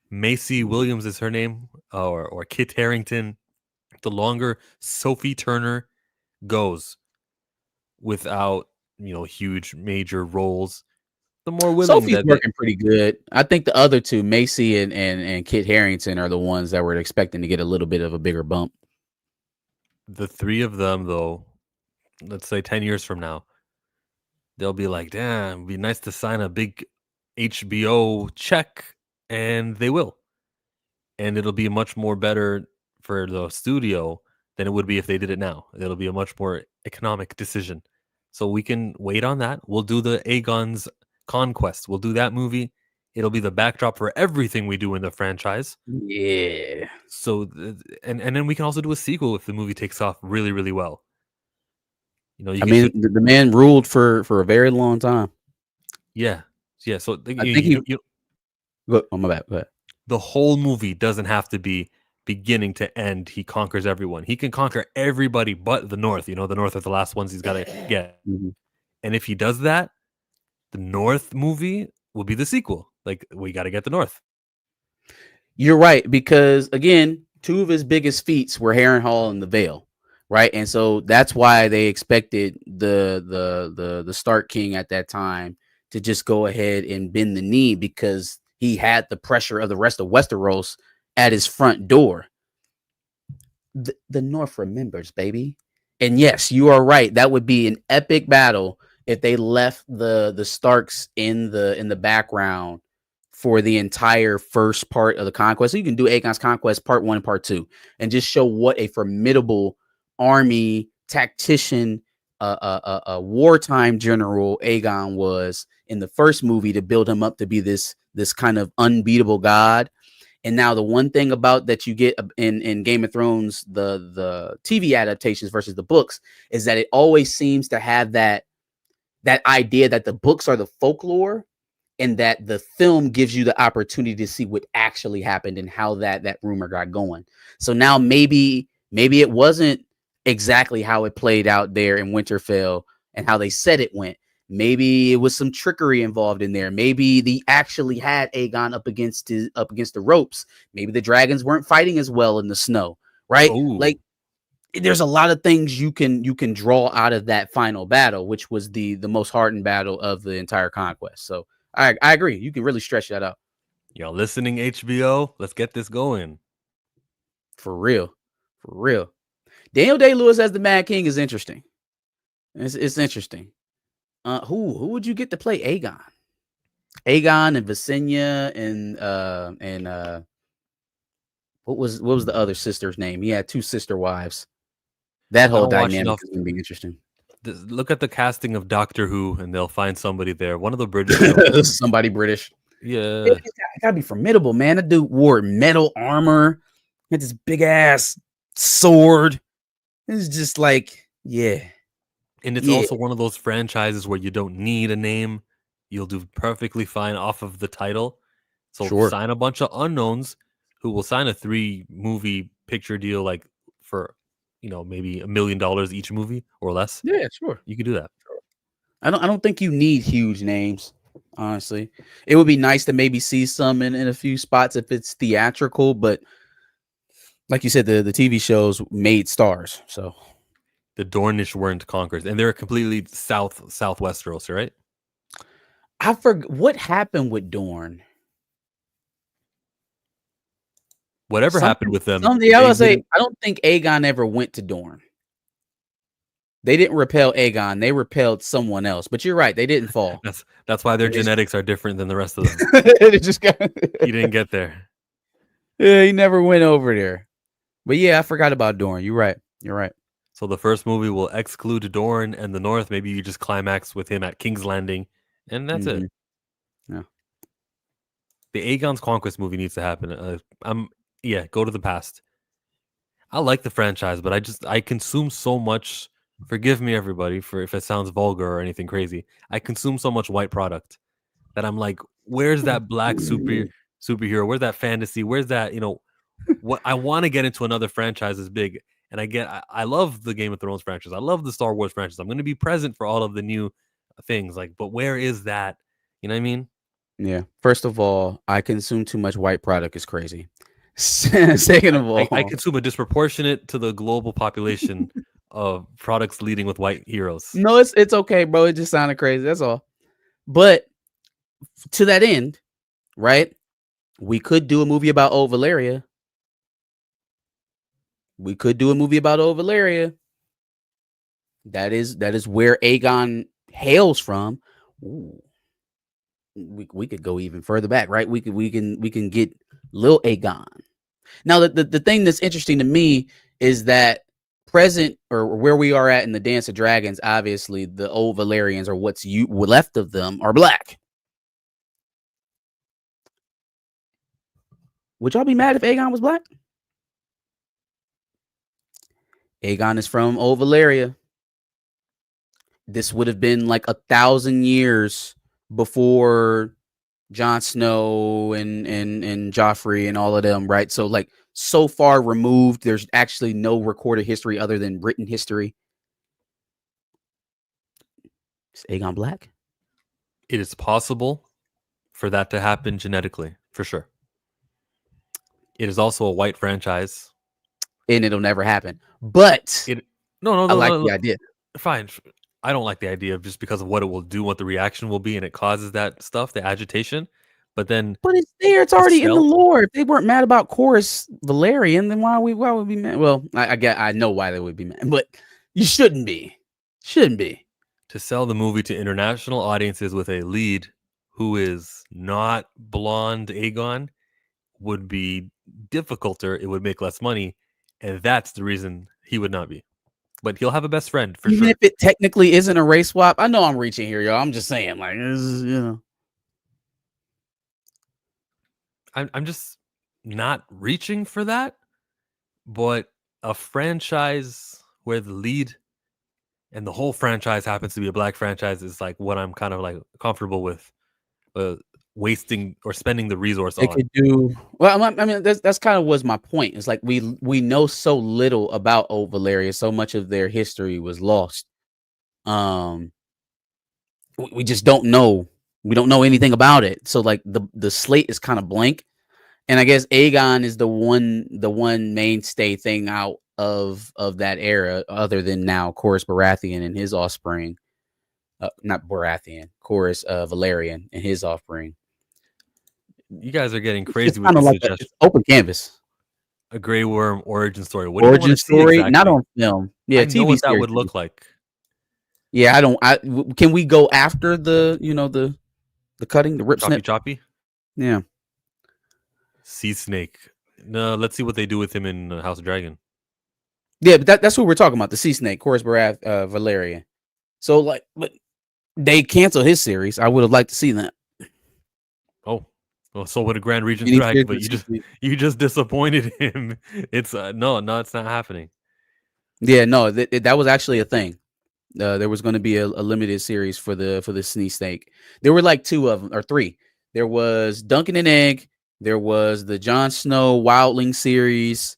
Macy Williams is her name, or Kit Harington, the longer Sophie Turner goes without, you know, huge major roles, the more willing Sophie's that working pretty good. I think the other two, Macy and Kit Harington, are the ones that were expecting to get a little bit of a bigger bump. the three of them, though, let's say 10 years from now, they'll be like, damn, it'd be nice to sign a big HBO check, and they will. And it'll be much more better for the studio than it would be if they did it now. It'll be a much more economic decision. So we can wait on that. We'll do the Aegon's Conquest. We'll do that movie. It'll be the backdrop for everything we do in the franchise. Yeah. So, and then we can also do a sequel if the movie takes off really, really well. You know, you I can mean, shoot, the man ruled for a very long time. yeah. So I think Go, oh, my bad. Go ahead. the whole movie doesn't have to be beginning to end. He conquers everyone. He can conquer everybody but the North. You know, the North are the last ones he's got to get. Mm-hmm. And if he does that, the North movie will be the sequel. Like, we got to get the North. You're right, because again, two of his biggest feats were Harrenhal and the Vale, right? And so that's why they expected the Stark King at that time to just go ahead and bend the knee, because he had the pressure of the rest of Westeros at his front door. The North remembers, baby. And yes, you are right. That would be an epic battle if they left the Starks in the background for the entire first part of the conquest. So you can do Aegon's Conquest Part 1 and Part 2 and just show what a formidable army tactician, a wartime general Aegon was in the first movie, to build him up to be this kind of unbeatable god. And now the one thing about that you get in Game of Thrones, the TV adaptations versus the books, is that it always seems to have that idea that the books are the folklore, and that the film gives you the opportunity to see what actually happened and how that rumor got going. So now maybe it wasn't exactly how it played out there in Winterfell and how they said it went. Maybe it was some trickery involved in there. Maybe they actually had Aegon up against the ropes. Maybe the dragons weren't fighting as well in the snow, right? Ooh. Like, there's a lot of things you can draw out of that final battle, which was the most hardened battle of the entire conquest. So I agree. You can really stretch that out. Y'all listening, HBO? Let's get this going. For real. Daniel Day-Lewis as the Mad King is interesting. It's interesting. Who would you get to play Aegon? Aegon and Visenya and what was the other sister's name? He had 2 sister wives. That I whole don't watch dynamic enough. is gonna be interesting. Look at the casting of Doctor Who, and they'll find somebody there. One of the British shows. Somebody British. Yeah, It gotta be formidable, man. That dude wore metal armor, had this big ass sword. It's just like, yeah. and it's also one of those franchises where you don't need a name. You'll do perfectly fine off of the title. So Sure. sign a bunch of unknowns who will sign a 3-movie picture deal, like for maybe $1 million each movie or less. Yeah, sure. You could do that. I don't think you need huge names. Honestly, it would be nice to maybe see some in a few spots if it's theatrical, but like you said, the TV shows made stars. So The Dornish weren't conquered, and they're completely southwest Westeros, right? I forgot what happened with Dorne. Whatever happened with them, Something I was say. I don't think Aegon ever went to Dorne. They didn't repel Aegon; they repelled someone else. But you're right; they didn't fall. That's why their genetics are different than the rest of them. It just got. He didn't get there. Yeah, he never went over there. But yeah, I forgot about Dorne. You're right. You're right. So the first movie will exclude Dorne and the North. Maybe you just climax with him at King's Landing, and that's it. Yeah. The Aegon's Conquest movie needs to happen. Go to the past. I like the franchise, but I consume so much. Forgive me, everybody, for if it sounds vulgar or anything crazy. I consume so much white product that I'm like, where's that black superhero? Where's that fantasy? Where's that, what I want to get into another franchise is big. And I love the Game of Thrones franchise. I love the Star Wars franchise. I'm going to be present for all of the new things. But where is that? You know what I mean? Yeah. First of all, I consume too much white product is crazy. Second of all, I consume a disproportionate to the global population of products leading with white heroes. No, it's okay, bro. It just sounded crazy. That's all. But to that end, right? We could do a movie about Old Valeria. We could do a movie about Old Valeria. That is where Aegon hails from. Ooh. We could go even further back, right? We can get Lil Aegon. Now, the thing that's interesting to me is that present or where we are at in the Dance of Dragons, obviously the old Valerians or what's left of them are black. Would y'all be mad if Aegon was black? Aegon is from Old Valeria. This would have been like 1,000 years before Jon Snow and Joffrey and all of them, right? So like so far removed, there's actually no recorded history other than written history. Is Aegon black? It is possible for that to happen genetically, for sure. It is also a white franchise. And it'll never happen. But I like the idea. Fine. I don't like the idea just because of what it will do, what the reaction will be, and it causes that stuff, the agitation. But it's there. It's already in the lore. If they weren't mad about Corus Valerian, then why would we be mad? Well, I know why they would be mad, but you shouldn't be. Shouldn't be. To sell the movie to international audiences with a lead who is not blonde Aegon would be difficulter. It would make less money, and that's the reason he would not be. But he'll have a best friend for Even sure. if it technically isn't a race swap. I know I'm reaching here, y'all. I'm just saying, like, I'm just not reaching for that. But a franchise where the lead and the whole franchise happens to be a black franchise is like what I'm kind of like comfortable with wasting or spending the resource on. Could do well. I mean, that's kind of was my point. It's like we know so little about Old Valeria. So much of their history was lost. We just don't know. We don't know anything about it. So like the slate is kind of blank. And I guess Aegon is the one mainstay thing out of that era, other than now Corus Baratheon and his offspring. Not Baratheon, Corus Valerian and his offspring. You guys are getting crazy with kind of this like suggestion. Open canvas. A Grey Worm origin story. What origin story, exactly? Not on film. Yeah, I know what that would look like. Yeah, can we go after the the cutting, the rip snip? Choppy? Yeah. Sea Snake No, let's see what they do with him in House of Dragon. Yeah, but that's what we're talking about. The sea snake, Corus Valerian. So like, but they canceled his series. I would have liked to see that. Oh, well, so would a Grand Regent Any Dragon, series but with sea snake. you just disappointed him. It's no, it's not happening. Yeah, no, that was actually a thing. There was going to be a limited series for the sea snake. There were like 2 of them or 3. There was Duncan and Egg. There was the Jon Snow Wildling series.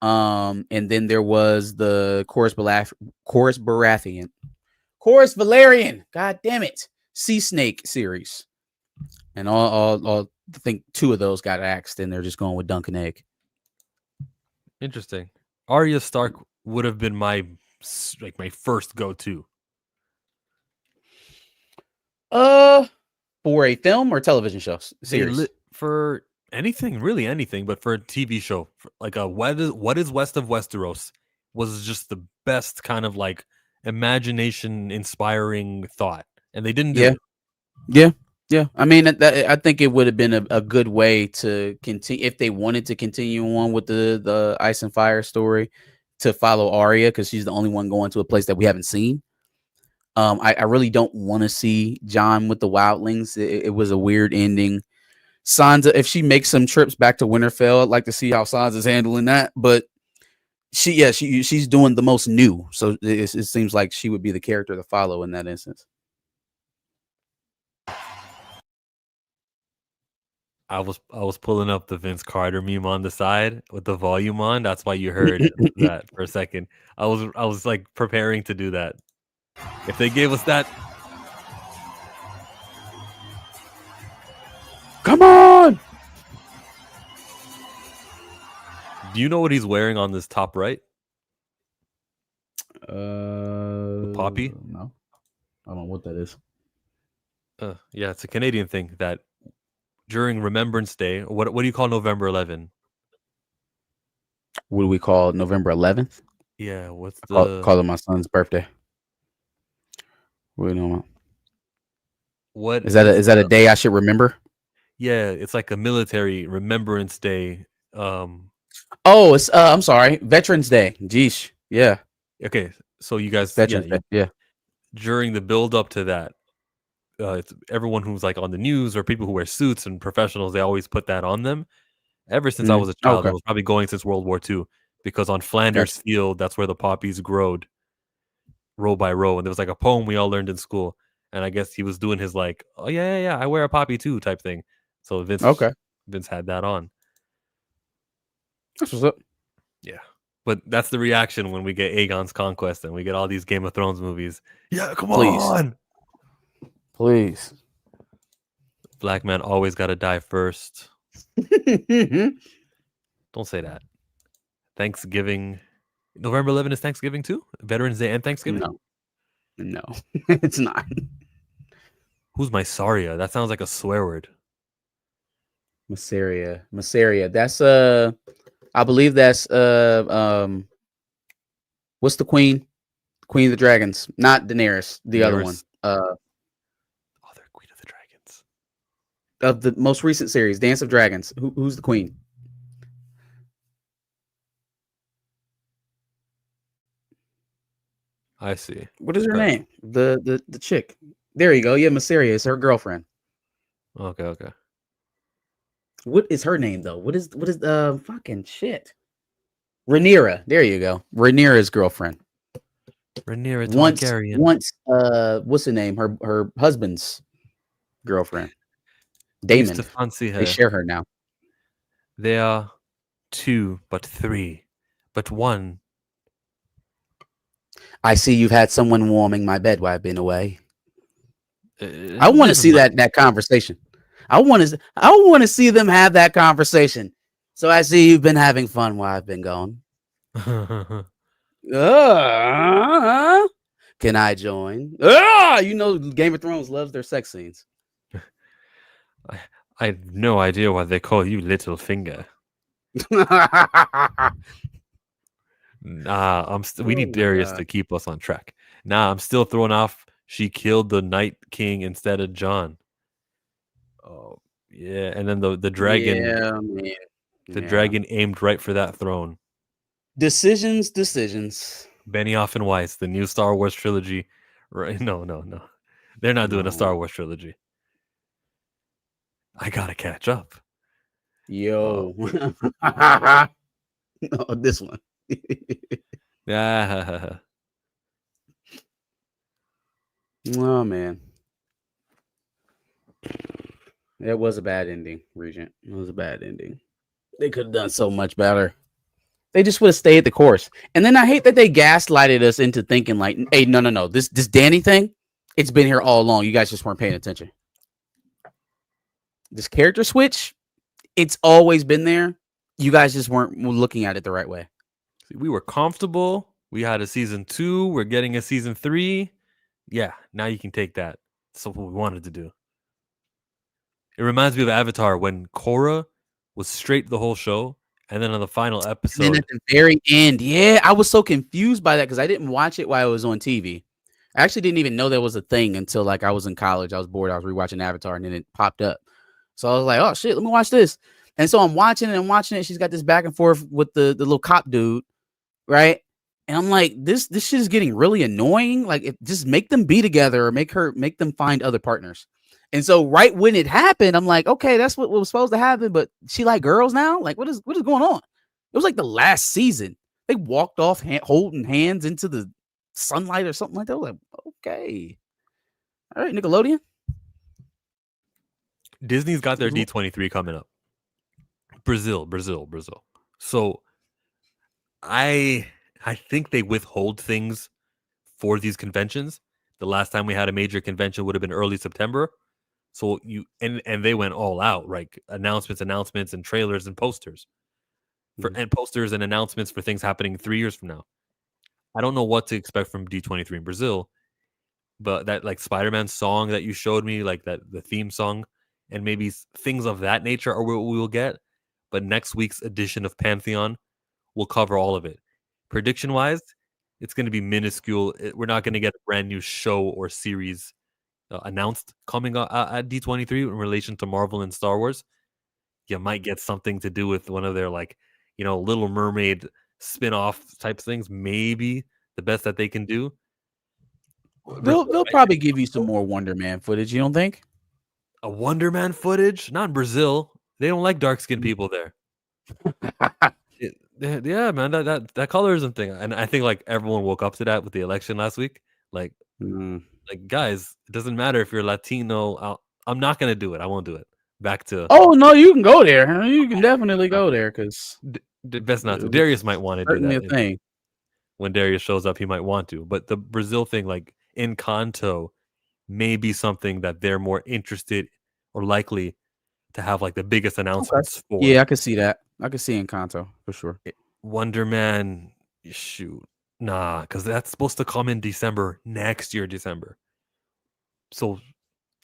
And then there was the Corus Valerian. God damn it, Sea Snake series. And all I think 2 of those got axed, and they're just going with Duncan Egg. Interesting. Arya Stark would have been my first go-to. For a film or television show series? For anything, really anything, but for a TV show, like a what is West of Westeros was just the best kind of like imagination inspiring thought, and they didn't do it. Yeah. I mean, I think it would have been a good way to continue if they wanted to continue on with the Ice and Fire story, to follow Arya, because she's the only one going to a place that we haven't seen. I really don't want to see Jon with the Wildlings. It was a weird ending. Sansa, if she makes some trips back to Winterfell, I'd like to see how Sansa's handling that. But she's doing the most new, so it seems like she would be the character to follow in that instance. I was pulling up the Vince Carter meme on the side with the volume on. That's why you heard that for a second. I was like preparing to do that. If they gave us that, come on. Do you know what he's wearing on this top right? The poppy? No, I don't know what that is. Yeah, it's a Canadian thing that during Remembrance Day, what do you call November 11? What do we call November 11th? Yeah, what's call it my son's birthday. What do you know? What is that a day I should remember? Yeah, it's like a military Remembrance Day. Oh, it's I'm sorry, Veterans Day. Geesh. Yeah. Okay, so you guys, Veterans Day. Yeah. During the build up to that, it's everyone who's like on the news or people who wear suits and professionals, they always put that on them. Ever since I was a child, Okay. I was probably going since World War II, because on Flanders Field, that's where the poppies growed, row by row. And there was like a poem we all learned in school. And I guess he was doing his like, oh yeah, I wear a poppy too type thing. So Vince had that on. That's what's up. Yeah. But that's the reaction when we get Aegon's Conquest and we get all these Game of Thrones movies. Yeah, come on. Please. Black man always got to die first. Don't say that. Thanksgiving. November 11 is Thanksgiving too? Veterans Day and Thanksgiving? No, it's not. Who's Mysaria? That sounds like a swear word. Mysaria. That's I believe that's what's the queen? Queen of the Dragons, not Daenerys, the other one. Other Queen of the Dragons. Of the most recent series, Dance of Dragons. Who's the queen? I see. What is her name? The chick. There you go. Yeah, Mysaria is her girlfriend. Okay. What is her name though? What is fucking shit? Rhaenyra. There you go. Rhaenyra's girlfriend. Rhaenyra Targaryen. Once what's her name? Her husband's girlfriend. Daemon. Used to fancy her. They share her now. They are 2, but 3, but 1. I see you've had someone warming my bed while I've been away. I want to see that conversation. I want to see them have that conversation. So I see you've been having fun while I've been gone. Can I join? You know, Game of Thrones loves their sex scenes. I have no idea why they call you Littlefinger. Nah, we need Darius to keep us on track. Nah, I'm still thrown off. She killed the Night King instead of Jon. Oh yeah, and then the dragon. Yeah, man. The Yeah. dragon aimed right for that throne. Decisions. Benioff and Weiss, the new Star Wars trilogy. Right? No. They're not doing a Star Wars trilogy. I gotta catch up. Yo. No, this one. Yeah. Oh man. It was a bad ending, Regent. It was a bad ending. They could have done so much better. They just would have stayed the course. And then I hate that they gaslighted us into thinking like, hey, no. This Danny thing, it's been here all along. You guys just weren't paying attention. This character switch, it's always been there. You guys just weren't looking at it the right way. We were comfortable. We had a season 2. We're getting a season 3. Yeah, now you can take that. That's what we wanted to do. It reminds me of Avatar when Korra was straight the whole show, and then on the final episode, And then at the very end, yeah, I was so confused by that because I didn't watch it while it was on TV. I actually didn't even know there was a thing until like I was in college. I was bored. I was rewatching Avatar, and then it popped up. So I was like, oh shit, let me watch this. And so I'm watching it. She's got this back and forth with the little cop dude, right? And I'm like, this shit is getting really annoying. Like, just make them be together or make them find other partners. And so right when it happened, I'm like, okay, that's what was supposed to happen. But she like girls now? Like, what is going on? It was like the last season. They walked off holding hands into the sunlight or something like that. I was like, okay. All right, Nickelodeon. Disney's got their D23 coming up. Brazil. So I think they withhold things for these conventions. The last time we had a major convention would have been early September. So and they went all out, right? Announcements, and trailers and posters. And posters and announcements for things happening 3 years from now. I don't know what to expect from D23 in Brazil, but that like Spider-Man song that you showed me, like that the theme song, and maybe things of that nature are what we will get. But next week's edition of Pantheon will cover all of it. Prediction-wise, it's going to be minuscule. We're not going to get a brand new show or series announced coming at D23 in relation to Marvel and Star Wars. You might get something to do with one of their like, Little Mermaid spin-off type things. Maybe the best that they can do. They'll probably give you some more Wonder Man footage. You don't think? A Wonder Man footage? Not in Brazil. They don't like dark-skinned people there. Yeah, man, that colorism thing, and I think like everyone woke up to that with the election last week. Like guys, it doesn't matter if you're Latino. I'm not gonna do it. I won't do it. Back to no, you can go there. You can definitely go there because best not to. Darius might want to do that. A thing. When Darius shows up, he might want to. But the Brazil thing, like Encanto, may be something that they're more interested or likely to have like the biggest announcements for. Yeah, I could see that. I could see Encanto for sure. Wonder Man, shoot, nah, because that's supposed to come in next year, December. So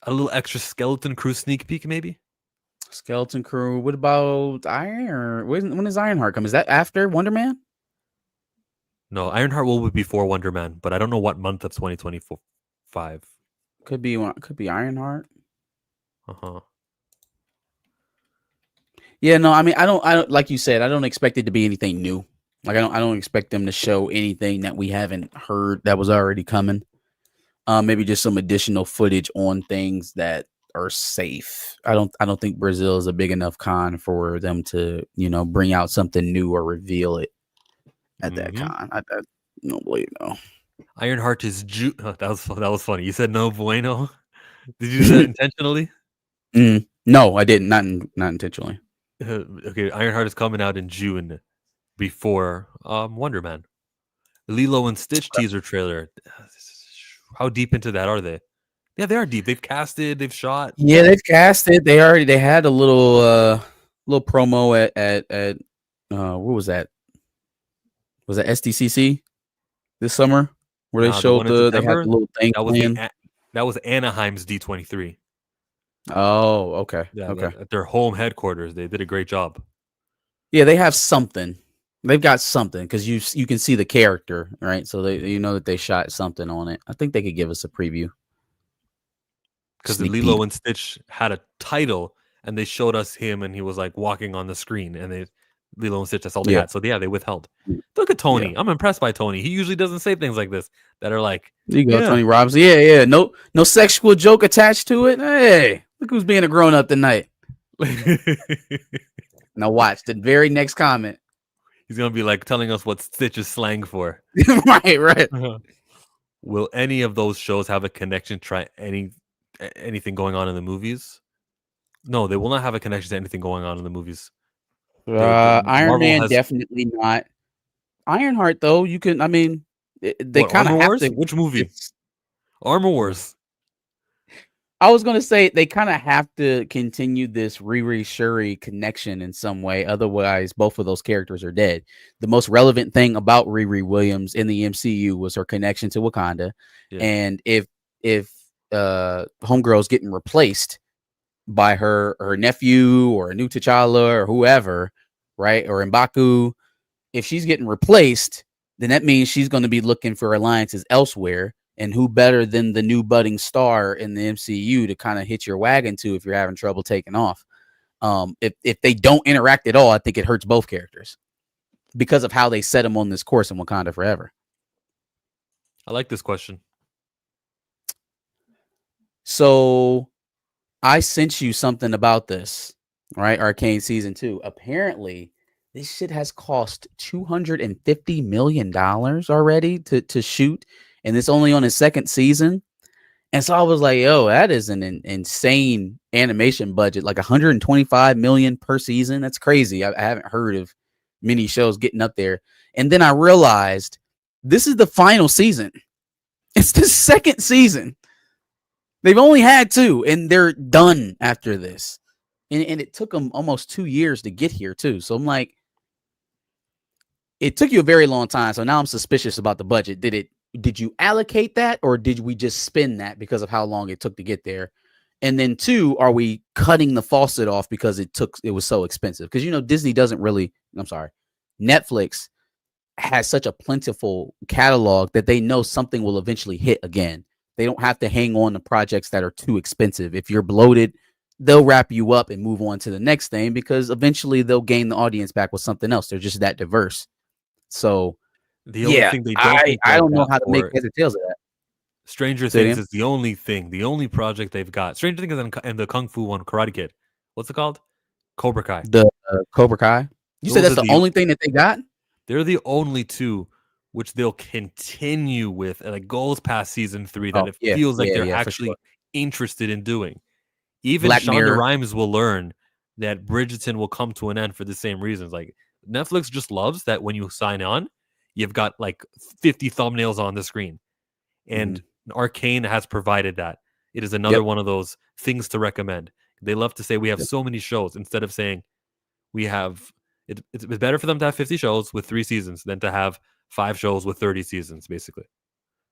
a little extra Skeleton Crew sneak peek, maybe. Skeleton Crew. What about Iron? When does Ironheart come? Is that after Wonder Man? No, Ironheart will be before Wonder Man, but I don't know what month of 2025. Could be Ironheart. Yeah, no, I mean, I don't like you said, I don't expect it to be anything new. Like I don't expect them to show anything that we haven't heard that was already coming. Maybe just some additional footage on things that are safe. I don't think Brazil is a big enough con for them to, bring out something new or reveal it at that con. I don't believe no. Ironheart is June. Oh, that was funny. You said no bueno. Did you do that intentionally? No, I didn't. Not intentionally. Okay, Ironheart is coming out in June before Wonder Man. Lilo and Stitch teaser trailer. How deep into that are they? Yeah, they are deep. They've casted, they've shot. Yeah, they've casted. They had a little promo at what was that? Was that SDCC this summer where they showed they had the little thing. That was Anaheim's D23. Oh, okay. Yeah, okay. At their home headquarters, they did a great job. Yeah, they have something. They've got something because you can see the character, right? So they that they shot something on it. I think they could give us a preview. Because Lilo and Stitch had a title and they showed us him, and he was like walking on the screen, and they Lilo and Stitch. That's all they Yeah. had. So yeah, they withheld. Look at Tony. Yeah. I'm impressed by Tony. He usually doesn't say things like this that are like, There you go, yeah. Tony Robinson. Yeah. No sexual joke attached to it. Hey, look who's being a grown up tonight. Now watch the very next comment. He's gonna be like telling us what Stitch is slang for. Right. Will any of those shows have a connection? Try anything going on in the movies? No, they will not have a connection to anything going on in the movies. Iron Marvel Man has- definitely not. Ironheart though, you can. I mean, they What, kind of Armor have Wars? to. Which movie? Armor Wars. I was gonna say they kind of have to continue this Riri Shuri connection in some way. Otherwise, both of those characters are dead. The most relevant thing about Riri Williams in the MCU was her connection to Wakanda, and if Homegirl's getting replaced by her nephew or a new T'Challa or whoever, right, or M'Baku, if she's getting replaced, then that means she's going to be looking for alliances elsewhere. And who better than the new budding star in the MCU to kind of hit your wagon to if you're having trouble taking off? If they don't interact at all, I think it hurts both characters because of how they set them on this course in Wakanda Forever. I like this question. So I sent you something about this, right? Arcane season 2. Apparently, this shit has cost $250 million already to shoot. And it's only on his second season. And so I was like, yo, that is an insane animation budget, like 125 million per season. That's crazy. I haven't heard of many shows getting up there. And then I realized this is the final season. It's the second season. They've only had 2 and they're done after this. And it took them almost 2 years to get here too. So I'm like, it took you a very long time. So now I'm suspicious about the budget. Did you allocate that, or did we just spend that because of how long it took to get there? And then 2, are we cutting the faucet off because it was so expensive? Because Disney doesn't really. I'm sorry, Netflix has such a plentiful catalog that they know something will eventually hit again. They don't have to hang on to projects that are too expensive. If you're bloated, they'll wrap you up and move on to the next thing because eventually they'll gain the audience back with something else. They're just that diverse. So. The only thing they don't I don't know how to make heads or tails of that. Stranger Things is the only project they've got. Stranger Things and the Kung Fu one, Karate Kid. What's it called? Cobra Kai. The Cobra Kai. You said that's the only thing that they got? They're the only 2 which they'll continue with, and it goes past season 3 that feels like they're actually interested in doing. Even Shonda Rhimes will learn that Bridgerton will come to an end for the same reasons. Like Netflix just loves that when you sign on, you've got like 50 thumbnails on the screen, and Arcane has provided that. It is another one of those things to recommend. They love to say we have so many shows instead of saying we have. It's better for them to have 50 shows with 3 seasons than to have 5 shows with 30 seasons, basically.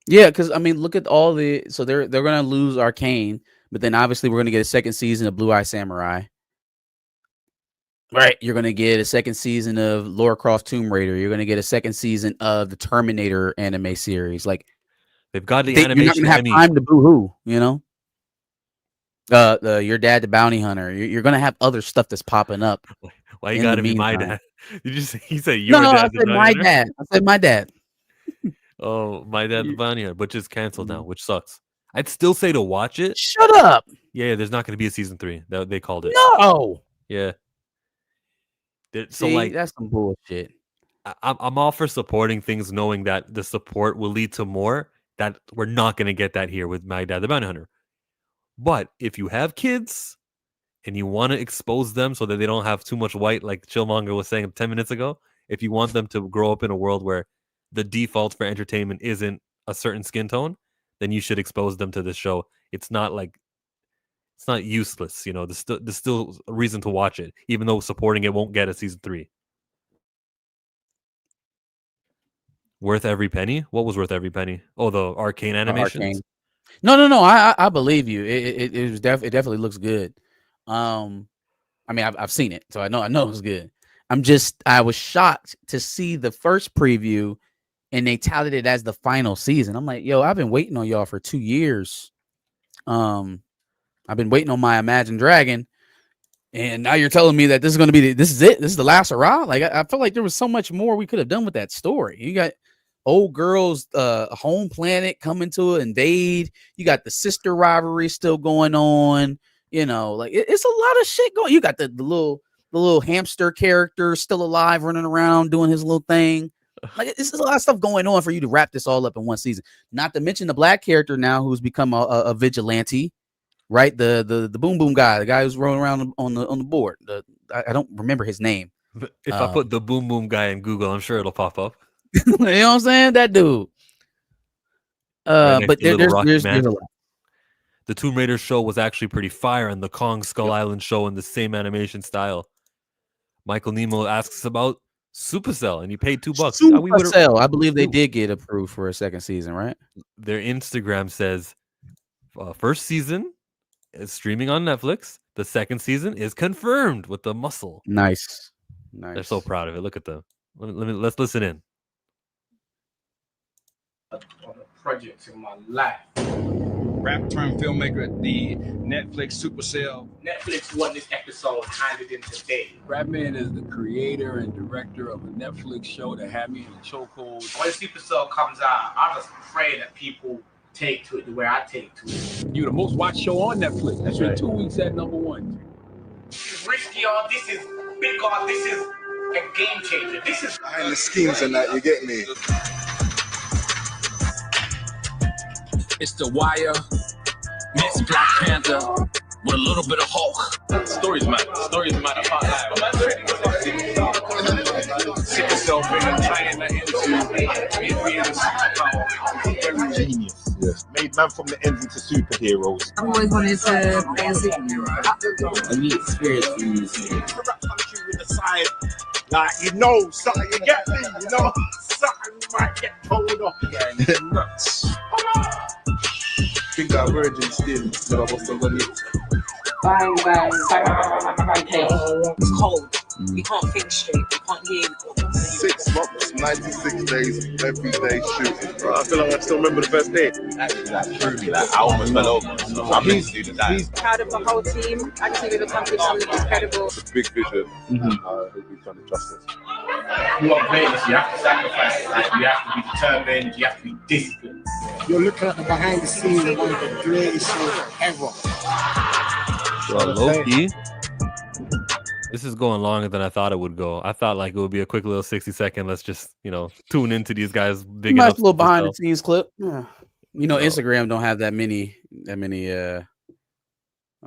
Yeah, because I mean, look at all the. So they're gonna lose Arcane, but then obviously we're gonna get a second season of Blue Eye Samurai. Right. You're going to get a second season of Lara Croft Tomb Raider. You're going to get a second season of the Terminator anime series. Like, they've got the animation. You're not going to have time to boo-hoo, Your Dad, the Bounty Hunter. You're going to have other stuff that's popping up. Why you got to be my dad? Did you say, he said your dad? No, I said my dad. I said my dad. Oh, My Dad, the Bounty Hunter, which is canceled now, which sucks. I'd still say to watch it. Shut up. Yeah, there's not going to be a season 3. They called it. No. Yeah. So see, that's some bullshit. I'm all for supporting things, knowing that the support will lead to more. That we're not going to get that here with My Dad, the Bounty Hunter. But if you have kids and you want to expose them so that they don't have too much white, like Chillmonger was saying 10 minutes ago, if you want them to grow up in a world where the default for entertainment isn't a certain skin tone, then you should expose them to this show. It's not useless, there's still a reason to watch it, even though supporting it won't get a season 3. Worth every penny? What was worth every penny? Oh, the Arcane animations. Arcane. No. I believe you. It was definitely looks good. I mean, I've seen it, so I know it was good. I was shocked to see the first preview, and they touted it as the final season. I'm like, yo, I've been waiting on y'all for 2 years. I've been waiting on my Imagine Dragon, And now you're telling me that this is going to be this is it. This is the last hurrah. Like I feel like there was so much more we could have done with that story. You got old girls, home planet coming to invade. You got the sister rivalry still going on. You know, like it's a lot of shit going. You got the little hamster character still alive, running around doing his little thing. Like it's a lot of stuff going on for you to wrap this all up in one season. Not to mention the black character now who's become a vigilante. Right, the boom boom guy, the guy who's rolling around on the board. I don't remember his name. If I put the boom boom guy in Google, I'm sure it'll pop up. You know what I'm saying? That dude. Right But to Little Rocky there's Man. a lot. The Tomb Raider show was actually pretty fire, and the Kong Skull Island show in the same animation style. Michael Nemo asks about Supercell, and you paid $2. Supercell, I believe they did get approved for a second season, right? Their Instagram says first season is streaming on Netflix. The second season is confirmed with the muscle. Nice. They're so proud of it. Look at them. Let's listen in. On a project in my life. Rap turned filmmaker at the Netflix Supercell. Netflix won this episode handed in today. Rapman is the creator and director of a Netflix show that had me in the chokehold. When Supercell comes out, I just pray that people take to it the way I take to it. You're the most watched show on Netflix. That's right. been 2 weeks at #1. This is risky, this is big, this is a game changer. This is behind the schemes and that, you get me? It's The Wire, Miss Black Panther, with a little bit of Hulk. Stories matter. Stories matter. Supercell bringing China into being a superpower. Very genius. Yes. Made man from the ends into superheroes. I've always wanted to play a superhero. A new experience for me this year. Country with the side, like you know something, you get me, you know something might get told off. Yeah, nuts. Think that virgin still, but I was still gonna Bang, it's cold. You can't think straight. You can't hear. 6 months, 96 days, every day shooting. Bro, I feel like I still remember the first day. Actually, truly, I almost fell over. So I'm mentally to die. He's proud of the whole team. Actually, we've accomplished something incredible. It's a big vision. He'll be trying to trust us. You want greatness, you have to sacrifice. Like, you have to be determined. You have to be disciplined. You're looking at the behind the scenes of one of the greatest shows ever. Well, low-key, this is going longer than I thought it would go. I thought like it would be a quick little 60-second. Let's just, tune into these guys. Big Nice enough little behind the scenes clip. Yeah. Instagram don't have that many. Oh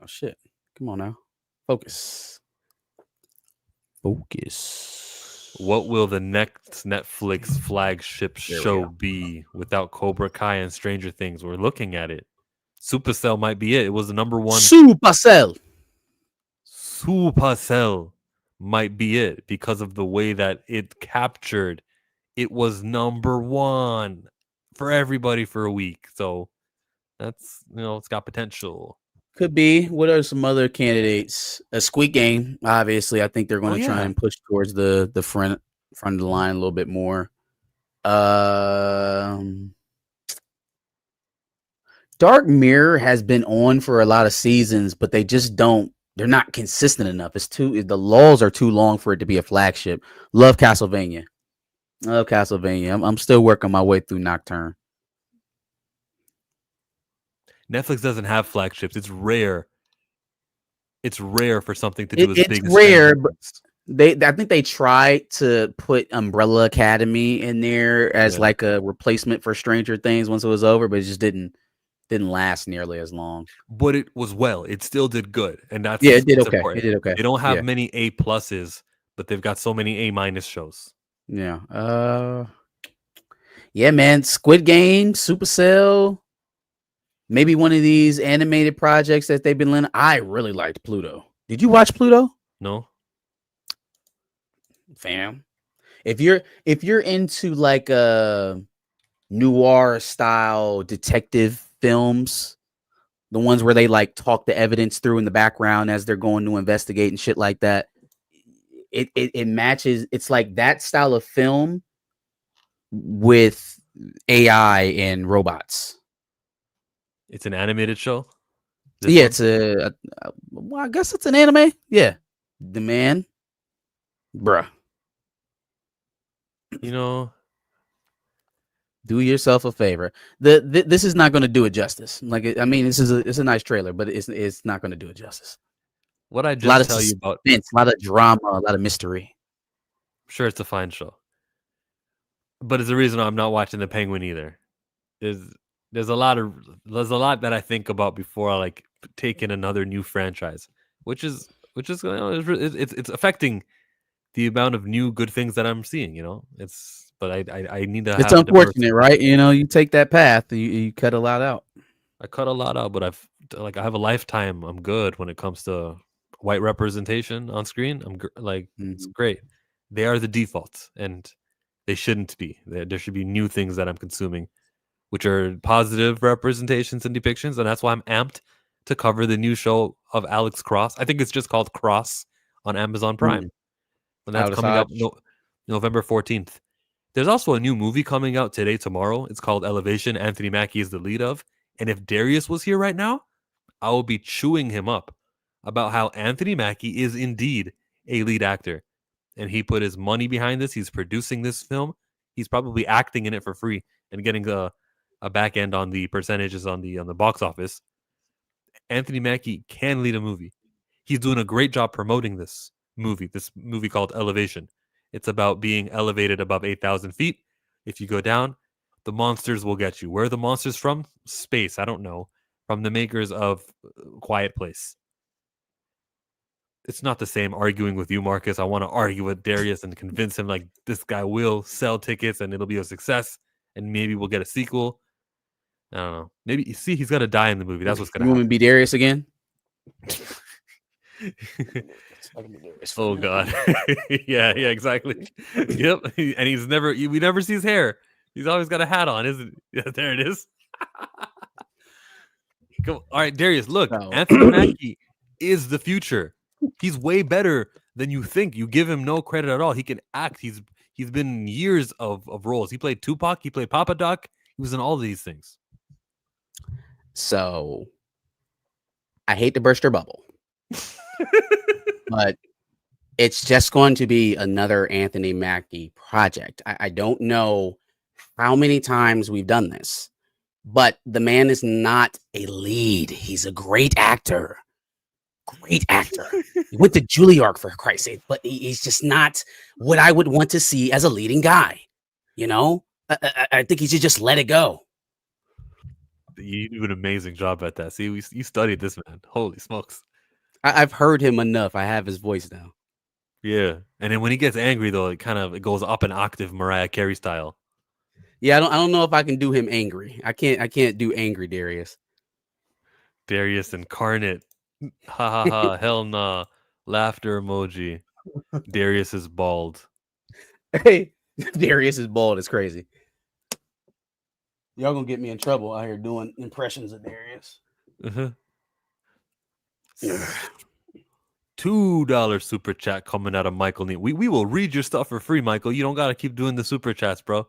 shit! Come on now, focus. What will the next Netflix flagship show be without Cobra Kai and Stranger Things? We're looking at it. Supercell might be it. It was the number one. Supercell might be it because of the way that it captured. It was number one for everybody for a week. So that's, it's got potential. Could be. What are some other candidates? A Squid Game, obviously. I think they're going to try and push towards the front of the line a little bit more. Dark Mirror has been on for a lot of seasons, but they just they're not consistent enough. The laws are too long for it to be a flagship. Love Castlevania. I'm still working my way through Nocturne. Netflix doesn't have flagships. It's rare. It's rare for something to do as big as It's rare, but I think they tried to put Umbrella Academy in there as like a replacement for Stranger Things once it was over, but it just didn't last nearly as long. But it was it still did good, and that's it did okay. Important. It did okay. They don't have many A pluses, but they've got so many A- shows. Yeah. Yeah, man. Squid Game, Supercell. Maybe one of these animated projects that they've been letting. I really liked Pluto. Did you watch Pluto? No. Fam. If you're into like a noir style detective films, the ones where they like talk the evidence through in the background as they're going to investigate and shit like that, it matches. It's like that style of film with AI and robots. It's an animated show? Yeah, it's well, I guess it's an anime. Yeah, the man, bruh. You know, Do yourself a favor. This is not going to do it justice. Like, I mean, it's a nice trailer, but it's not going to do it justice. what I A lot just of tell you about, suspense, a lot of drama, a lot of mystery. sure, it's a fine show, but it's the reason I'm not watching The Penguin either. There's there's a lot that I think about before I like take in another new franchise, which is it's affecting the amount of new good things that I'm seeing. You know, but I need to It's have a diverse. unfortunate, right? You know, you take that path, you cut a lot out. I cut a lot out, but I have a lifetime. I'm good when it comes to white representation on screen. It's great. They are the defaults, and they shouldn't be. There should be new things that I'm consuming, which are positive representations and depictions, and that's why I'm amped to cover the new show of Alex Cross. I think it's just called Cross on Amazon Prime, and that's Aldous coming out Hodge. November 14th. There's also a new movie coming out today, tomorrow. It's called Elevation. Anthony Mackie is the lead of. And if Darius was here right now, I will be chewing him up about how Anthony Mackie is indeed a lead actor. And he put his money behind this. He's producing this film. He's probably acting in it for free and getting a back end on the percentages on the box office. Anthony Mackie can lead a movie. He's doing a great job promoting this movie called Elevation. It's about being elevated above 8,000 feet. If you go down, the monsters will get you. Where are the monsters from? Space. I don't know. From the makers of Quiet Place. It's not the same arguing with you, Marcus. I want to argue with Darius and convince him like this guy will sell tickets and it'll be a success and maybe we'll get a sequel. I don't know. Maybe you see he's gonna die in the movie. That's what's gonna happen. You want me to be Darius again? Oh God. yeah, exactly. Yep. And we never see his hair. He's always got a hat on, isn't he? Yeah, there it is. All right, Darius, look, Anthony Mackie is the future. He's way better than you think. You give him no credit at all. He can act. He's been in years of roles. He played Tupac, he played Papa Doc, he was in all these things. So I hate to burst your bubble. But it's just going to be another Anthony Mackie project. I don't know how many times we've done this, but the man is not a lead. He's a great actor. Great actor. He went to Juilliard for Christ's sake, but he's just not what I would want to see as a leading guy. You know, I think he should just let it go. You do an amazing job at that. See, you studied this man. Holy smokes. I've heard him enough. I have his voice now. Yeah, and then when he gets angry, though, it goes up an octave, Mariah Carey style. Yeah, I don't know if I can do him angry. I can't do angry Darius. Darius incarnate. Ha ha ha! Hell nah! Laughter emoji. Darius is bald. Hey, Darius is bald. It's crazy. Y'all gonna get me in trouble out here doing impressions of Darius. $2 super chat coming out of Michael Neal. We will read your stuff for free, Michael. You don't gotta keep doing the super chats, bro.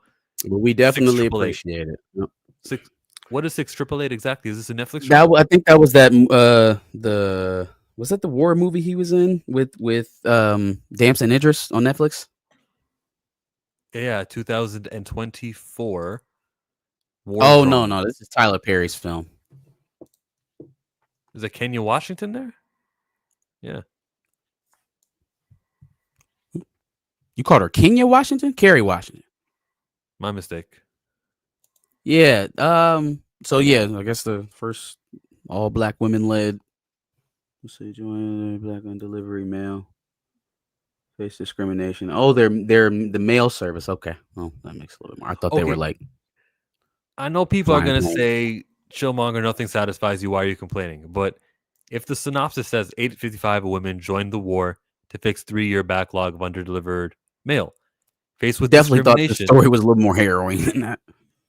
But we definitely appreciate it. Yep. What is 688 exactly? Is this a Netflix show? I think that was that was that the war movie he was in with Damson Idris on Netflix? Yeah, 2024. Oh no, this is Tyler Perry's film. Is it Kenya Washington there? Yeah. You called her Kenya Washington? Kerry Washington. My mistake. Yeah. So yeah, I guess the first all black women led. Let's see, join black on delivery mail. Face discrimination. Oh, they're the mail service. Okay. Oh, that makes a little bit more. I thought they were like. I know people are gonna say, "Chillmonger, nothing satisfies you. Why are you complaining?" But if the synopsis says 855 women joined the war to fix 3-year backlog of underdelivered mail, faced with definitely thought discrimination, the story was a little more harrowing than that.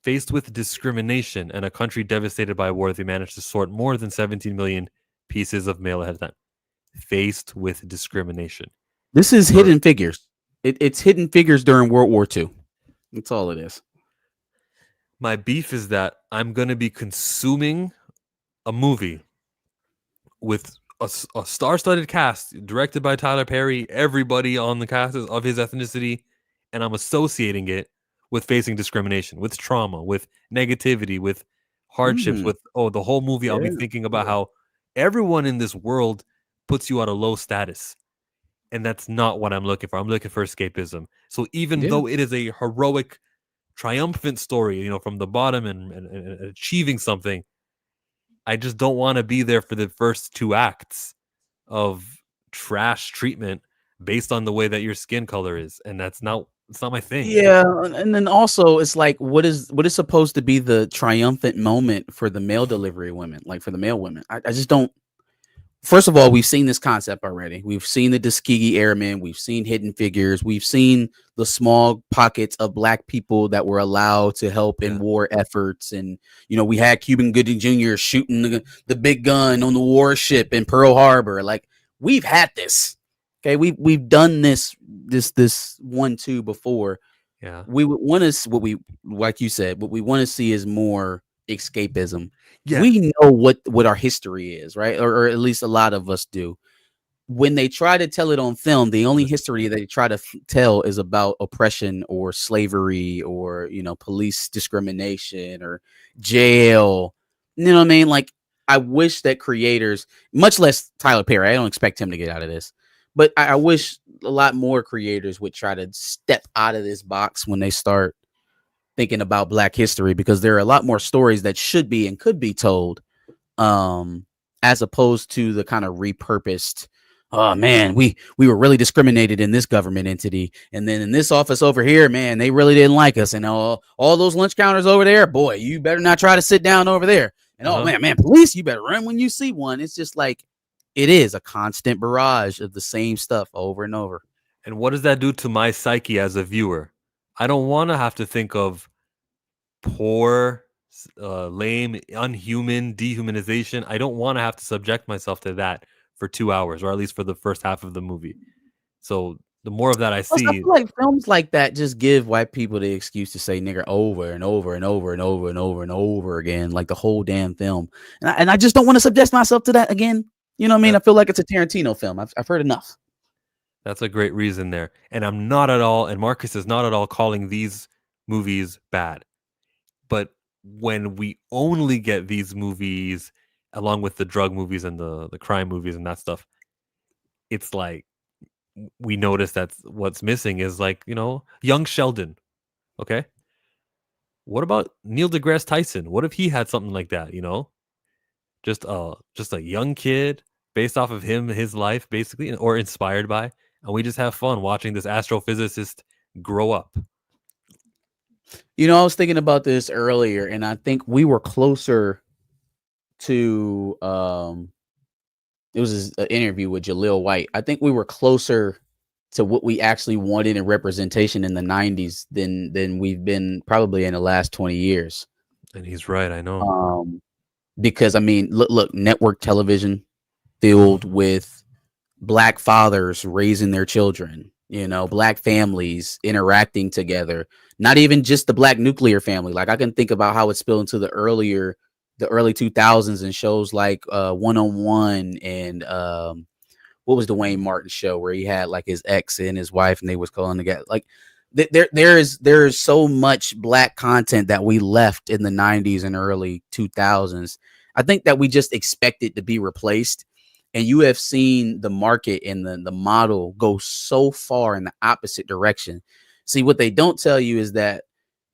Faced with discrimination and a country devastated by war, they managed to sort more than 17 million pieces of mail ahead of time. Faced with discrimination. This is Hidden Figures. It's Hidden Figures during World War II. That's all it is. My beef is that I'm going to be consuming a movie with a star-studded cast directed by Tyler Perry, everybody on the cast is of his ethnicity, and I'm associating it with facing discrimination, with trauma, with negativity, with hardships, with the whole movie I'll be thinking about how everyone in this world puts you at a low status. And that's not what I'm looking for. I'm looking for escapism. So even though it is a heroic, triumphant story, you know, from the bottom and achieving something, I just don't want to be there for the first 2 acts of trash treatment based on the way that your skin color is, and it's not my thing. Yeah, and then also it's like what is supposed to be the triumphant moment for the mail delivery women, like for the male women. I just don't. First of all, we've seen this concept already. We've seen the Tuskegee Airmen. We've seen Hidden Figures. We've seen the small pockets of Black people that were allowed to help in war efforts. And, you know, we had Cuban Gooding Jr. shooting the big gun on the warship in Pearl Harbor. Like, we've had this. Okay, we've done this 1-2 before. Yeah, we would want to like you said, what we want to see is more escapism. Yeah. We know what our history is, right? Or at least a lot of us do. When they try to tell it on film, the only history they try to tell is about oppression or slavery or, you know, police discrimination or jail. You know what I mean? Like, I wish that creators, much less Tyler Perry, I don't expect him to get out of this, but I wish a lot more creators would try to step out of this box when they start thinking about Black history, because there are a lot more stories that should be and could be told, as opposed to the kind of repurposed, oh man, we were really discriminated in this government entity, and then in this office over here, man, they really didn't like us, and all those lunch counters over there, boy, you better not try to sit down over there, and oh man, police, you better run when you see one. It's just like, it is a constant barrage of the same stuff over and over. And what does that do to my psyche as a viewer? I don't want to have to think of poor, lame, unhuman dehumanization. I don't want to have to subject myself to that for 2 hours, or at least for the first half of the movie. So the more of that I see, I feel like films like that just give white people the excuse to say nigger over and over and over and over and over and over again, like the whole damn film. And I just don't want to subject myself to that again. You know what I mean? I feel like it's a Tarantino film. I've heard enough. That's a great reason there. And I'm not at all, and Marcus is not at all calling these movies bad. But when we only get these movies along with the drug movies and the crime movies and that stuff, it's like we notice that what's missing is, like, you know, young Sheldon. Okay. What about Neil deGrasse Tyson? What if he had something like that, you know? Just a young kid based off of his life, basically, or inspired by, and we just have fun watching this astrophysicist grow up. You know, I was thinking about this earlier, and I think we were closer to it was an interview with Jaleel White. I think we were closer to what we actually wanted in representation in the 90s than we've been probably in the last 20 years. And he's right, I know. Because I mean, look, network television filled with Black fathers raising their children, you know, Black families interacting together, not even just the Black nuclear family. Like, I can think about how it spilled into the early 2000s and shows like One-on-One and what was the Wayne Martin show where he had like his ex and his wife and they was calling together. Like, there is so much Black content that we left in the 90s and early 2000s. I think that we just expect it to be replaced, and you have seen the market and the model go so far in the opposite direction. See, what they don't tell you is that,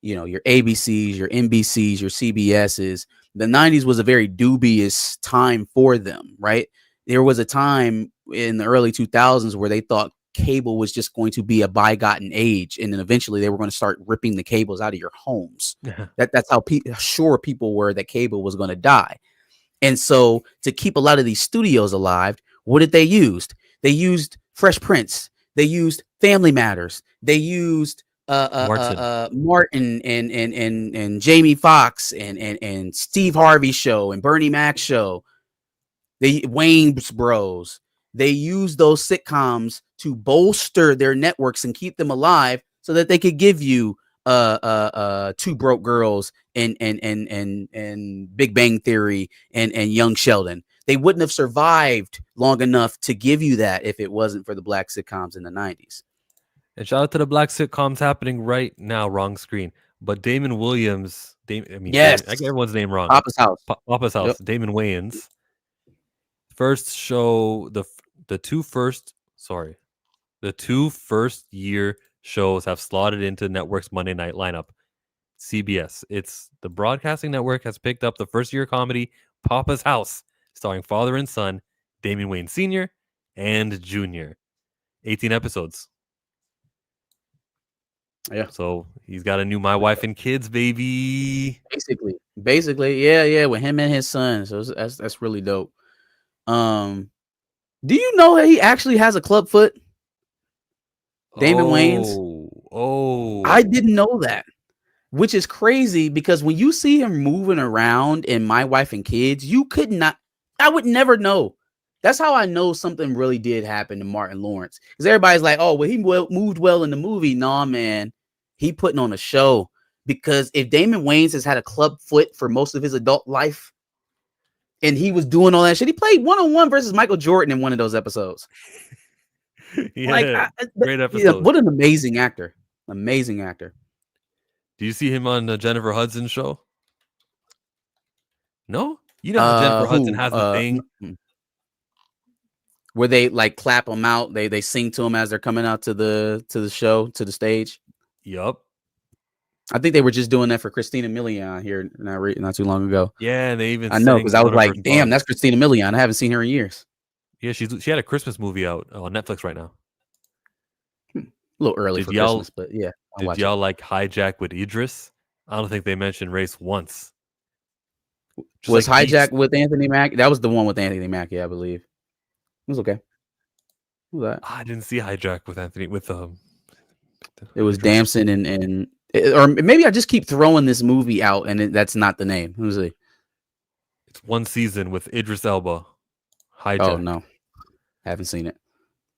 you know, your ABCs, your NBCs, your CBSs, the 90s was a very dubious time for them, right? There was a time in the early 2000s where they thought cable was just going to be a bygone age, and then eventually they were going to start ripping the cables out of your homes. That's how sure people were that cable was going to die. And so to keep a lot of these studios alive, what did they use? They used Fresh Prince. They used Family Matters. They used Martin and Jamie Foxx and Steve Harvey show and Bernie Mac show. Wayne's Bros. They used those sitcoms to bolster their networks and keep them alive so that they could give you Two Broke Girls and Big Bang Theory and Young Sheldon. they wouldn't have survived long enough to give you that if it wasn't for the black sitcoms in the 90s. And shout out to the black sitcoms happening right now. Wrong screen, but Damon Williams. Yes, I get everyone's name wrong. Papa's House. Papa's House. Yep. Damon Wayans. First show, the two first year shows have slotted into network's Monday night lineup. CBS. It's the broadcasting network has picked up the first year comedy Papa's House, starring father and son Damon Wayans Sr. and Jr. 18 episodes. Yeah. So he's got a new My Wife and Kids, baby. Basically, yeah, with him and his son. So that's really dope. Do you know that he actually has a club foot? Damon Wayans. Oh, I didn't know that, which is crazy because when you see him moving around in My Wife and Kids, I would never know. That's how I know something really did happen to Martin Lawrence. Because everybody's like, oh, well, he moved well in the movie. Nah, man, he putting on a show. Because if Damon Wayans has had a club foot for most of his adult life, and he was doing all that shit, he played 1-on-1 versus Michael Jordan in one of those episodes. Yeah, great episode. Yeah, what an amazing actor. Amazing actor. Do you see him on the Jennifer Hudson show? No? You know how Jennifer Hudson has the thing where they like clap them out. They sing to him as they're coming out to the show, to the stage. Yup. I think they were just doing that for Christina Milian here not too long ago. Yeah, and they even I know, because I was like, damn, that's Christina Milian. I haven't seen her in years. Yeah, she had a Christmas movie out on Netflix right now. A little early for Christmas, but yeah. Did y'all like Hijack with Idris? I don't think they mentioned race once. Was like Hijack with Anthony Mackie? That was the one with Anthony Mackie, I believe. It was okay. What was that? I didn't see Hijack with Anthony It was Damson and or maybe I just keep throwing this movie out and that's not the name. Who's it? It's one season with Idris Elba. Hijack. Oh no, haven't seen it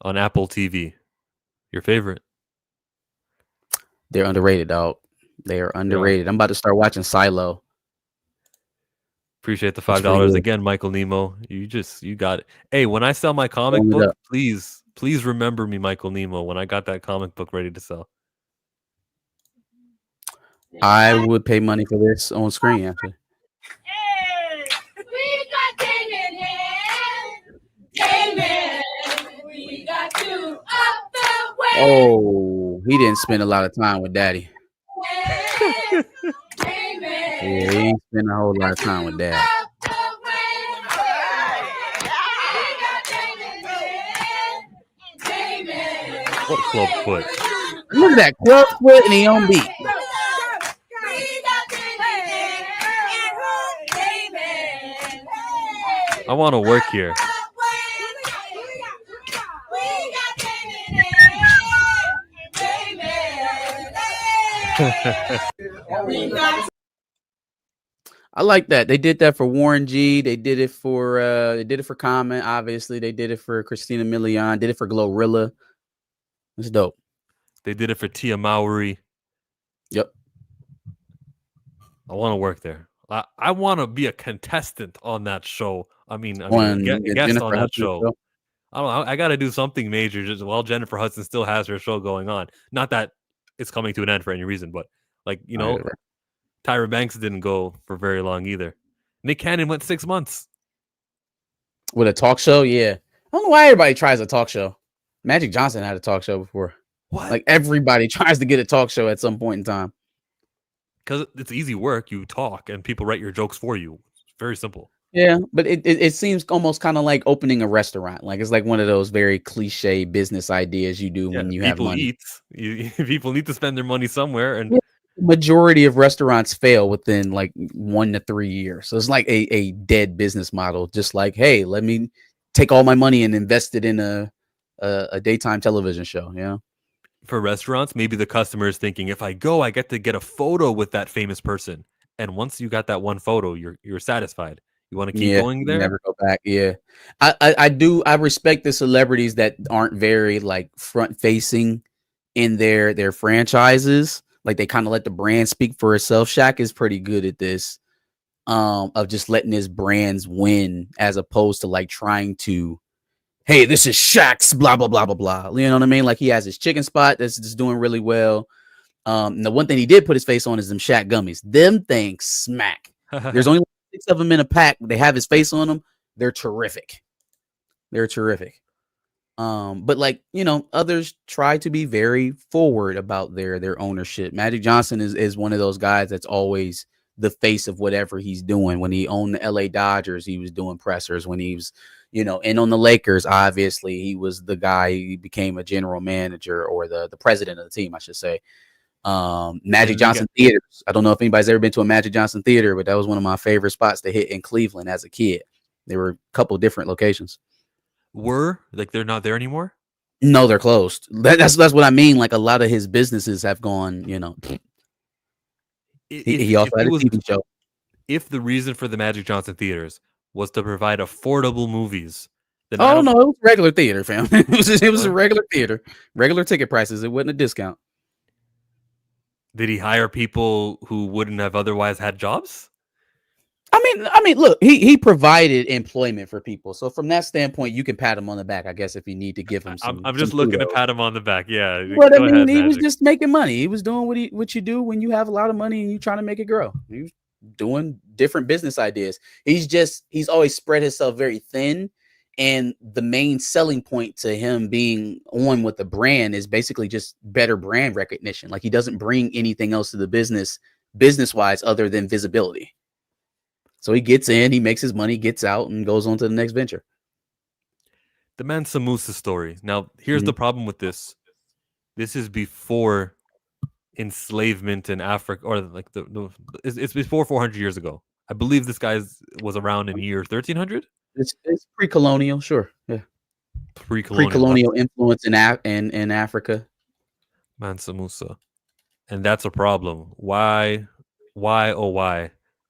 on Apple TV. Your favorite? They're underrated, dog. They are underrated. I'm about to start watching Silo. Appreciate the $5 again, Michael Nemo. You got it. Hey, when I sell my comic book, please remember me, Michael Nemo. When I got that comic book ready to sell, I would pay money for this on screen. Actually, Hey, we got Damon here. Damon, we got you up the way. Oh, he didn't spend a lot of time with Daddy. Yeah, he ain't spend a whole lot of time with Dad. What club foot? Look at that club foot and he on beat. I want to work here. I like that. They did that for Warren G. They did it for Common, obviously. They did it for Christina Milian, did it for Glorilla. It's dope. They did it for Tia Mowry. Yep. I want to work there. I want to be a contestant on that show. I mean, a guest on that show. I don't know. I got to do something major just while Jennifer Hudson still has her show going on. Not that it's coming to an end for any reason, but like, you know, Tyra Banks didn't go for very long either. Nick Cannon went 6 months. With a talk show? Yeah. I don't know why everybody tries a talk show. Magic Johnson had a talk show before. What? Like everybody tries to get a talk show at some point in time. Because it's easy work. You talk and people write your jokes for you. It's very simple. Yeah, but it seems almost kind of like opening a restaurant. Like it's like one of those very cliche business ideas you do when you have money. People need to spend their money somewhere, and majority of restaurants fail within like 1 to 3 years. So it's like a dead business model. Just like, hey, let me take all my money and invest it in a daytime television show. Yeah. For restaurants, maybe the customer is thinking, if I go, I get to get a photo with that famous person. And once you got that one photo, you're satisfied. You want to keep going there? Never go back. Yeah. I respect the celebrities that aren't very like front facing in their franchises. Like they kind of let the brand speak for itself. Shaq is pretty good at this. of just letting his brands win as opposed to like trying to, hey, this is Shaq's blah blah blah blah blah. You know what I mean? Like he has his chicken spot that's just doing really well. And the one thing he did put his face on is them Shaq gummies. Them things smack. There's only 6 of them in a pack. They have his face on them. They're terrific. They're terrific. But like, you know, others try to be very forward about their ownership. Magic Johnson is one of those guys that's always the face of whatever he's doing. When he owned the LA Dodgers, he was doing pressers. When he was, you know, and on the Lakers, obviously he was the guy. He became a general manager or the president of the team, I should say. Magic Johnson Theaters. I don't know if anybody's ever been to a Magic Johnson Theater, but that was one of my favorite spots to hit in Cleveland as a kid. There were a couple different locations. They're not there anymore? No, they're closed. That's what I mean. Like a lot of his businesses have gone, you know. He also had a TV show. If the reason for the Magic Johnson Theaters was to provide affordable movies, then no, it was regular theater, fam. It was a regular theater, regular ticket prices. It wasn't a discount. Did he hire people who wouldn't have otherwise had jobs? I mean, look, he provided employment for people. So from that standpoint, you can pat him on the back, I guess, if you need to give him some. I'm just looking to pat him on the back. Yeah. But I mean, he was just making money. He was doing what you do when you have a lot of money and you're trying to make it grow. He was doing different business ideas. He's always spread himself very thin. And the main selling point to him being on with the brand is basically just better brand recognition. Like he doesn't bring anything else to the business wise other than visibility. So he gets in, he makes his money, gets out, and goes on to the next venture. The Mansa Musa story. Now, here's the problem with this. This is before enslavement in Africa, or like it's before 400 years ago. I believe this guy was around in year 1300. It's pre-colonial, sure. Yeah. Pre-colonial influence in Africa. Mansa Musa. And that's a problem. Why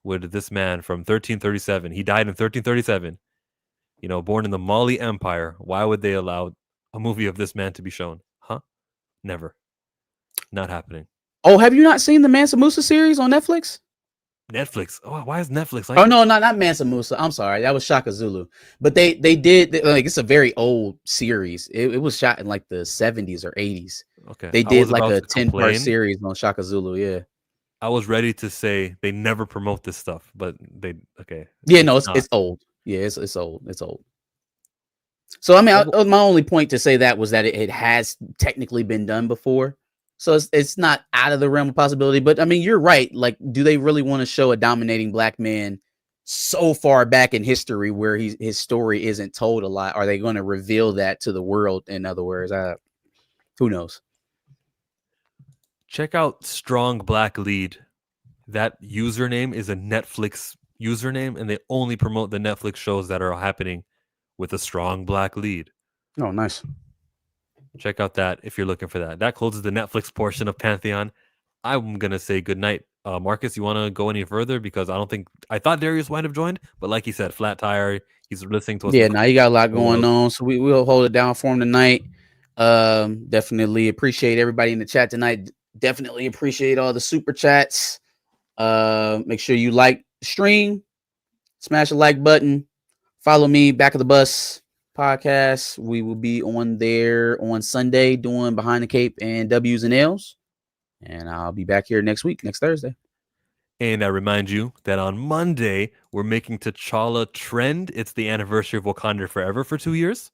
would this man from 1337, he died in 1337, you know, born in the Mali Empire, why would they allow a movie of this man to be shown? Huh? Never. Not happening. Oh, have you not seen the Mansa Musa series on Netflix? Netflix. Oh, why is Netflix like? Oh no, not Mansa Musa. I'm sorry, that was Shaka Zulu. But they did like it's a very old series. It was shot in like the 70s or 80s. Okay. They did like a 10-part series on Shaka Zulu. Yeah. I was ready to say they never promote this stuff, but they okay. Yeah, no, it's old. Yeah, it's old. It's old. So I mean, my only point to say that was that it has technically been done before. So it's not out of the realm of possibility, but I mean, you're right. Like, do they really want to show a dominating black man so far back in history where his story isn't told a lot? Are they going to reveal that to the world? In other words, who knows? Check out Strong Black Lead. That username is a Netflix username, and they only promote the Netflix shows that are happening with a strong black lead. Oh, nice. Check out that if you're looking for that. That closes the Netflix portion of Pantheon. I'm going to say goodnight. Marcus, you want to go any further? Because I thought Darius might have joined, but like he said, flat tire. He's listening to us. Yeah, now you got a lot going on. So we'll hold it down for him tonight. Definitely appreciate everybody in the chat tonight. Definitely appreciate all the super chats. Make sure you like the stream, smash the like button, follow me, Back of the Bus podcast. We will be on there on Sunday doing Behind the Cape and W's and L's, and I'll be back here next Thursday. And I remind you that on Monday we're making T'Challa trend. It's the anniversary of Wakanda Forever for 2 years.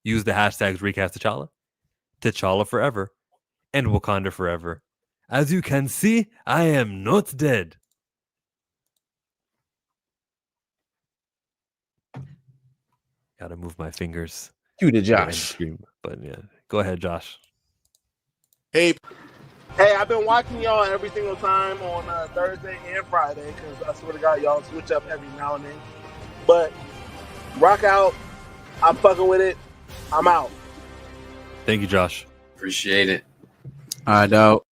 Use the hashtags recast T'Challa Forever, and Wakanda Forever. As you can see, I am not dead. Gotta move my fingers. Cue to Josh. But yeah, go ahead, Josh. Hey, I've been watching y'all every single time on Thursday and Friday because I swear to God, y'all switch up every now and then. But rock out. I'm fucking with it. I'm out. Thank you, Josh. Appreciate it. I know.